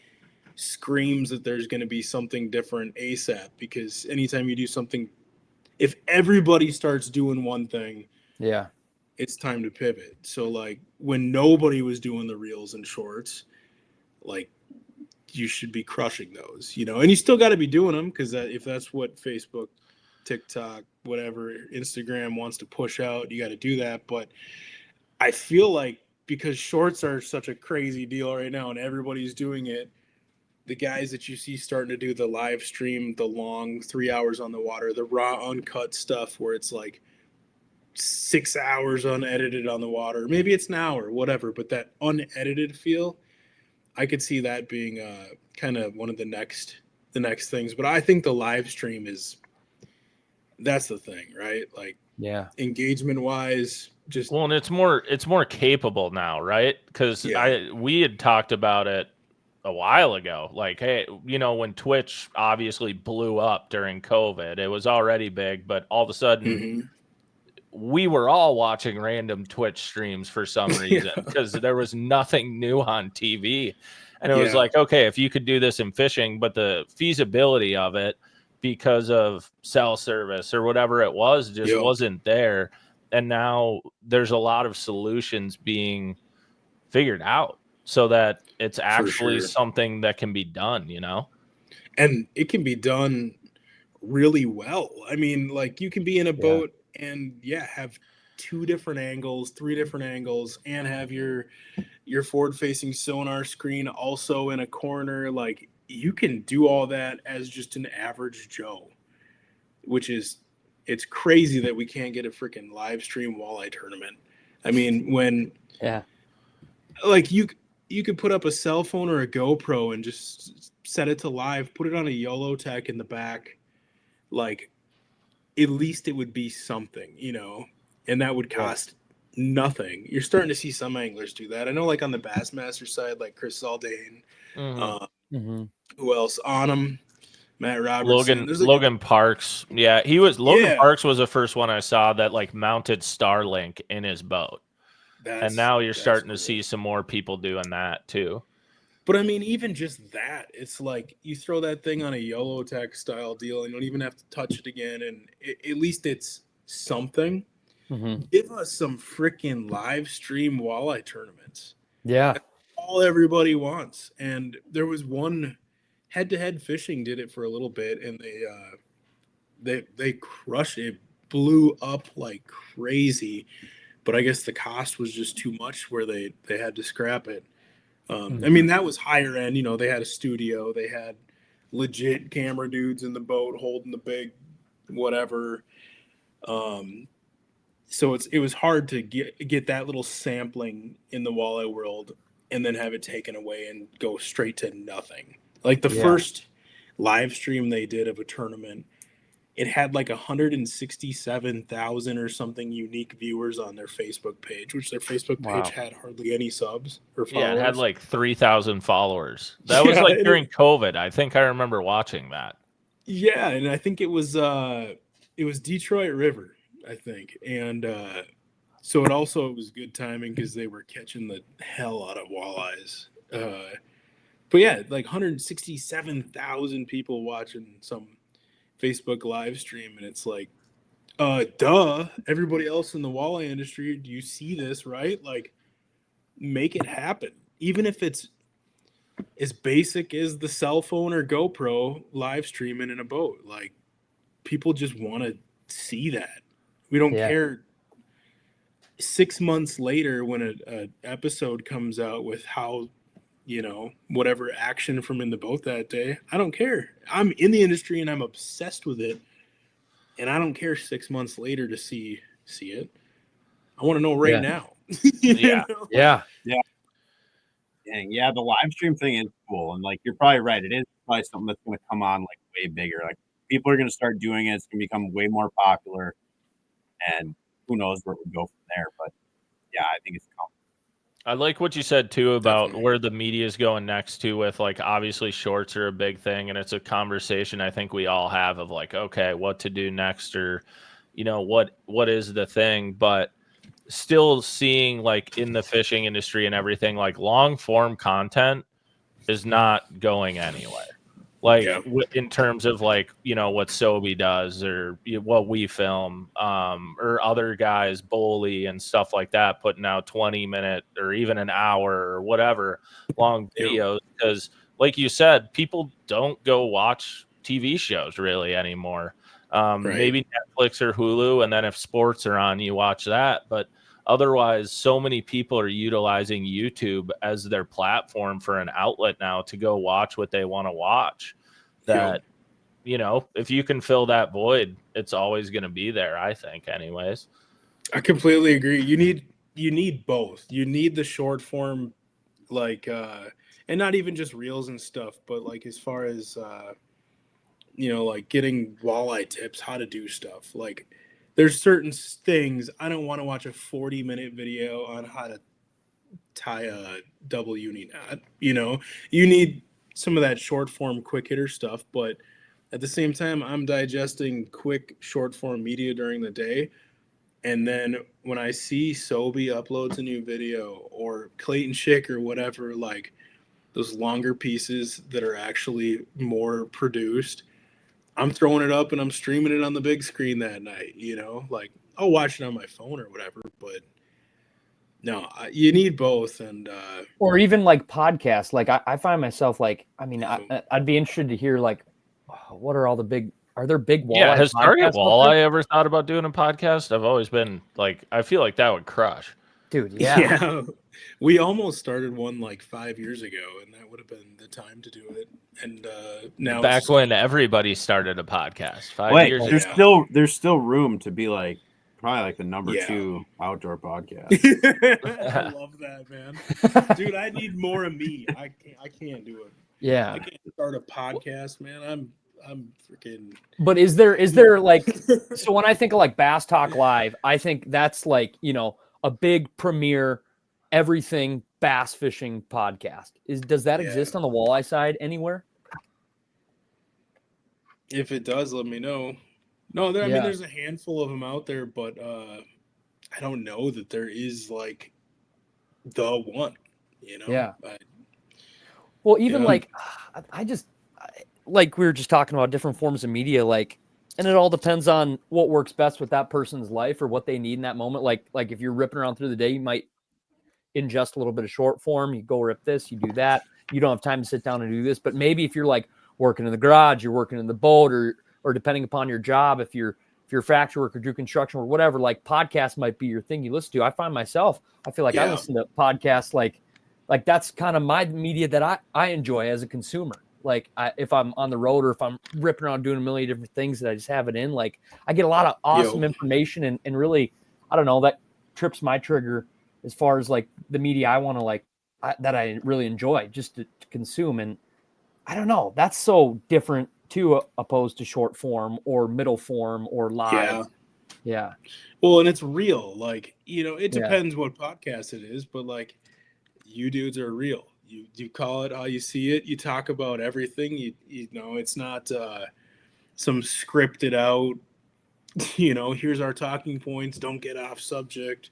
screams that there's going to be something different ASAP, because anytime you do something, if everybody starts doing one thing, it's time to pivot. So like when nobody was doing the reels and shorts, like you should be crushing those, and you still got to be doing them because if that's what Facebook, TikTok, whatever, Instagram wants to push out, you got to do that. But I feel like because shorts are such a crazy deal right now and everybody's doing it, the guys that you see starting to do the live stream, the long 3 hours on the water, the raw uncut stuff where it's like 6 hours unedited on the water, maybe it's an hour, whatever, but that unedited feel, I could see that being kind of one of the next things. But I think the live stream that's the thing, right? Like, engagement wise, just and it's more capable now, right? Because we had talked about it a while ago. Like, hey, when Twitch obviously blew up during COVID, it was already big, but all of a sudden we were all watching random Twitch streams for some reason because there was nothing new on TV. And it was like, okay, if you could do this in fishing, but the feasibility of it because of cell service or whatever it was just wasn't there. And now there's a lot of solutions being figured out so that it's actually something that can be done, And it can be done really well. I mean, like you can be in a boat and have 2 different angles, 3 different angles, and have your forward facing sonar screen also in a corner. Like you can do all that as just an average Joe, which is, it's crazy that we can't get a freaking live stream walleye tournament. I mean, when like you could put up a cell phone or a GoPro and just set it to live, put it on a YOLO tech in the back, like at least it would be something, and that would cost nothing. You're starting to see some anglers do that. I know, like on the Bassmaster side, like Chris Zaldane, who else on them? Matt Robertson, Logan Parks. Yeah, Logan Parks was the first one I saw that like mounted Starlink in his boat. And now you're starting to see some more people doing that too. But I mean, even just that, it's like you throw that thing on a YOLO tech style deal and you don't even have to touch it again. And at least it's something. Give us some freaking live stream walleye tournaments. Yeah. That's all everybody wants. And there was one head-to-head fishing did it for a little bit, and they crushed it, blew up like crazy. But I guess the cost was just too much where they had to scrap it. I mean, that was higher end. They had a studio. They had legit camera dudes in the boat holding the big whatever. So it was hard to get that little sampling in the walleye world and then have it taken away and go straight to nothing. Like the first live stream they did of a tournament, it had like 167,000 or something unique viewers on their Facebook page, which their Facebook page had hardly any subs or followers. Yeah, it had like 3,000 followers. That was like during COVID. I think I remember watching that. Yeah, and I think it was Detroit River, I think. And so it was good timing because they were catching the hell out of walleyes. But yeah, like 167,000 people watching some Facebook live stream, and it's like, duh, everybody else in the walleye industry, do you see this, right? Like, make it happen. Even if it's as basic as the cell phone or GoPro live streaming in a boat. Like, people just want to see that. We don't care 6 months later when a episode comes out with how, whatever action from in the boat that day. I don't care. I'm in the industry and I'm obsessed with it. And I don't care 6 months later to see it. I want to know right now. Yeah. Dang, yeah, the live stream thing is cool. And like, you're probably right. It is probably something that's going to come on like way bigger. Like, people are going to start doing it. It's going to become way more popular. And who knows where it would go from there. But yeah, I think it's coming. I like what you said too about where the media is going next too, with like, obviously shorts are a big thing, and it's a conversation I think we all have of like, okay, what to do next, or what is the thing. But still seeing like in the fishing industry and everything, like long form content is not going anywhere. Like in terms of like, what Sobe does, or what we film, or other guys, Boley and stuff like that, putting out 20-minute or even an hour or whatever long videos. Because like you said, people don't go watch TV shows really anymore. Maybe Netflix or Hulu. And then if sports are on, you watch that. But otherwise, so many people are utilizing YouTube as their platform for an outlet now to go watch what they want to watch. That, if you can fill that void, it's always going to be there, I think, anyways. I completely agree. You need both. You need the short form, like, and not even just reels and stuff, but like as far as, like getting walleye tips, how to do stuff. Like, there's certain things I don't want to watch a 40-minute video on how to tie a double uni knot. You need some of that short form, quick hitter stuff, but at the same time, I'm digesting quick short form media during the day. And then when I see Sobe uploads a new video, or Clayton Schick or whatever, like those longer pieces that are actually more produced, I'm throwing it up and I'm streaming it on the big screen that night, like I'll watch it on my phone or whatever, but no, you need both. And or even like podcasts. Like I find myself like, I mean, I'd be interested to hear like, what are all the big, are there big walleye? Yeah, has Target Walleye ever thought about doing a podcast? I've always been like, I feel like that would crush. Dude, yeah. We almost started one like 5 years ago, and that would have been the time to do it. And now back when everybody started a podcast 5 years ago. There's still room to be like probably like the number 2 outdoor podcast. I love that, man. Dude, I need more of me. I can't do it. Yeah. I can't start a podcast, man. I'm freaking. But is there like, so when I think of like Bass Talk Live, I think that's like, a big premier everything bass fishing podcast. Does that exist on the walleye side anywhere? If it does, let me know. No, I mean, there's a handful of them out there, but I don't know that there is like the one, Yeah. Well, even like, like we were just talking about different forms of media, like, and it all depends on what works best with that person's life or what they need in that moment. Like if you're ripping around through the day, you might ingest a little bit of short form. You go rip this, you do that. You don't have time to sit down and do this. But maybe if you're like working in the garage, you're working in the boat, or depending upon your job, if you're a factory worker, do construction or whatever, like podcast might be your thing you listen to. I find myself, I feel like I listen to podcasts like that's kind of my media that I enjoy as a consumer. Like if I'm on the road or if I'm ripping around doing a million different things that I just have it in, like I get a lot of awesome information and really, I don't know, that trips my trigger as far as like the media I want to that I really enjoy just to consume. And I don't know, that's so different too, opposed to short form or middle form or live. Yeah. Well, and it's real. Like, it depends what podcast it is, but like, you dudes are real. You call it how you see it. You talk about everything. You know, it's not some scripted out, here's our talking points. Don't get off subject.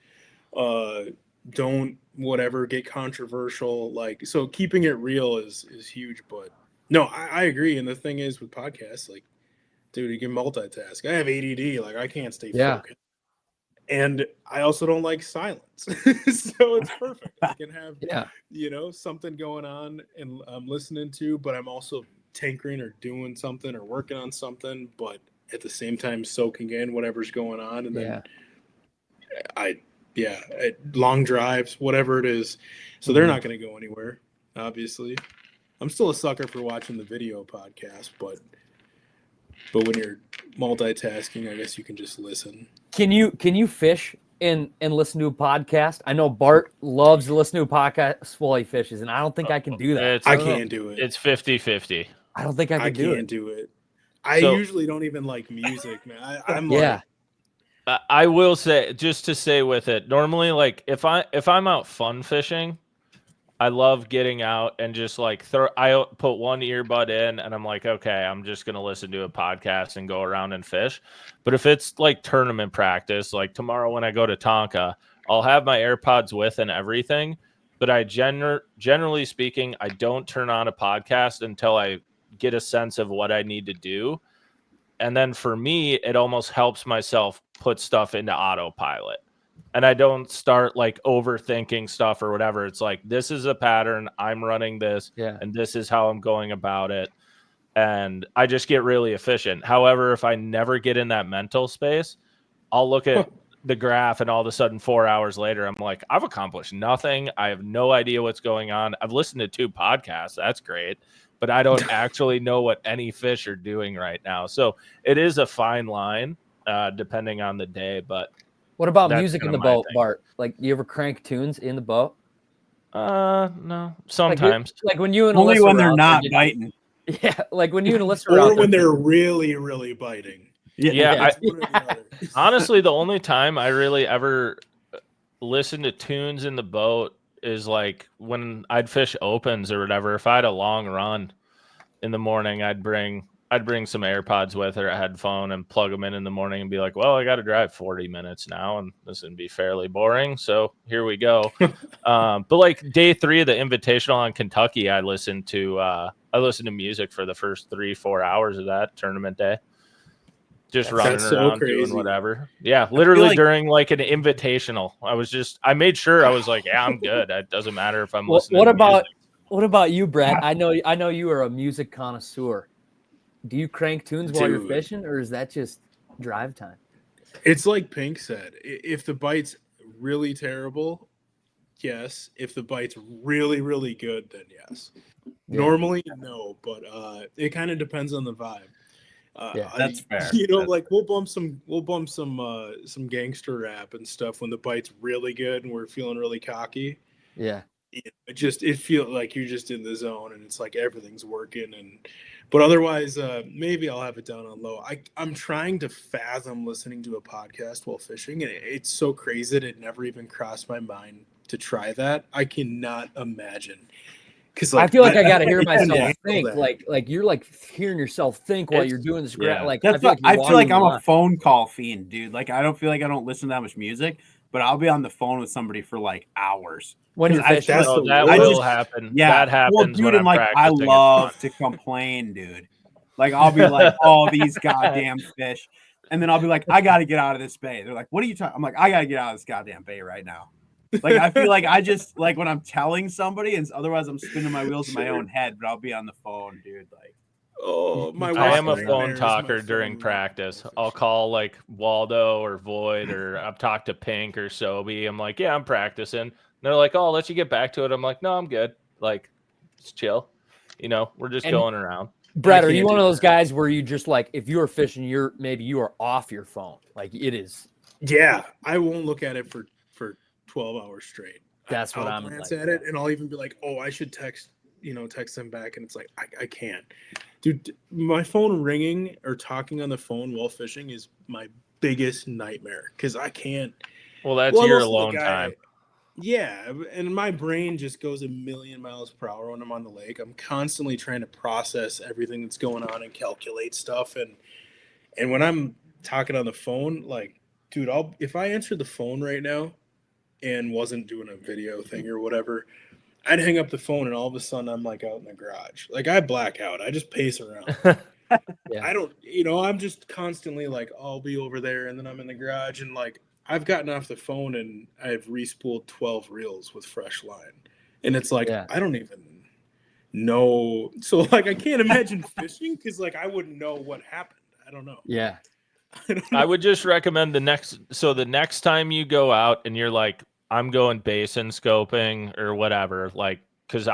Don't whatever get controversial. Like, so keeping it real is huge. But no, I agree. And the thing is with podcasts, like, dude, you can multitask. I have ADD. Like, I can't stay focused. And I also don't like silence. So it's perfect. I can have, something going on and I'm listening to, but I'm also tinkering or doing something or working on something, but at the same time soaking in whatever's going on. And then long drives, whatever it is. So they're not going to go anywhere, obviously. I'm still a sucker for watching the video podcast, but when you're multitasking, I guess you can just listen. Can you fish and listen to a podcast? I know Bart loves to listen to a podcast while he fishes, and I don't think I can do that. I can't do it. It's 50-50. I don't think I can't do it. I usually don't even like music, man. I'm like, I will say, just to say with it, normally, like if I'm out fun fishing, I love getting out and just like I put one earbud in and I'm like, okay, I'm just going to listen to a podcast and go around and fish. But if it's like tournament practice, like tomorrow when I go to Tonka, I'll have my AirPods with and everything. But I generally speaking, I don't turn on a podcast until I get a sense of what I need to do. And then for me, it almost helps myself put stuff into autopilot. And I don't start like overthinking stuff or whatever. It's like, this is a pattern. I'm running this and this is how I'm going about it. And I just get really efficient. However, if I never get in that mental space, I'll look at the graph and all of a sudden 4 hours later, I'm like, I've accomplished nothing. I have no idea what's going on. I've listened to 2 podcasts. That's great. But I don't actually know what any fish are doing right now. So it is a fine line depending on the day. But what about music in the boat, Bart? Like, you ever crank tunes in the boat? No, sometimes. Like when you and only Alyssa when they're not biting. Yeah, like when you and Alyssa are or when they're really, really biting. Yeah. Honestly, the only time I really ever listen to tunes in the boat is like when I'd fish opens or whatever. If I had a long run in the morning, I'd bring some AirPods with or a headphone and plug them in the morning and be like, well, I got to drive 40 minutes now and this would be fairly boring. So here we go. But like day 3 of the Invitational on Kentucky, I listened to music for the first 3-4 hours of that tournament day. Just running around doing whatever. Yeah, literally during like an Invitational. I made sure I was like, yeah, I'm good. It doesn't matter if I'm listening to music. What about you, Brett? I know you are a music connoisseur. Do you crank tunes while you're fishing, or is that just drive time? It's like Pink said. If the bite's really terrible, yes. If the bite's really, really good, then yes. Yeah. Normally, no, but it kind of depends on the vibe. That's fair. Like we'll bump some gangster rap and stuff when the bite's really good and we're feeling really cocky. Yeah. It feels like you're just in the zone and it's like everything's working but otherwise maybe I'll have it down on low. I'm trying to fathom listening to a podcast while fishing, and it's so crazy that it never even crossed my mind to try that. I cannot imagine. Because I feel like I gotta hear myself think. Like you're like hearing yourself think while you're doing this. Yeah. Like I feel like I'm a phone call fiend, dude. Like I don't feel like I don't listen to that much music, but I'll be on the phone with somebody for like hours. When you're fishing, that will happen. Yeah, that happens. Well, dude, when I'm like I love to complain, dude. Like I'll be like, "Oh, these goddamn fish," and then I'll be like, "I got to get out of this bay." They're like, "What are you talking?" I'm like, "I got to get out of this goddamn bay right now." Like I feel like I just like when I'm telling somebody, and otherwise I'm spinning my wheels in my own head. But I'll be on the phone, dude. Like, I am a phone talker during practice. I'll call like Waldo or Void, or I've talked to Pink or Sobe. I'm like, yeah, I'm practicing. And they're like, oh, I'll let you get back to it. I'm like, no, I'm good. Like, it's chill. We're just going around. Brett, are you one of those guys where you just like, if you're fishing, you are off your phone? Like it is. Yeah, I won't look at it for 12 hours straight. That's what I'll glance at it, and I'll even be like, oh, I should text them back, and it's like I can't. Dude, my phone ringing or talking on the phone while fishing is my biggest nightmare because I can't. Well, that's your alone time. Yeah, and my brain just goes a million miles per hour when I'm on the lake. I'm constantly trying to process everything that's going on and calculate stuff. And when I'm talking on the phone, like, dude, if I answered the phone right now and wasn't doing a video thing or whatever, I'd hang up the phone and all of a sudden I'm like out in the garage. Like I black out. I just pace around. Yeah. I don't, I'm just constantly like, I'll be over there and then I'm in the garage and like I've gotten off the phone and I've respooled 12 reels with fresh line. And it's like, I don't even know. So like, I can't imagine fishing because like I wouldn't know what happened. I don't know. Yeah. I would just recommend the next time you go out and you're like, I'm going basin scoping or whatever, like, because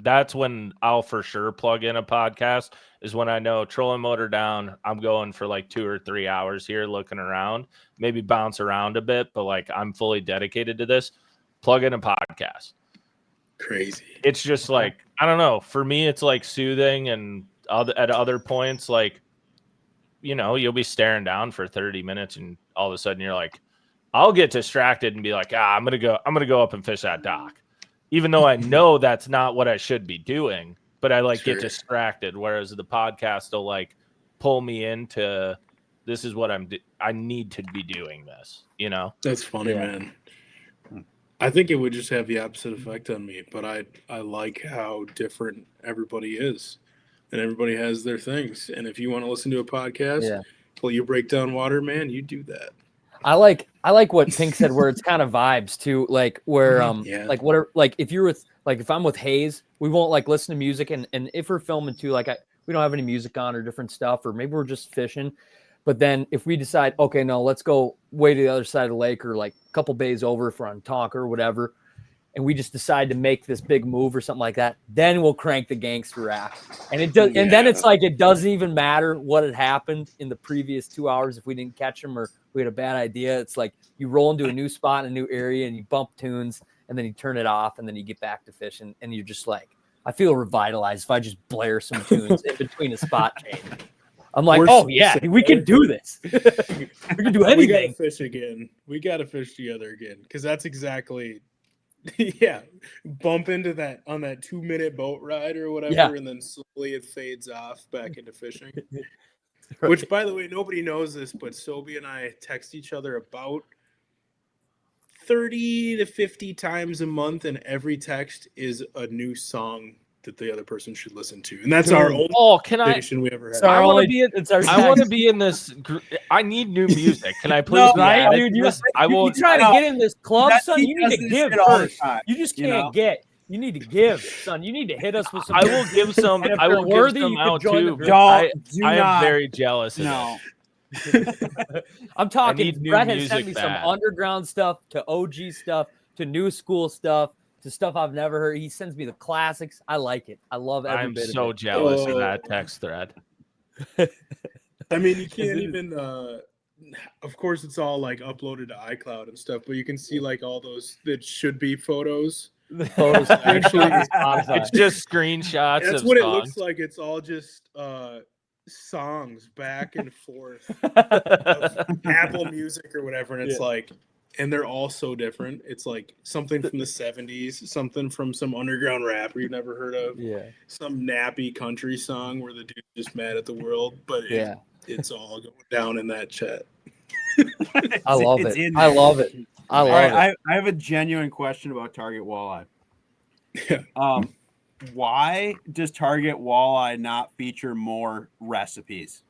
that's when I'll for sure plug in a podcast is when I know trolling motor down, I'm going for like 2 or 3 hours here looking around, maybe bounce around a bit, but like I'm fully dedicated to this. Plug in a podcast. Crazy. It's just like, I don't know. For me, it's like soothing, and at other points, like, you'll be staring down for 30 minutes and all of a sudden you're like, I'll get distracted and be like, I'm going to go up and fish that dock. Even though I know that's not what I should be doing, but I get distracted. Whereas the podcast will like pull me into, this is what I need to be doing this, That's funny, man. I think it would just have the opposite effect on me, but I like how different everybody is. And everybody has their things. And if you want to listen to a podcast, well, you break down water, man, you do that. I like what Pink said, where it's kind of vibes too, like where like whatever, like if you're with, like if I'm with Hayes, we won't like listen to music, and if we're filming too, like we don't have any music on or different stuff, or maybe we're just fishing. But then if we decide, okay, no, let's go way to the other side of the lake, or like a couple bays over if we're on Tonka or whatever, and we just decide to make this big move or something like that, then we'll crank the gangster rap. And it does, and then it's like it doesn't even matter what had happened in the previous 2 hours if we didn't catch them or we had a bad idea. It's like you roll into a new spot in a new area and you bump tunes and then you turn it off and then you get back to fishing and you're just like, I feel revitalized if I just blare some tunes in between a spot change. I'm like, we can do this. We can do anything. We gotta fish again. We gotta fish together again, because that's exactly. Bump into that on that 2-minute boat ride or whatever, and then slowly it fades off back into fishing. Right. Which, by the way, nobody knows this, but Sobe and I text each other about 30 to 50 times a month, and every text is a new song that the other person should listen to, and that's our only conversation we ever had. I want to be in this. I need new music. Can I please? Right, dude. I will. You trying to get in this club, son? You need to give first. You just can't get. You need to give, son. You need to hit us with some. I will give some. I will give some out too. I am very jealous. No. I'm talking. Brett has sent me some underground stuff to OG stuff to new school stuff to stuff I've never heard. He sends me the classics. I like it. I love every bit of it. I'm so jealous of that text thread. I mean, you can't even. Of course, it's all like uploaded to iCloud and stuff, but you can see like all those that should be photos. Photos actually, it's just screenshots. That's of what songs. It looks like. It's all just songs back and forth of Apple Music or whatever, and it's like. And they're all so different. It's like something from the 70s, something from some underground rapper you've never heard of, some nappy country song where the dude's just mad at the world, but it's all going down in that chat. I love it. I love it. I have a genuine question about Target Walleye. Why does Target Walleye not feature more recipes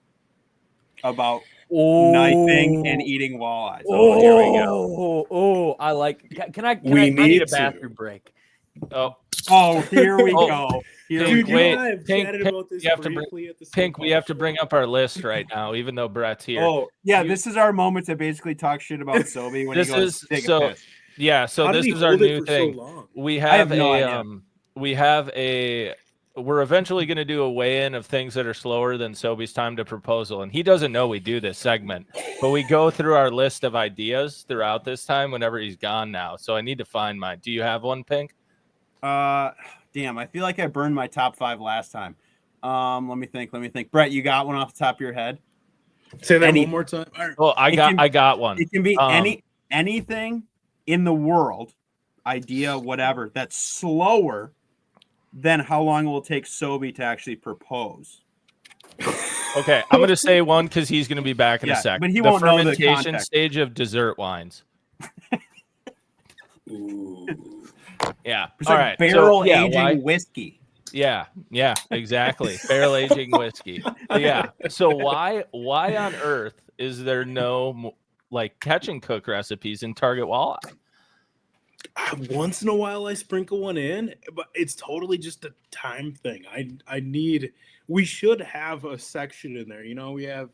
about knifing and eating walleyes? Here we go. I like. Can I need a bathroom break? Here we go. Pink, wait, Pink, we have to bring up our list right now, even though Brett's here. This is our moment to basically talk shit about Sobe when he goes to take a piss. So this is our new thing. So we're eventually going to do a weigh-in of things that are slower than Sobe's time to proposal. And he doesn't know we do this segment, but we go through our list of ideas throughout this time whenever he's gone now. So I need to find mine. Do you have one, Pink? Damn, I feel like I burned my top 5 last time. Let me think. Brett, you got one off the top of your head? Say that one more time. Oh, I got one. It can be anything in the world, idea, whatever, that's slower than how long it will take Sobe to actually propose. Okay, I'm going to say one because he's going to be back in a sec. But he won't know the fermentation context. stage of dessert wines. Ooh. Yeah. It's All like right. barrel So, aging whiskey. Yeah, exactly. Barrel aging whiskey. Yeah. So why on earth is there no like catch and cook recipes in Target Walleye? Once in a while I sprinkle one in, but it's totally just a time thing. We should have a section in there. We have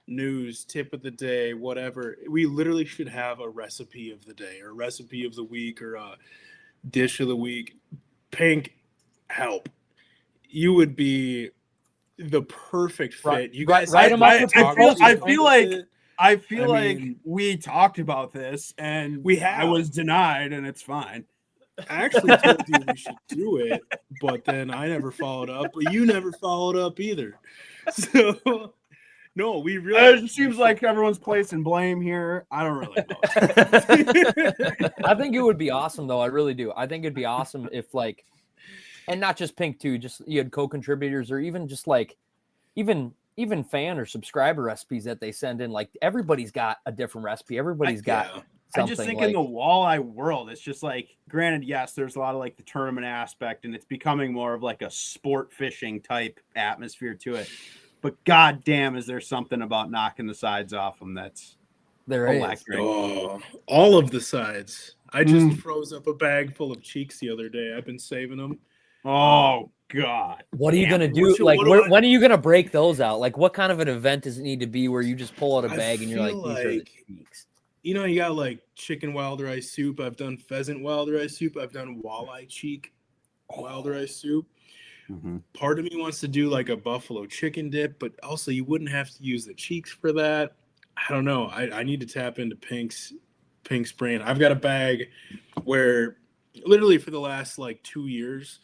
news, tip of the day, whatever. We literally should have a recipe of the day or recipe of the week or a dish of the week. Pink, help. You would be the perfect fit. You guys write them up with I feel like we talked about this and I was denied, and it's fine. I actually told you we should do it, but then I never followed up. But you never followed up either. So, no, we really. It seems like everyone's placing blame here. I don't really know. I think it would be awesome, though. I really do. I think it'd be awesome if, like, and not just Pink too, just you had co-contributors or even just like, even fan or subscriber recipes that they send in. Like everybody's got a different recipe. Everybody's got something. I just think in the walleye world, it's just like, granted, yes, there's a lot of like the tournament aspect, and it's becoming more of like a sport fishing type atmosphere to it. But goddamn, is there something about knocking the sides off them that's electric? Oh, all of the sides. I just froze up a bag full of cheeks the other day. I've been saving them. Oh God! What are you gonna do? When are you gonna break those out? Like, what kind of an event does it need to be where you just pull out a bag and you're like, these are the cheeks? You got like chicken wild rice soup. I've done pheasant wild rice soup. I've done walleye cheek wild rice soup. Mm-hmm. Part of me wants to do like a buffalo chicken dip, but also you wouldn't have to use the cheeks for that. I don't know. I need to tap into Pink's brain. I've got a bag where literally for the last like 2 years,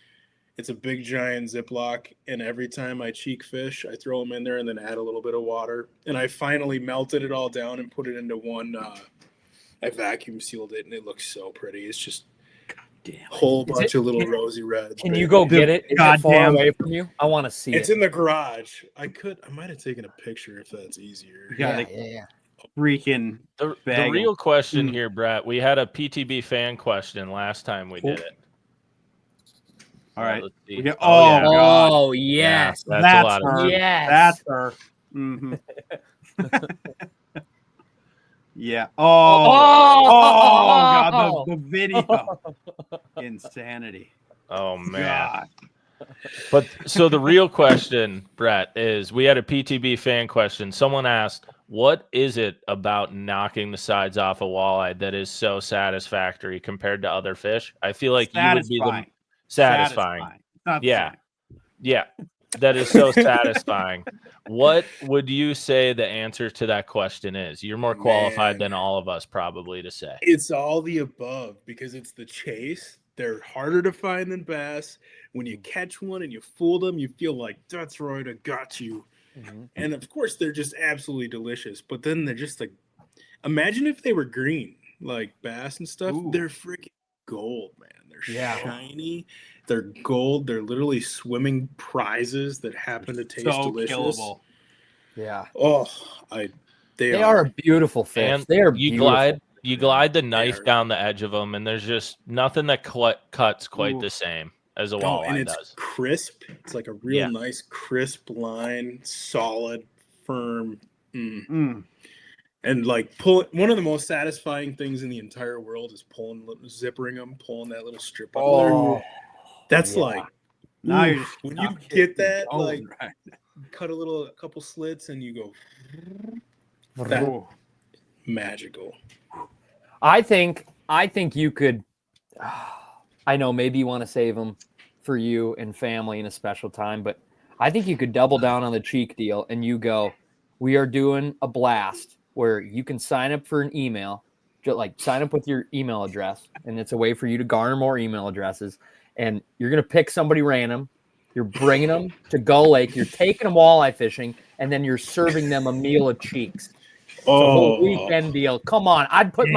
it's a big giant Ziploc, and every time I cheek fish, I throw them in there and then add a little bit of water. And I finally melted it all down and put it into one. I vacuum sealed it, and it looks so pretty. It's just a whole bunch of little rosy reds. Can you go get it? Is it far away from you? I want to see it. It's in the garage. I might have taken a picture if that's easier. Yeah. Freaking the real question here, Brett. We had a PTB fan question last time we did it. All right. Oh, yes. Yeah, that's a lot of yes. That's her. Mm-hmm. Yeah. Oh, God, the video. Insanity. Oh, man. God. But so the real question, Brett, is we had a PTB fan question. Someone asked, what is it about knocking the sides off a walleye that is so satisfactory compared to other fish? I feel like you would be the satisfying. Yeah. That is so satisfying. What would you say the answer to that question is? You're more qualified than all of us probably to say. It's all the above because it's the chase. They're harder to find than bass. When you catch one and you fool them, you feel like, that's right, I got you. Mm-hmm. And of course, they're just absolutely delicious. But then they're just like, imagine if they were green, like bass and stuff. Ooh. They're freaking gold, man. They're shiny. They're gold. They're literally swimming prizes that happen to taste delicious. Killable. Yeah. Oh, they are a beautiful fish. And they are beautiful. You glide the knife down the edge of them, and there's just nothing that cuts quite the same as a walleye and it's does. Crisp. It's like a real nice, crisp line, solid, firm. And like one of the most satisfying things in the entire world is zippering them, pulling that little strip out of there. That's like, when you get that, like, cut a couple slits, and you go, magical. I think you could. I know maybe you want to save them for you and family in a special time, but I think you could double down on the cheek deal, and you go, we are doing a blast where you can sign up for an email, just like sign up with your email address, and it's a way for you to garner more email addresses. And you're going to pick somebody random, You're bringing them to Gull Lake. You're taking them walleye fishing, and then you're serving them a meal of cheeks. It's a whole weekend deal. Come on, I'd put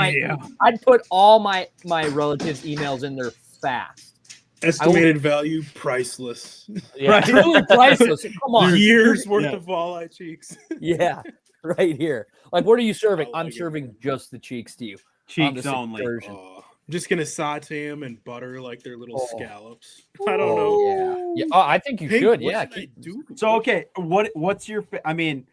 all my relatives' emails in there fast. Estimated value priceless. Yeah. Truly priceless. Come on, Years worth of walleye cheeks. Yeah, right here. Like, what are you serving? I like I'm serving just the cheeks to you. Cheeks only. I'm just gonna saute them in butter like they're little scallops. I don't know. Yeah. Oh, I think you should. Yeah. So okay, what's your? I mean,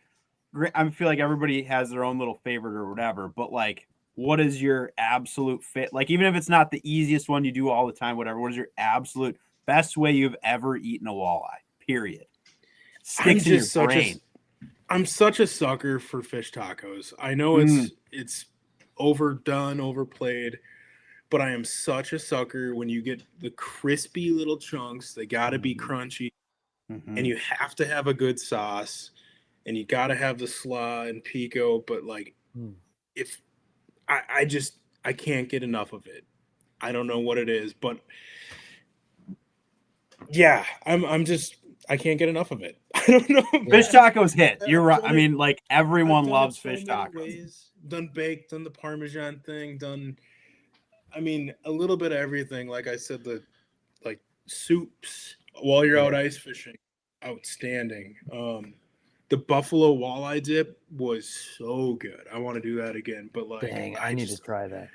I feel like everybody has their own little favorite or whatever, but like, what is your absolute fit? Like, even if it's not the easiest one you do all the time, whatever. What is your absolute best way you've ever eaten a walleye? Period. Sticks in your brain. I'm such a sucker for fish tacos. I know it's overdone, overplayed, but I am such a sucker when you get the crispy little chunks. They got to be crunchy, and you have to have a good sauce, and you got to have the slaw and pico. But like, if I can't get enough of it. I don't know what it is, but yeah, I can't get enough of it. I don't know. Fish tacos hit. You're right. I mean, like, everyone loves fish tacos. Ways. Done baked, done the Parmesan thing, I mean, a little bit of everything. Like I said, the like soups while you're out ice fishing, outstanding. The buffalo walleye dip was so good. I want to do that again, but like, dang, I need to try that.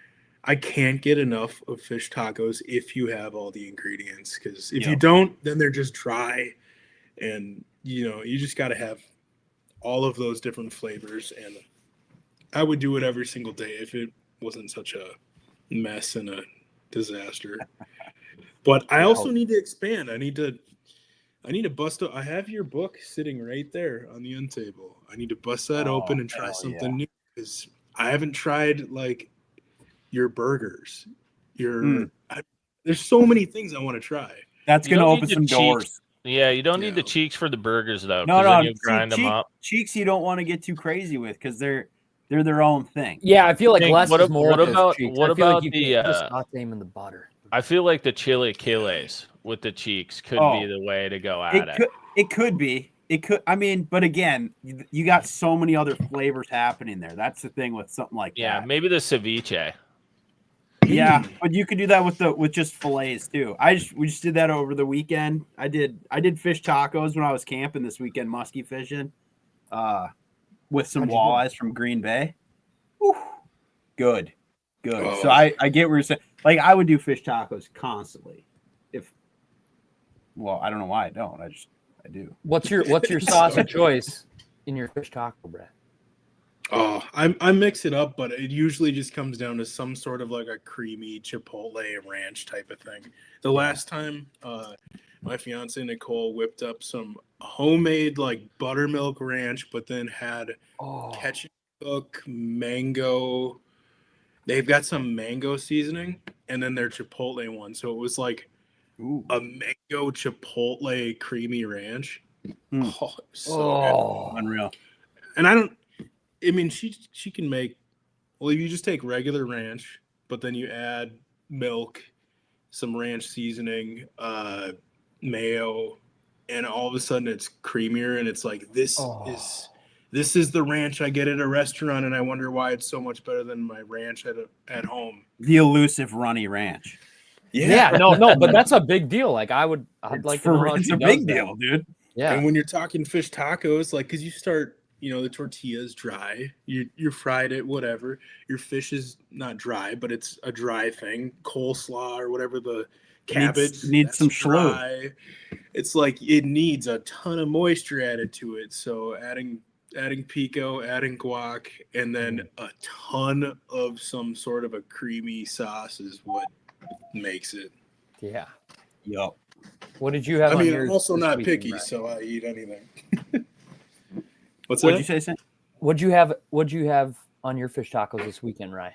I can't get enough of fish tacos if you have all the ingredients, because if you don't, then they're just dry, and you just got to have all of those different flavors. And I would do it every single day if it wasn't such a mess and a disaster. But I also need to expand. I need to bust I have your book sitting right there on the end table. I need to bust that open and try something new, because I haven't tried like your burgers. There's so many things I want to try. That's going to open some doors. Yeah, you don't need the cheeks for the burgers though. No, you grind them up. Cheeks you don't want to get too crazy with, because they're their own thing. Yeah, I feel like less is more. What about like the saute them in the butter? I feel like the chili chiles with the cheeks could be the way to go at it. It could be. It could. I mean, but again, you got so many other flavors happening there. That's the thing with something like that. Yeah, maybe the ceviche. Yeah, but you could do that with just fillets too. We just did that over the weekend. I did fish tacos when I was camping this weekend, musky fishing, with some walleyes from Green Bay. Whew. Good. Oh. So I get what you're saying. Like, I would do fish tacos constantly. I don't know why I don't. I do. What's your sauce of choice in your fish taco, Brett? Oh, I mix it up, but it usually just comes down to some sort of like a creamy chipotle ranch type of thing. The last time my fiance Nicole whipped up some homemade like buttermilk ranch, but then had ketchup, mango. They've got some mango seasoning, and then their chipotle one. So it was like a mango chipotle creamy ranch. Oh, so good. Unreal. And I mean, she can make, well, you just take regular ranch, but then you add milk, some ranch seasoning, mayo, and all of a sudden it's creamier, and it's like, this is the ranch I get at a restaurant, and I wonder why it's so much better than my ranch at home. The elusive runny ranch. Yeah, no, but that's a big deal. Like, I'd like to know how it's a big deal, dude. Yeah. And when you're talking fish tacos, like, because you start, the tortilla's dry, you fried it, whatever. Your fish is not dry, but it's a dry thing. Coleslaw or whatever, the cabbage needs some dry. It's like it needs a ton of moisture added to it. So adding pico, adding guac, and then a ton of some sort of a creamy sauce is what makes it. Yeah. Yep. What did you have? I mean, I'm also not picky, right? So I eat anything. What'd you say, Sam? What'd you have on your fish tacos this weekend, Rye?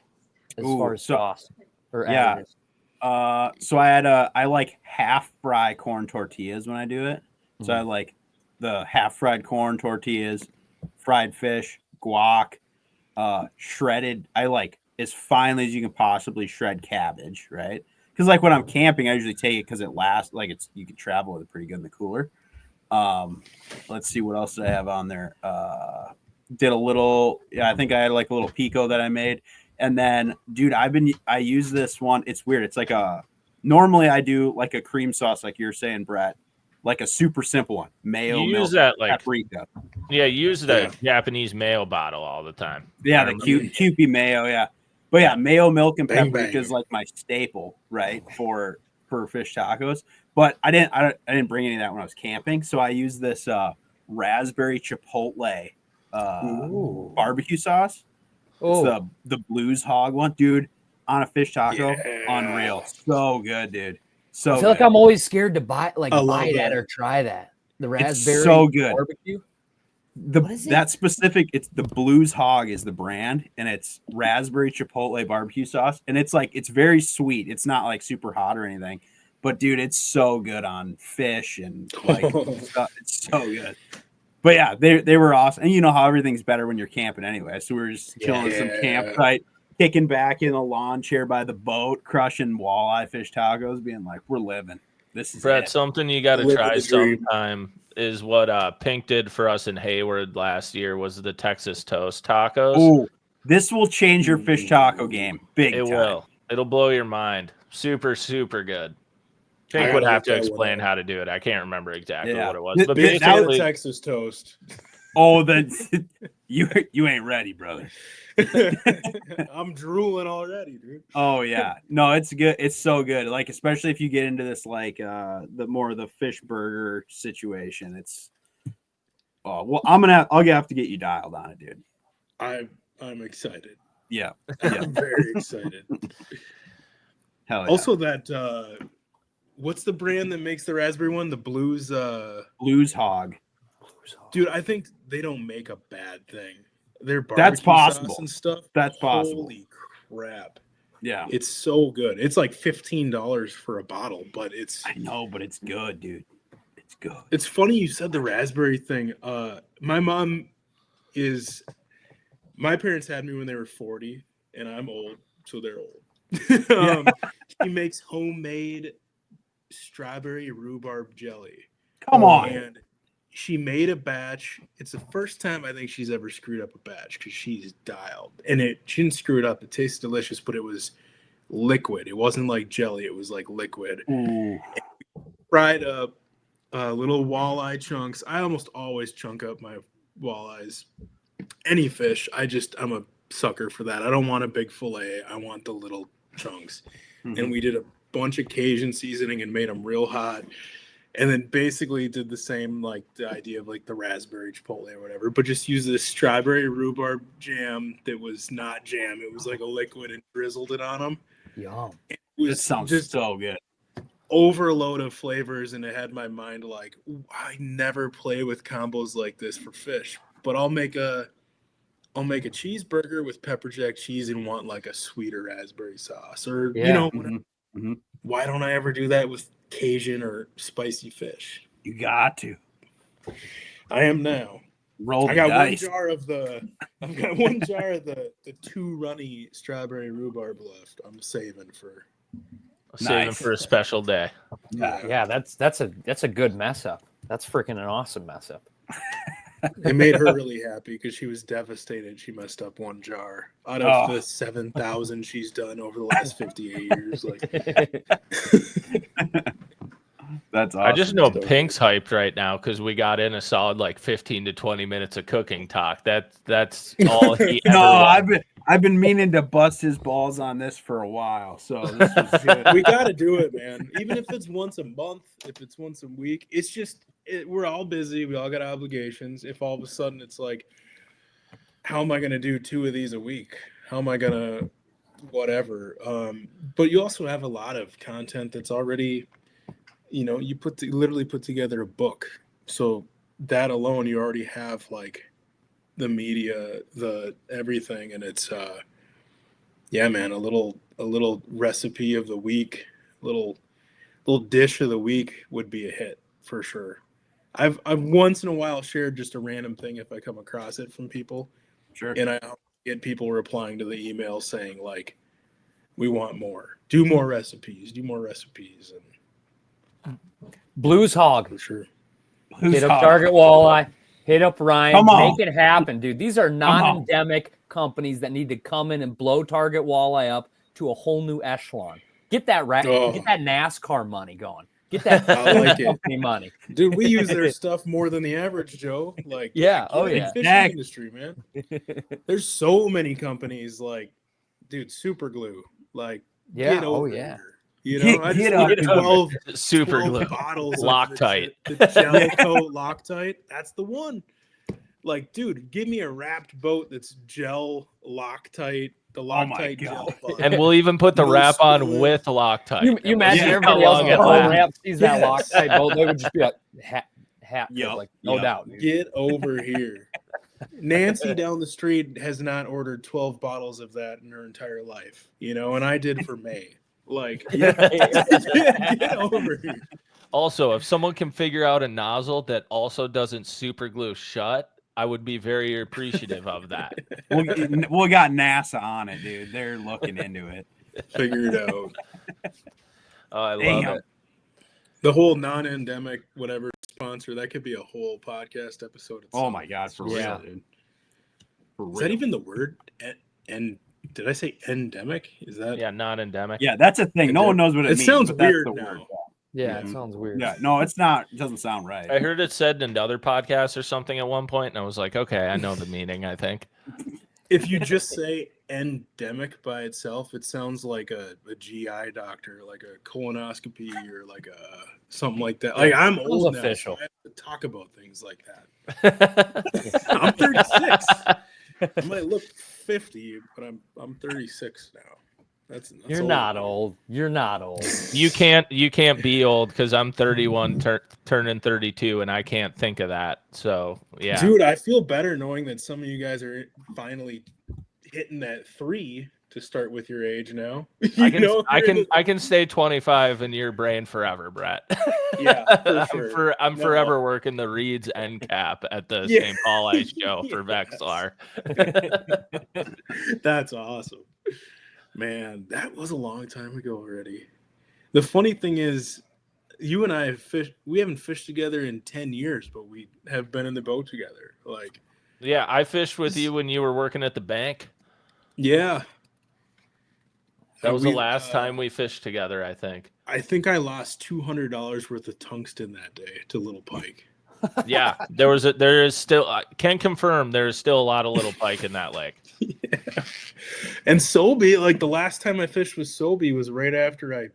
As far as sauce or additives? So I like half fry corn tortillas when I do it. So I like the half fried corn tortillas, fried fish, guac, shredded. I like as finely as you can possibly shred cabbage, right? because like when I'm camping, I usually take it because it lasts. Like you can travel with it pretty good in the cooler. Let's see what else did I have on there. Did a little. Yeah, I think I had like a little pico that I made, and then dude, I use this one. It's weird. It's like normally I do like a cream sauce, like you're saying, Brett, like a super simple one, mayo, You milk, use that like paprika. Yeah, you use the Japanese mayo bottle all the time. Yeah, the Kewpie mayo, yeah. But yeah, mayo, milk, and Bang, paprika bang. is like my staple, right, for fish tacos. But I didn't bring any of that when I was camping, so I used this raspberry chipotle barbecue sauce. It's the Blues Hog one, dude. On a fish taco, unreal, so good, dude. So I feel like good. I'm always scared to buy love that that. or try that. The raspberry It's so good. barbecue. That specific, it's the Blues Hog is the brand, and it's raspberry chipotle barbecue sauce, and it's very sweet. It's not like super hot or anything, but dude, it's so good on fish and like stuff. It's so good. But yeah, they were awesome, and you know how everything's better when you're camping anyway. So we were just chilling at some campsite, kicking back in a lawn chair by the boat, crushing walleye fish tacos, being like, we're living. This is Brett, it. something you got to Living try the dream. sometime is what Pink did for us in Hayward last year was the Texas toast tacos. Oh, this will change your fish taco game big It time. will. It'll blow your mind. Super, super good. Pink would have to explain how to do it. I can't remember exactly what it was. But basically, Texas toast. Oh, then you ain't ready, brother. I'm drooling already, dude. Oh yeah, no, it's good. It's so good. Like especially if you get into this like the more of the fish burger situation. It's well, I'll have to get you dialed on it, dude. I'm excited. Yeah, I'm very excited. Hell yeah. Also, that what's the brand that makes the raspberry one? The Blues Hog. Dude, I think they don't make a bad thing. Their That's barbecue possible sauce and stuff. That's possible. Holy crap! Yeah, it's so good. It's like $15 for a bottle, but I know, but it's good, dude. It's good. It's funny you said the raspberry thing. My parents had me when they were 40, and I'm old, so they're old. She makes homemade strawberry rhubarb jelly. Come on. And she made a batch. It's the first time I think she's ever screwed up a batch because she's dialed. And she didn't screw it up. It tastes delicious, but it was liquid. It wasn't like jelly. It was like liquid. Ooh. Fried up little walleye chunks. I almost always chunk up my walleyes. Any fish. I'm a sucker for that. I don't want a big fillet. I want the little chunks. Mm-hmm. And we did a bunch of Cajun seasoning and made them real hot. And then basically did the same, like the idea of like the raspberry chipotle or whatever, but just use this strawberry rhubarb jam that was not jam. It was like a liquid and drizzled it on them. Yum. This sounds just so good. Overload of flavors, and it had my mind like, I never play with combos like this for fish, but I'll make a cheeseburger with pepper jack cheese and want like a sweeter raspberry sauce, or you know, mm-hmm. Why don't I ever do that with Cajun or spicy fish? You got to. I am now. I got one jar of the 2 runny strawberry rhubarb left. I'm saving for a special day. Yeah, that's a good mess up. That's freaking an awesome mess up. It made her really happy because she was devastated. She messed up 1 jar out of the 7,000 she's done over the last 58 years. Like, that's awesome. I just know Pink's hyped right now because we got in a solid like 15 to 20 minutes of cooking talk. That's all he ever wants. I've been meaning to bust his balls on this for a while, so this was good. We got to do it, man. Even if it's once a month, if it's once a week, it's just we're all busy. We all got obligations. If all of a sudden it's like, how am I going to do 2 of these a week? How am I going to whatever? But you also have a lot of content that's already, you know, you literally put together a book. So that alone, you already have like the media, the everything, and it's yeah, man, a little recipe of the week, little dish of the week would be a hit for sure. I've once in a while shared just a random thing if I come across it from people. Sure. And I get people replying to the email saying like, We want more. Do more recipes. And Blues Hog. for sure. Hit up Target Walleye. Hit up Ryan. Come on. Make it happen, dude. These are non-endemic companies that need to come in and blow Target Walleye up to a whole new echelon. Get that get that NASCAR money going. Get that I like it. money. Dude, we use their stuff more than the average Joe. Like, yeah, fishing industry, man. There's so many companies like, dude, super glue. Like, get over here. You know, I just need 12 super 12 glue bottles Loctite. of the gel coat Loctite. That's the one. Like, dude, give me a wrapped boat that's gel Loctite. The Loctite gel. And we'll even put the wrap on with Loctite. You imagine everybody else getting the wrap, sees that Loctite boat, they would just be like, hat, like, no doubt. Dude. Get over here. Nancy down the street has not ordered 12 bottles of that in her entire life, you know, and I did for May. Like, get over here. Also, if someone can figure out a nozzle that also doesn't super glue shut, I would be very appreciative of that. We got NASA on it, dude. They're looking into it. Figure it out. Oh, I love it. The whole non-endemic whatever sponsor, that could be a whole podcast episode itself. Oh my God, for real, dude. For real. Is that even the word? And did I say endemic? Is that non-endemic? Yeah, that's a thing. No one knows what it means. It sounds weird now. word. Yeah, it sounds weird. Yeah, no, it's not. It doesn't sound right. I heard it said in other podcasts or something at one point, and I was like, okay, I know the meaning, I think. If you just say endemic by itself, it sounds like a GI doctor, like a colonoscopy or like a something like that. Like, I'm old now, so I have to talk about things like that. I'm 36. I might look 50, but I'm 36 now. That's You're old. not old. You're not old. You can't be old because I'm 31, turning 32, and I can't think of that. So yeah, dude, I feel better knowing that some of you guys are finally hitting that 3 to start with your age now. I can stay 25 in your brain forever, Brett. Yeah, for sure. I'm forever working the Reed's end cap at the St. Paul show for Vexlar. That's awesome. Man, that was a long time ago already. The funny thing is, you and I have fished. We haven't fished together in 10 years, but we have been in the boat together. Like, yeah, I fished with you when you were working at the bank. Yeah, that was the last time we fished together. I think I lost $200 worth of tungsten that day to little pike. Yeah, there is still. Can confirm there is still a lot of little pike in that lake. Yeah. And Sobe, like the last time I fished with Sobe was right after I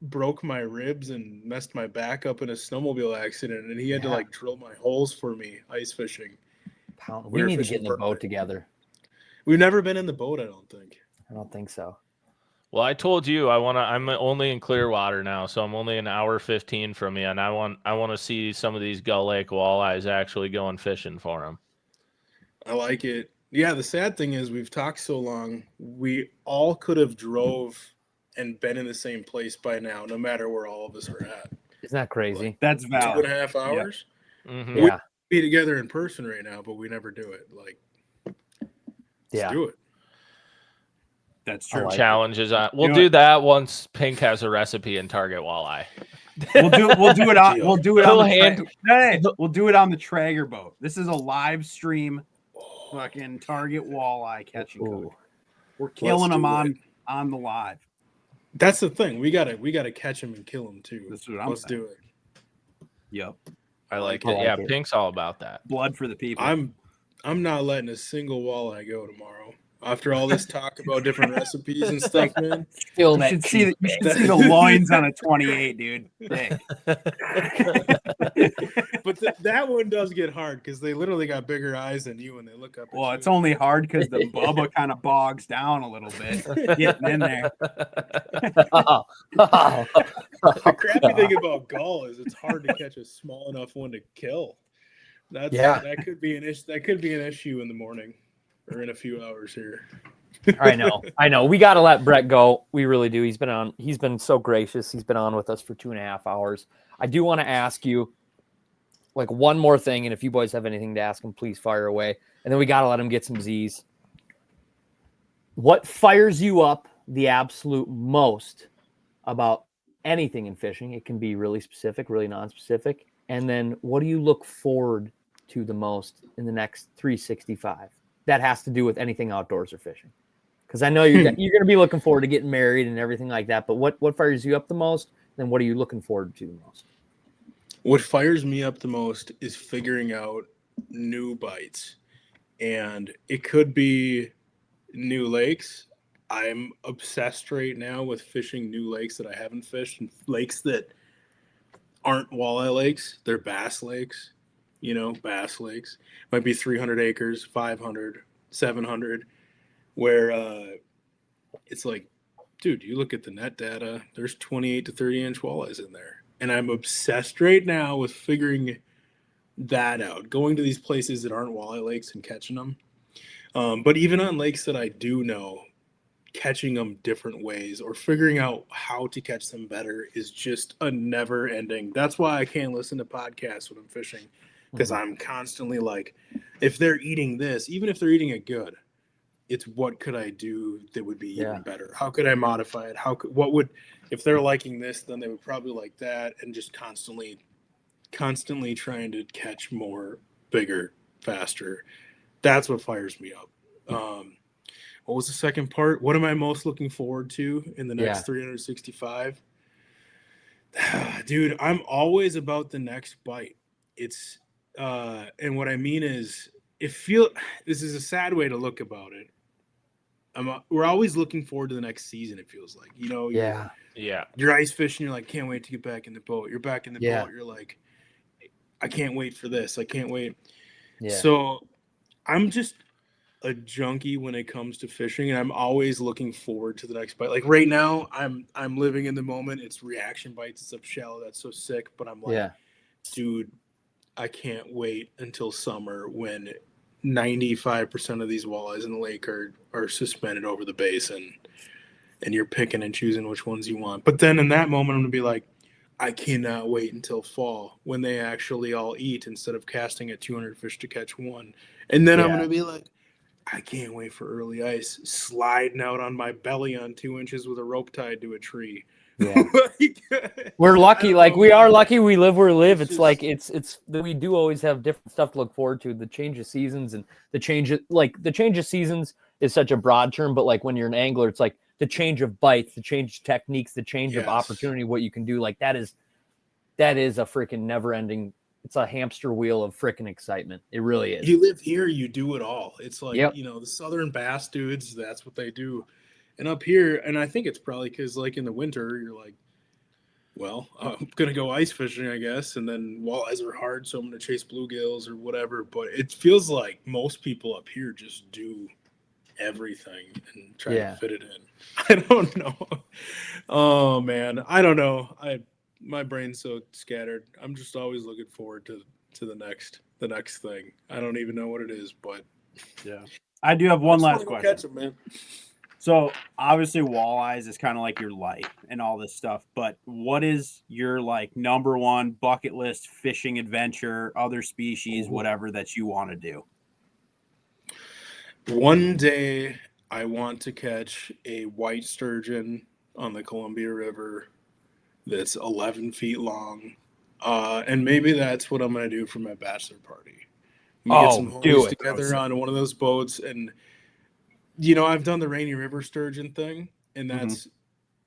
broke my ribs and messed my back up in a snowmobile accident, and he had to like drill my holes for me ice fishing. We need to get in the boat together. We've never been in the boat, I don't think. I don't think so. Well, I told you I'm only in Clearwater now, so I'm only an hour 15 from you, and I want to see some of these Gull Lake walleyes actually going fishing for them. I like it. Yeah, the sad thing is we've talked so long, we all could have drove and been in the same place by now, no matter where all of us are at. Isn't that crazy? That's valid. 2.5 hours? Yeah. Mm-hmm. We'd be together in person right now, but we never do it. Like, let's do it. That's true. Like challenges on. We'll do that once Pink has a recipe in Target Walleye. We'll do it on the Traeger boat. This is a live stream fucking Target Walleye catching cook. We're killing them on the live. That's the thing. We gotta catch them and kill them too. That's what I'm Let's saying. do it. Yep. I like it. Yeah, Pink's all about that. Blood for the people. I'm not letting a single walleye go tomorrow. After all this talk about different recipes and stuff, man. You should see the loins on a 28, dude. But that one does get hard because they literally got bigger eyes than you when they look up. Well, it's only hard because the bubba kind of bogs down a little bit, getting in there. The crappy thing about gull is it's hard to catch a small enough one to kill. That could be an issue. That could be an issue in the morning. Or in a few hours here. I know. We got to let Brett go. We really do. He's been so gracious. He's been on with us for 2.5 hours. I do want to ask you like one more thing. And if you boys have anything to ask him, please fire away. And then we got to let him get some Z's. What fires you up the absolute most about anything in fishing? It can be really specific, really non-specific. And then what do you look forward to the most in the next 365? That has to do with anything outdoors or fishing. Because I know you're going to be looking forward to getting married and everything like that. But what fires you up the most? Then what are you looking forward to the most? What fires me up the most is figuring out new bites. And it could be new lakes. I'm obsessed right now with fishing new lakes that I haven't fished, and lakes that aren't walleye lakes. They're bass lakes, bass lakes. Might be 300 acres, 500, 700, where it's like, dude, you look at the net data, there's 28 to 30 inch walleyes in there. And I'm obsessed right now with figuring that out, going to these places that aren't walleye lakes and catching them. But even on lakes that I do know, catching them different ways or figuring out how to catch them better is just a never ending. That's why I can't listen to podcasts when I'm fishing, because I'm constantly like, if they're eating this, even if they're eating it good, it's what could I do that would be even better? How could I modify it? If they're liking this, then they would probably like that, and just constantly trying to catch more, bigger, faster. That's what fires me up. What was the second part? What am I most looking forward to in the next 365? Dude, I'm always about the next bite. It's and what I mean is, this is a sad way to look about it. We're always looking forward to the next season, it feels like. You're ice fishing, you're like, can't wait to get back in the boat. You're back in the boat, you're like, I can't wait for this. I can't wait. Yeah. So I'm just a junkie when it comes to fishing, and I'm always looking forward to the next bite. Like right now, I'm living in the moment. It's reaction bites. It's up shallow. That's so sick. But I'm like, dude, I can't wait until summer when 95% of these walleyes in the lake are suspended over the basin, and you're picking and choosing which ones you want. But then in that moment, I'm gonna be like, I cannot wait until fall when they actually all eat instead of casting at 200 fish to catch one. And then I'm gonna be like, I can't wait for early ice, sliding out on my belly on 2 inches with a rope tied to a tree. Yeah. We're lucky. Like we are lucky. We live where we live. It's like, it's we do always have different stuff to look forward to. The change of seasons and the change of seasons is such a broad term, but like when you're an angler, it's like the change of bites, the change of techniques, the change of opportunity, what you can do. Like that is a freaking never ending. It's a hamster wheel of freaking excitement. It really is. You live here, you do it all. It's like, the Southern bass dudes, that's what they do. And up here, and I think it's probably because like in the winter, you're like, well, I'm going to go ice fishing, I guess. And then walleyes are hard, so I'm going to chase bluegills or whatever. But it feels like most people up here just do everything and try to fit it in. I don't know. Oh, man. I don't know. My brain's so scattered. I'm just always looking forward to the next thing. I don't even know what it is, but I do have one last question. Catch 'em, man. So obviously walleyes is kind of like your life and all this stuff, but what is your like number one bucket list fishing adventure, other species, whatever that you want to do? One day I want to catch a white sturgeon on the Columbia River that's 11 feet long. And maybe that's what I'm going to do for my bachelor party. Get some homies together on one of those boats. And, I've done the Rainy River sturgeon thing, and that's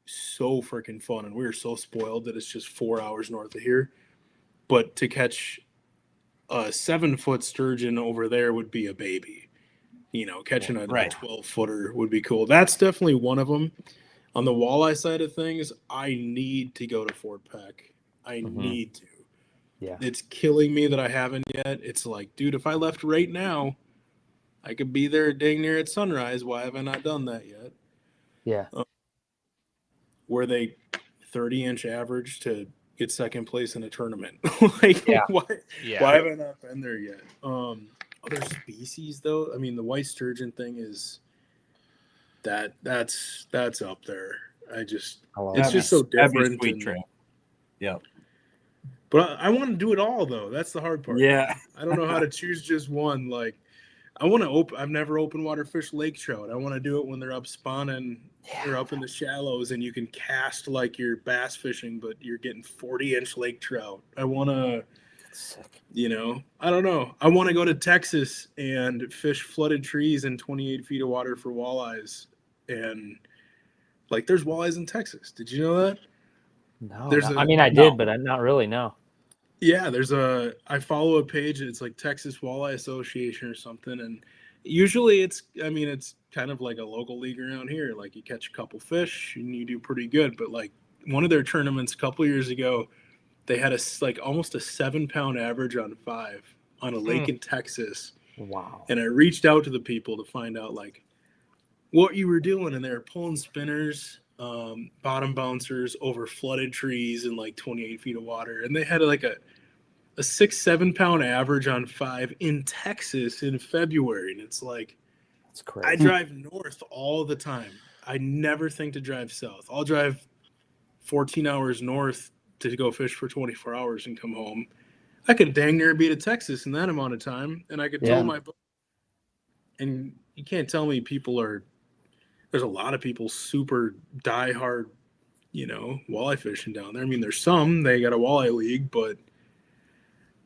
so freaking fun. And we're so spoiled that it's just 4 hours north of here. But to catch a 7-foot sturgeon over there would be a baby. Catching a 12-footer would be cool. That's definitely one of them. On the walleye side of things, I need to go to Fort Peck. I need to. Yeah. It's killing me that I haven't yet. It's like, dude, if I left right now, I could be there dang near at sunrise. Why have I not done that yet? Yeah. Were they 30-inch average to get second place in a tournament? Why have I not been there yet? Other species, though, I mean, the white sturgeon thing is that's up there. It's just so different. Sweet trip. Yeah. But I want to do it all, though. That's the hard part. Yeah. I don't know how to choose just one. Like, I want to I've never open water fish lake trout. I want to do it when they're up spawning You're up in the shallows and you can cast like you're bass fishing, but you're getting 40-inch lake trout. I want to, I don't know. I want to go to Texas and fish flooded trees in 28 feet of water for walleyes. And like, there's walleyes in Texas. Did you know that? No, I did, but I'm not really. No. Yeah, I follow a page. It's like Texas Walleye Association or something. And usually it's kind of like a local league around here. Like you catch a couple fish and you do pretty good. But like one of their tournaments a couple years ago, they had almost a 7-pound average on 5 on a lake in Texas. Wow. And I reached out to the people to find out like what you were doing. And they were pulling spinners, bottom bouncers over flooded trees in like 28 feet of water. And they had like a 6-7 pound average on 5 in Texas in February. And it's like, that's crazy. I drive north all the time. I never think to drive south. I'll drive 14 hours north to go fish for 24 hours and come home. I could dang near be to Texas in that amount of time. And I could tell my boat. And you can't tell me there's a lot of people super diehard, walleye fishing down there. I mean, there's some, they got a walleye league, but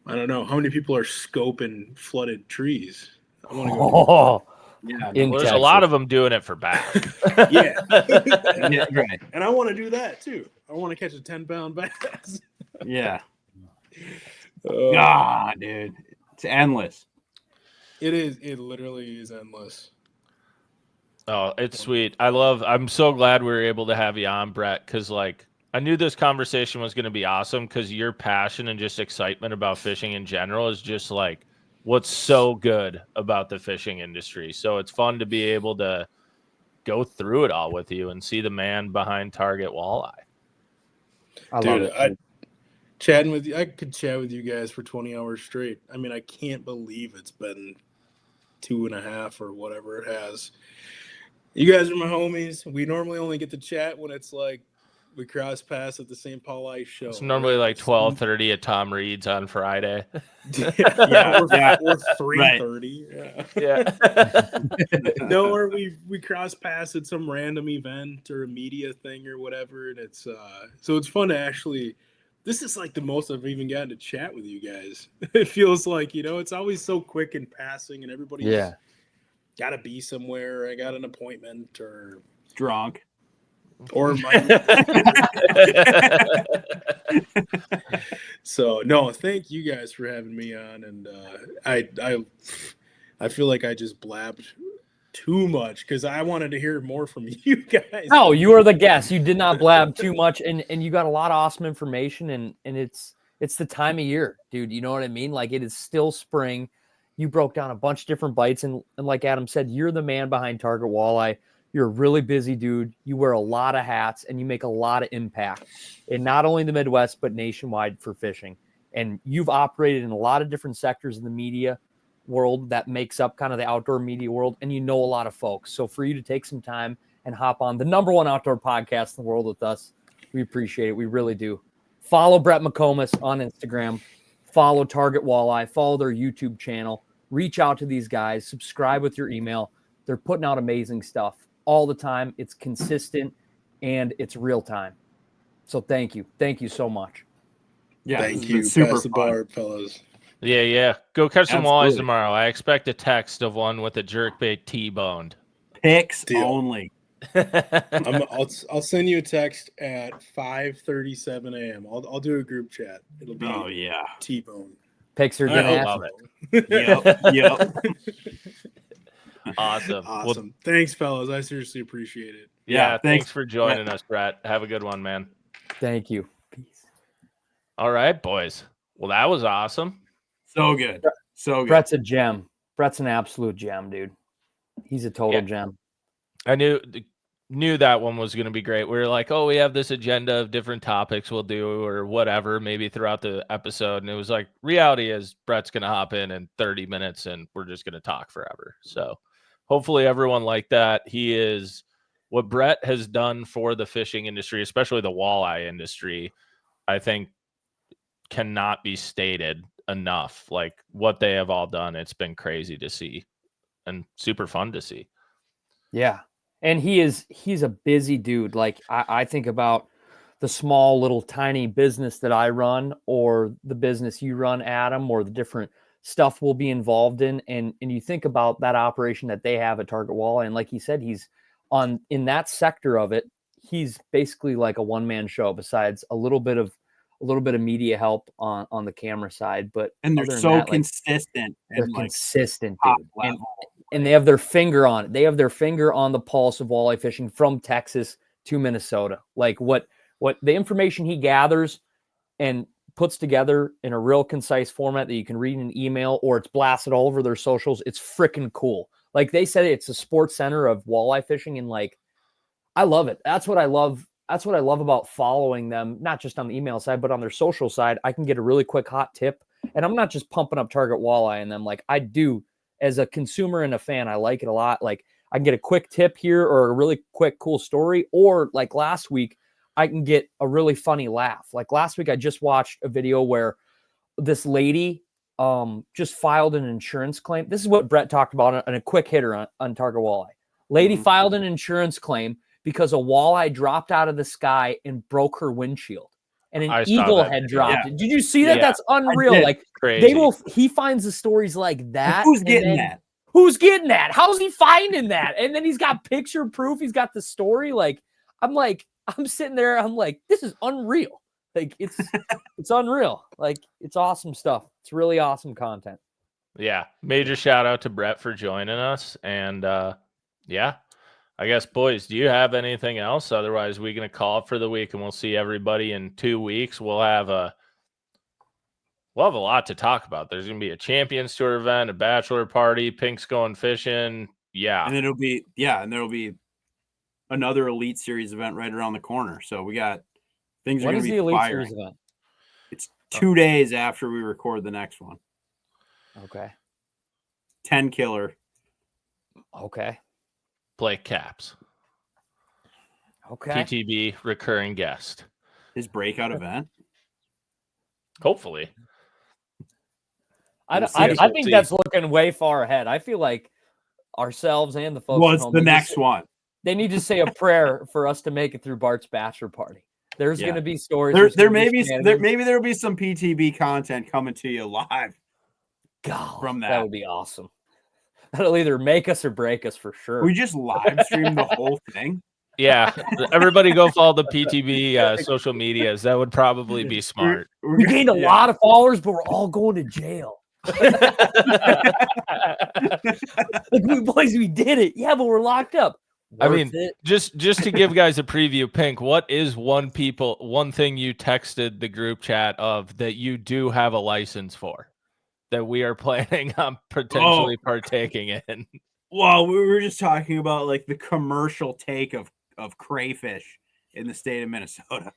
I don't know how many people are scoping flooded trees. I want to go. There's a lot of them doing it for bass. Yeah, right. And I want to do that too. I want to catch a 10-pound bass. Yeah. God, dude, it's endless. It is. It literally is endless. Oh, it's sweet. I'm so glad we were able to have you on, Brett, because like I knew this conversation was going to be awesome because your passion and just excitement about fishing in general is just like what's so good about the fishing industry. So it's fun to be able to go through it all with you and see the man behind Target Walleye. I love it. Chatting with you, I could chat with you guys for 20 hours straight. I mean, I can't believe it's been 2.5 or whatever it has. You guys are my homies. We normally only get to chat when it's like we cross paths at the St. Paul Ice Show. It's normally like 12:30 at Tom Reed's on Friday. Or 3:30. Yeah. No, or we cross paths at some random event or a media thing or whatever, and it's so it's fun to actually. This is like the most I've even gotten to chat with you guys. It feels like it's always so quick in passing, and everybody's got to be somewhere. I got an appointment or drunk. Or so no, thank you guys for having me on, and I feel like I just blabbed too much because I wanted to hear more from you guys. No, you were the guest. You did not blab too much, and you got a lot of awesome information, and it's the time of year, dude. You know what I mean? Like it is still spring. You broke down a bunch of different bites, and like Adam said, you're the man behind Target Walleye. You're a really busy dude. You wear a lot of hats and you make a lot of impact in not only the Midwest, but nationwide for fishing. And you've operated in a lot of different sectors in the media world that makes up kind of the outdoor media world. And you know a lot of folks. So for you to take some time and hop on the #1 outdoor podcast in the world with us, we appreciate it. We really do. Follow Brett McComas on Instagram. Follow Target Walleye. Follow their YouTube channel. Reach out to these guys. Subscribe with your email. They're putting out amazing stuff all the time. It's consistent and it's real time. So thank you. Thank you so much. Yeah. Thank you. Pass the Barb, fellas. Yeah. Go catch some walleyes tomorrow. I expect a text of one with a jerkbait T-boned. Picks only. I'll send you a text at 5:37 a.m. I'll do a group chat. It'll be T-bone. Picks are gonna love it. Yep. Awesome. Well, thanks, fellas. I seriously appreciate it. Yeah, thanks for joining us, Brett. Have a good one, man. Thank you. Peace. All right, boys. Well, that was awesome. So good. Brett's a gem. Brett's an absolute gem, dude. He's a total gem. I knew that one was going to be great. We were like, oh, we have this agenda of different topics we'll do or whatever, maybe throughout the episode. And it was like, reality is Brett's going to hop in 30 minutes and we're just going to talk forever. So hopefully everyone liked that. He is what Brett has done for the fishing industry, especially the walleye industry, I think cannot be stated enough. Like what they have all done. It's been crazy to see and super fun to see. Yeah. And he's a busy dude. Like I think about the small little tiny business that I run, or the business you run, Adam, or the different stuff we'll be involved in. And you think about that operation that they have at Target Walleye. And like he said, he's in that sector of it. He's basically like a one-man show, besides a little bit of media help on the camera side. But they're so consistent. They're consistent, dude. And they have their finger on it. They have their finger on the pulse of walleye fishing from Texas to Minnesota. Like what the information he gathers and puts together in a real concise format that you can read in an email, or it's blasted all over their socials. It's freaking cool. Like they said, it's a sports center of walleye fishing. And like, I love it. That's what I love. That's what I love about following them, not just on the email side, but on their social side. I can get a really quick hot tip, and I'm not just pumping up Target Walleye and them. Like I do as a consumer and a fan, I like it a lot. Like I can get a quick tip here, or a really quick, cool story. Or like last week, I can get a really funny laugh. Like last week, I just watched a video where this lady just filed an insurance claim. This is what Brett talked about on a quick hitter on Target Walleye. Lady filed an insurance claim because a walleye dropped out of the sky and broke her windshield, and an eagle had dropped it. Did you see that? That's unreal. Like crazy. He finds the stories like that. Who's getting that? Who's getting that? How's he finding that? And then he's got picture proof. He's got the story. Like, I'm sitting there. I'm like, this is unreal. Like it's unreal. Like it's awesome stuff. It's really awesome content. Yeah. Major shout out to Brett for joining us. And yeah, I guess, boys, do you have anything else? Otherwise, we're going to call it for the week, and we'll see everybody in 2 weeks. We'll have a lot to talk about. There's going to be a Champions Tour event, a bachelor party, Pink's going fishing. Yeah. And there'll be another Elite Series event right around the corner. So we got things are going to be Elite firing. Series event? It's 2 days after we record the next one. Okay. 10 killer. Okay. Play caps. Okay. PTB recurring guest. His breakout event. Hopefully. I think that's looking way far ahead. I feel like ourselves and the folks. Well, it's the next one. They need to say a prayer for us to make it through Bart's bachelor party. There's going to be stories. There may be there'll be some PTB content coming to you live. God, from that would be awesome. That'll either make us or break us for sure. We just live stream the whole thing. Yeah, everybody go follow the PTB social medias. That would probably be smart. We gained a lot of followers, but we're all going to jail. Like, we did it. Yeah, but we're locked up. Just to give guys a preview, Pink, what is one thing you texted the group chat of that you do have a license for that we are planning on potentially partaking in? Well, we were just talking about like the commercial take of crayfish in the state of Minnesota.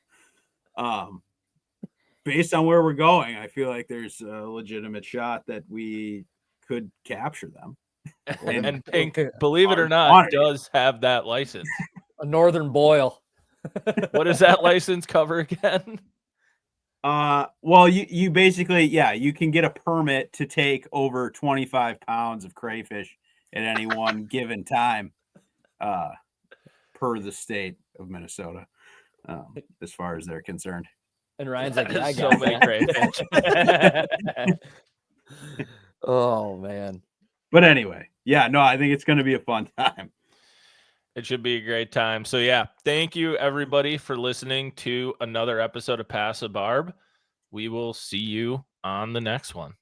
Based on where we're going, I feel like there's a legitimate shot that we could capture them. And Pink, believe it or not, does have that license. A northern boil. What does that license cover again? Well, you basically, you can get a permit to take over 25 pounds of crayfish at any one given time, per the state of Minnesota, as far as they're concerned. And Ryan's like, I so got many crayfish. Oh man. But anyway, I think it's going to be a fun time. It should be a great time. So yeah, thank you everybody for listening to another episode of Pass the Barb. We will see you on the next one.